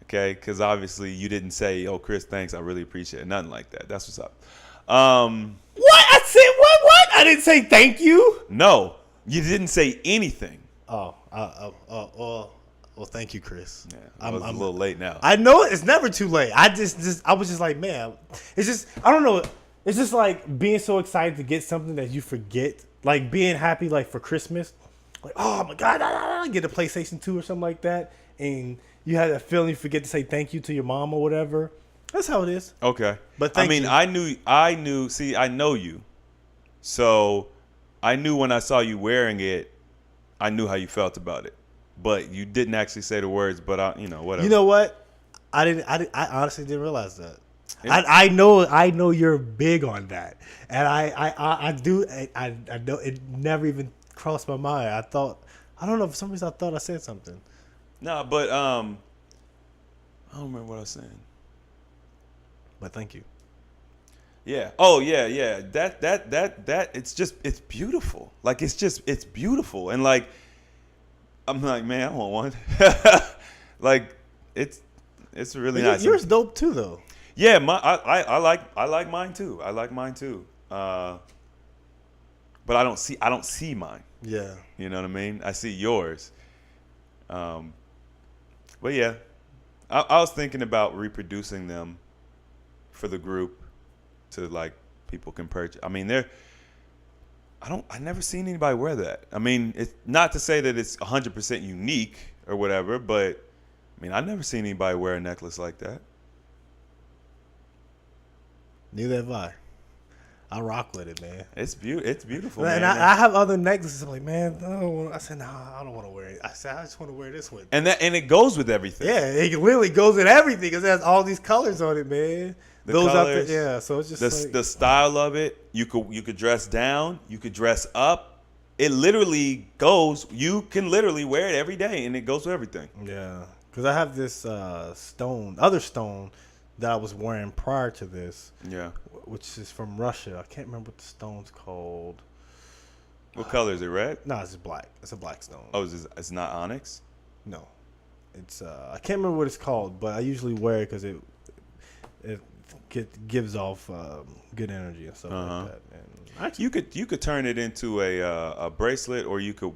Okay? Because obviously you didn't say, oh, Chris, thanks, I really appreciate it. Nothing like that. That's what's up. What? I said what? I didn't say thank you. No, you didn't say anything. Well, thank you, Chris. Yeah, I'm a little late now. I know it's never too late. I was just like, man, it's just, I don't know. It's just like being so excited to get something that you forget. Like being happy, like for Christmas, like, oh my God, I get a PlayStation 2 or something like that. And you had that feeling you forget to say thank you to your mom or whatever. That's how it is. Okay. But thank you. I knew, see, I know you. So I knew when I saw you wearing it, I knew how you felt about it. But you didn't actually say the words, but whatever. You know what? I honestly didn't realize that. I know you're big on that, and I know it never even crossed my mind. I don't know, for some reason I thought I said something. No, but I don't remember what I was saying. But thank you. Yeah. Oh yeah. That it's beautiful. Like it's beautiful, and like I'm like, man, I want one. Like it's really nice. Yours dope too, though. Yeah, I like mine too. I like mine too. But I don't see mine. Yeah. You know what I mean? I see yours. But yeah, I was thinking about reproducing them for the group to like people can purchase. I mean, I never seen anybody wear that. I mean, it's not to say that it's 100% unique or whatever, but I mean, I've never seen anybody wear a necklace like that. Neither have I. I rock with it, man. It's beautiful, And man. I have other necklaces. I'm like, man, I said, nah, I don't want to wear it. I said, I just want to wear this one. And it goes with everything. Yeah, it literally goes with everything because it has all these colors on it, man. The Those colors, out there, yeah. So it's just the style of it. You could dress down. You could dress up. It literally goes. You can literally wear it every day, and it goes with everything. Yeah, because I have this other stone that I was wearing prior to this. Yeah. Which is from Russia. I can't remember what the stone's called. What color is it? Red? No, it's black. It's a black stone. Oh, it's not onyx? No, it's I can't remember what it's called, but I usually wear it because it gives off good energy and stuff like that. And you could turn it into a bracelet, or you could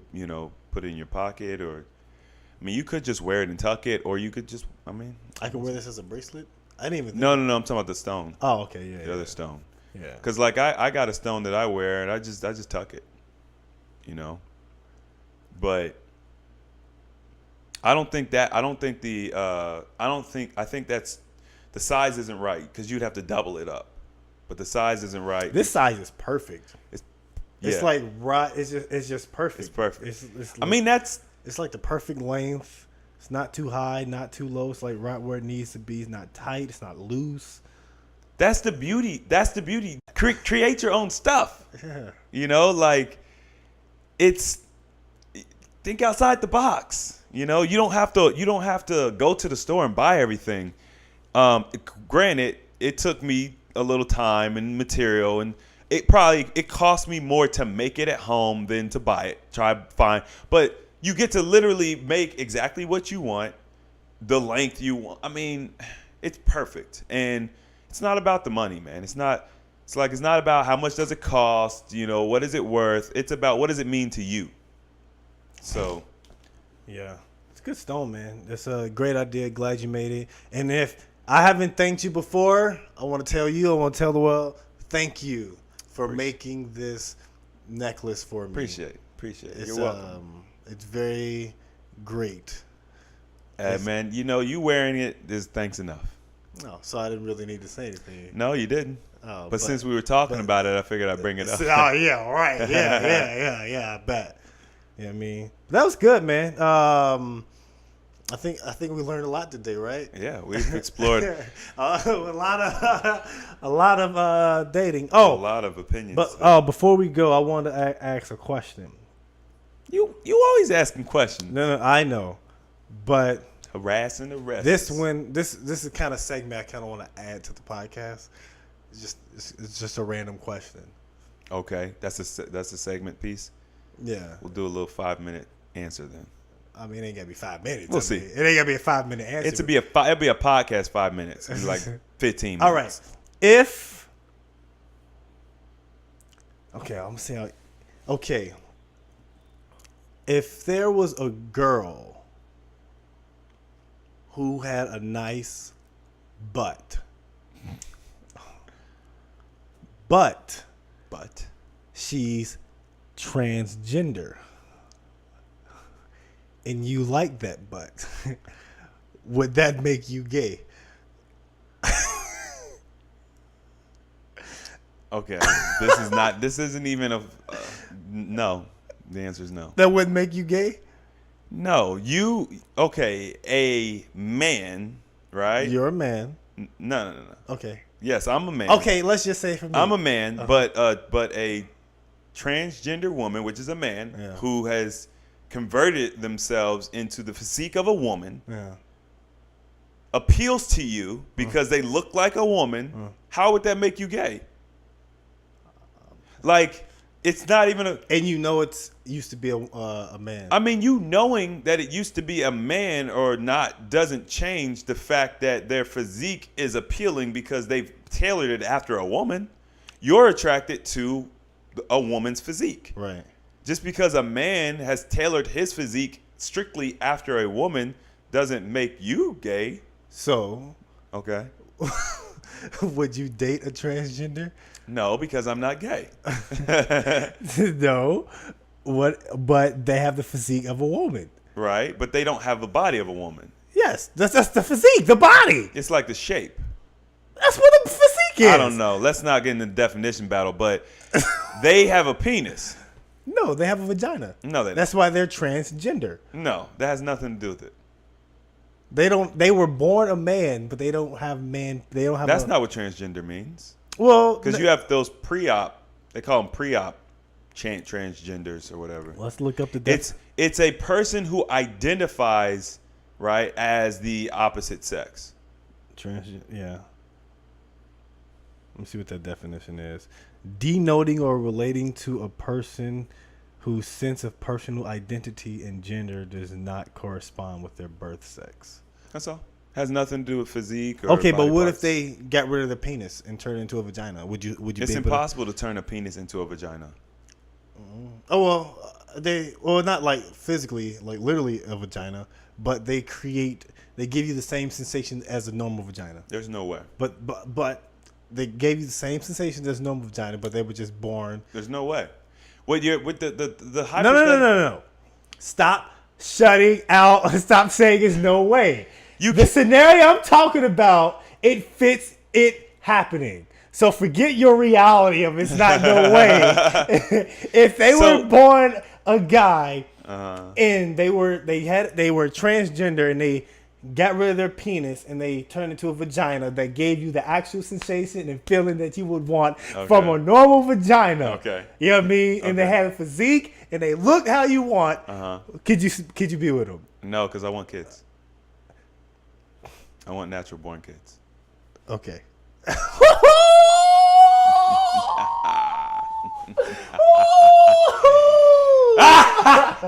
put it in your pocket, or I mean you could just wear it and tuck it, or you could just I can wear this as a bracelet. I didn't even. No. I'm talking about the stone. Oh, okay, yeah. The other stone. Yeah. Because like I got a stone that I wear, and I just tuck it. But I think that's the size isn't right, because you'd have to double it up, but the size isn't right. This size is perfect. It's like right. It's just perfect. It's perfect. It's like the perfect length. It's not too high, not too low. It's like right where it needs to be. It's not tight. It's not loose. That's the beauty. Create your own stuff. Yeah. Like think outside the box. You don't have to go to the store and buy everything. Granted, it took me a little time and material, and it cost me more to make it at home than to buy it. But you get to literally make exactly what you want, the length you want. I mean, it's perfect. And it's not about the money, man. It's not about how much does it cost, what is it worth? It's about what does it mean to you. So, yeah. It's a good stone, man. It's a great idea. Glad you made it. And if I haven't thanked you before, I want to tell the world, thank you for making this necklace for me. Appreciate it. You're welcome. It's very great. Man, you wearing it is thanks enough. No, so I didn't really need to say anything. No, you didn't. Oh, but since we were talking about it, I figured I'd bring it up. Oh, yeah, right. Yeah, I bet. You know what I mean? That was good, man. I think we learned a lot today, right? Yeah, we've explored a lot of dating. Oh, a lot of opinions. But before we go, I wanted to ask a question. You always asking questions. No, I know, but harassing the rest. This is the kind of segment I kind of want to add to the podcast. It's just a random question. Okay, that's a segment piece. Yeah, we'll do a little 5-minute answer then. I mean, it ain't gotta be 5 minutes. We'll see. It ain't gotta be a 5-minute answer. It'll be a podcast 5 minutes. It'll be like 15 minutes. All right. If okay, I'm gonna say okay. If there was a girl who had a nice butt, but she's transgender, and you like that butt, would that make you gay? Okay, this isn't even a no. The answer is no. That wouldn't make you gay? No, a man, right? You're a man. No. Okay. Yes, I'm a man. Okay, let's just say for me. I'm a man, but a transgender woman, which is a man, who has converted themselves into the physique of a woman, appeals to you because they look like a woman. How would that make you gay? Like, it's not even a... And you know it's used to be a man. I mean, you knowing that it used to be a man or not doesn't change the fact that their physique is appealing because they've tailored it after a woman. You're attracted to a woman's physique. Right. Just because a man has tailored his physique strictly after a woman doesn't make you gay. So... Okay. Would you date a transgender? No, because I'm not gay. No. But they have the physique of a woman. Right, but they don't have the body of a woman. Yes, that's the physique, the body. It's like the shape. That's what the physique is. I don't know. Let's not get in the definition battle, but they have a penis. No, they have a vagina. No, they don't. That's why they're transgender. No, that has nothing to do with it. They were born a man, but they don't have man. They don't have. That's not what transgender means. Well, because you have those pre-op. They call them pre-op transgenders or whatever. Let's look up the. It's a person who identifies right as the opposite sex. Yeah. Let me see what that definition is. Denoting or relating to a person whose sense of personal identity and gender does not correspond with their birth sex. That's all. Has nothing to do with physique. Or okay, but what parts. if they got rid of the penis and turned it into a vagina? Would you? It's impossible to turn a penis into a vagina. Oh well, not like physically, like literally a vagina, but they give you the same sensation as a normal vagina. There's no way. But they gave you the same sensation as a normal vagina, but they were just born. There's no way. With the No. Stop shutting out. Stop saying there's no way. The scenario I'm talking about, it fits it happening. So forget your reality of it's not no way. If they were born a guy and they were transgender and they got rid of their penis and they turned into a vagina that gave you the actual sensation and feeling that you would want from a normal vagina. Okay. You know what I mean? And they had a physique and they looked how you want. Could you be with them? No, because I want kids. I want natural born kids. Okay.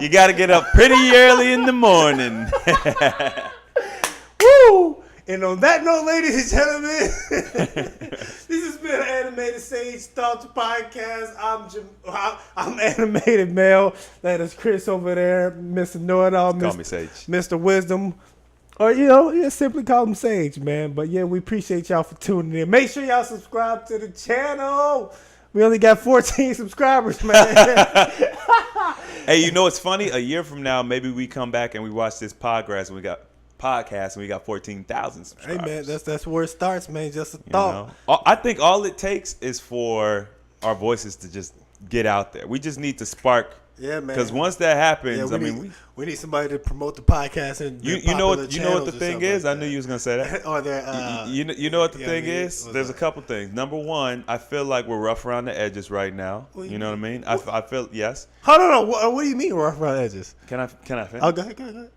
You got to get up pretty early in the morning. Woo! And on that note, ladies and gentlemen, this has been an Animated Sage Thoughts Podcast. I'm Animated Male. That is Chris over there, Mr. Know-It-All, Call me Sage. Mr. Wisdom. Or, simply call him Sage, man. But, yeah, we appreciate y'all for tuning in. Make sure y'all subscribe to the channel. We only got 14 subscribers, man. Hey, you know what's funny? A year from now, maybe we come back and we watch this podcast and we got 14,000 subscribers. Hey, man, that's where it starts, man. Just a thought. I think all it takes is for our voices to just get out there. We just need to spark Yeah, man. Because once that happens, we need somebody to promote the podcast and you know what the thing is. I knew you was gonna say that. Or you know what the thing is. There's a couple things. Number one, I feel like we're rough around the edges right now. You know what I mean? I feel yes. Hold on. What do you mean rough around the edges? Can I finish? Oh, go ahead.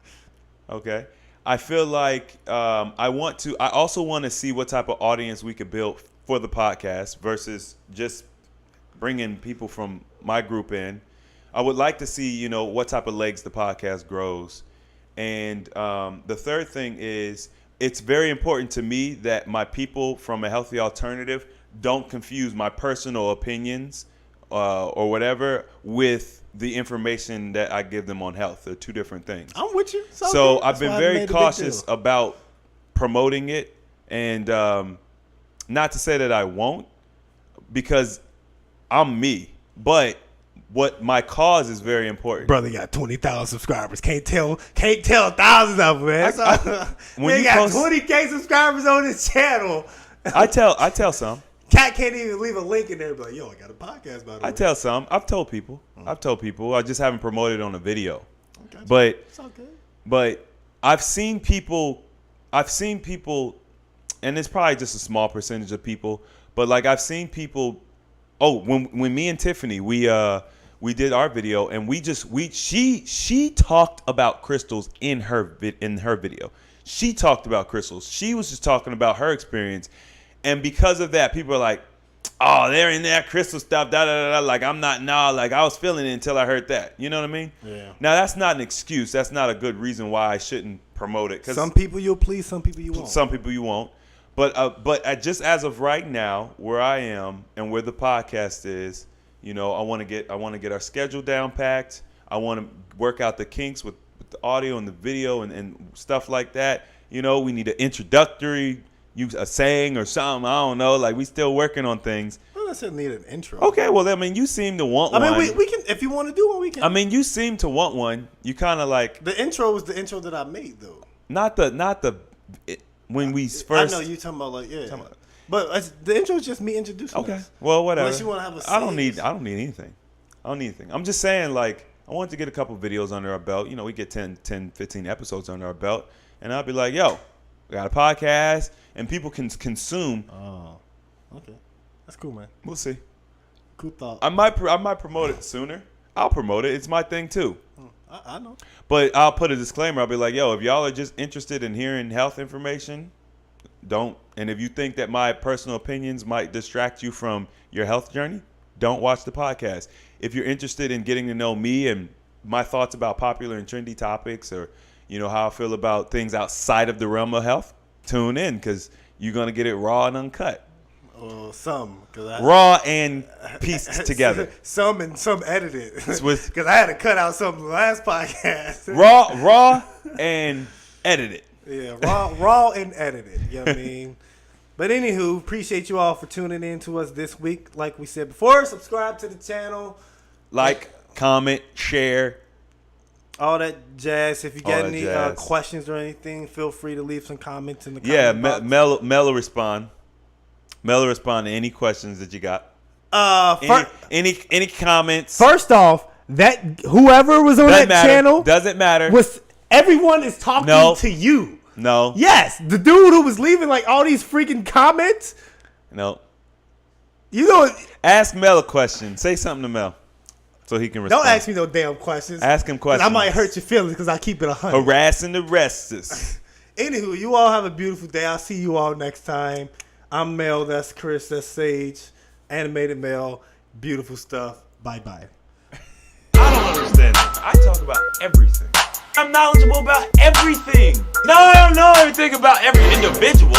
Okay. I feel like I also want to see what type of audience we could build for the podcast versus just bringing people from my group in. I would like to see, what type of legs the podcast grows. And the third thing is it's very important to me that my people from A Healthy Alternative don't confuse my personal opinions or whatever with the information that I give them on health. They're two different things. I'm with you. So I've been very cautious about promoting it, and not to say that I won't, because I'm me. But what my cause is very important. Brother got 20,000 subscribers. Can't tell thousands of them, man. When you got 20K subscribers on this channel. I tell some. Cat can't even leave a link in there, but yo, I got a podcast by the way. I tell some. I've told people. I just haven't promoted it on a video. Okay. But it's okay. But I've seen people, and it's probably just a small percentage of people, but like I've seen people. Oh, when me and Tiffany we did our video, and she talked about crystals in her video. She talked about crystals. She was just talking about her experience. And because of that, people are like, oh, they're in that crystal stuff, da-da-da-da. Like, I'm not, like, I was feeling it until I heard that. You know what I mean? Yeah. Now, that's not an excuse. That's not a good reason why I shouldn't promote it. 'Cause some people you'll please, some people you won't. Some people you won't. But just as of right now, where I am and where the podcast is, I want to get our schedule down packed. I want to work out the kinks with the audio and the video and stuff like that. We need an introductory, a saying or something. I don't know. Like, we still working on things. I don't necessarily need an intro. Okay, well, you seem to want one. We can, if you want to do one, we can. You seem to want one. You kind of like. The intro was the intro that I made, though. When we first. I know you talking about but the intro is just me introducing. Okay. us. Well, whatever. Unless you want to have a. I don't need anything. I'm just saying, like, I wanted to get a couple videos under our belt. We get 10, 15 episodes under our belt, and I'll be like, yo, we got a podcast, and people can consume. Oh, okay, that's cool, man. We'll see. Cool thought. I might promote it sooner. I'll promote it. It's my thing too. I know. But I'll put a disclaimer. I'll be like, yo, if y'all are just interested in hearing health information, don't. And if you think that my personal opinions might distract you from your health journey, don't watch the podcast. If you're interested in getting to know me and my thoughts about popular and trendy topics, or how I feel about things outside of the realm of health, tune in, because you're going to get it raw and uncut. Raw and pieced together. Some edited. Because I had to cut out some of the last podcast. Raw and edited. Yeah, raw and edited. You know what I mean? But anywho, appreciate you all for tuning in to us this week. Like we said before, subscribe to the channel. Like, comment, share. All that jazz. If you got any questions or anything, feel free to leave some comments in the comment box. Mel will respond. Mel will respond to any questions that you got. Any comments. First off, that whoever was on that channel doesn't matter. Everyone is talking to you. No. Yes, the dude who was leaving like all these freaking comments. No. Ask Mel a question. Say something to Mel, so he can respond. Don't ask me no damn questions. Ask him questions. I might hurt your feelings because I keep it 100. Harassing the restless. Anywho, you all have a beautiful day. I'll see you all next time. I'm Mel. That's Chris. That's Sage. Animated Mel. Beautiful stuff. Bye-bye. I don't understand. I talk about everything. I'm knowledgeable about everything. No, I don't know everything about every individual.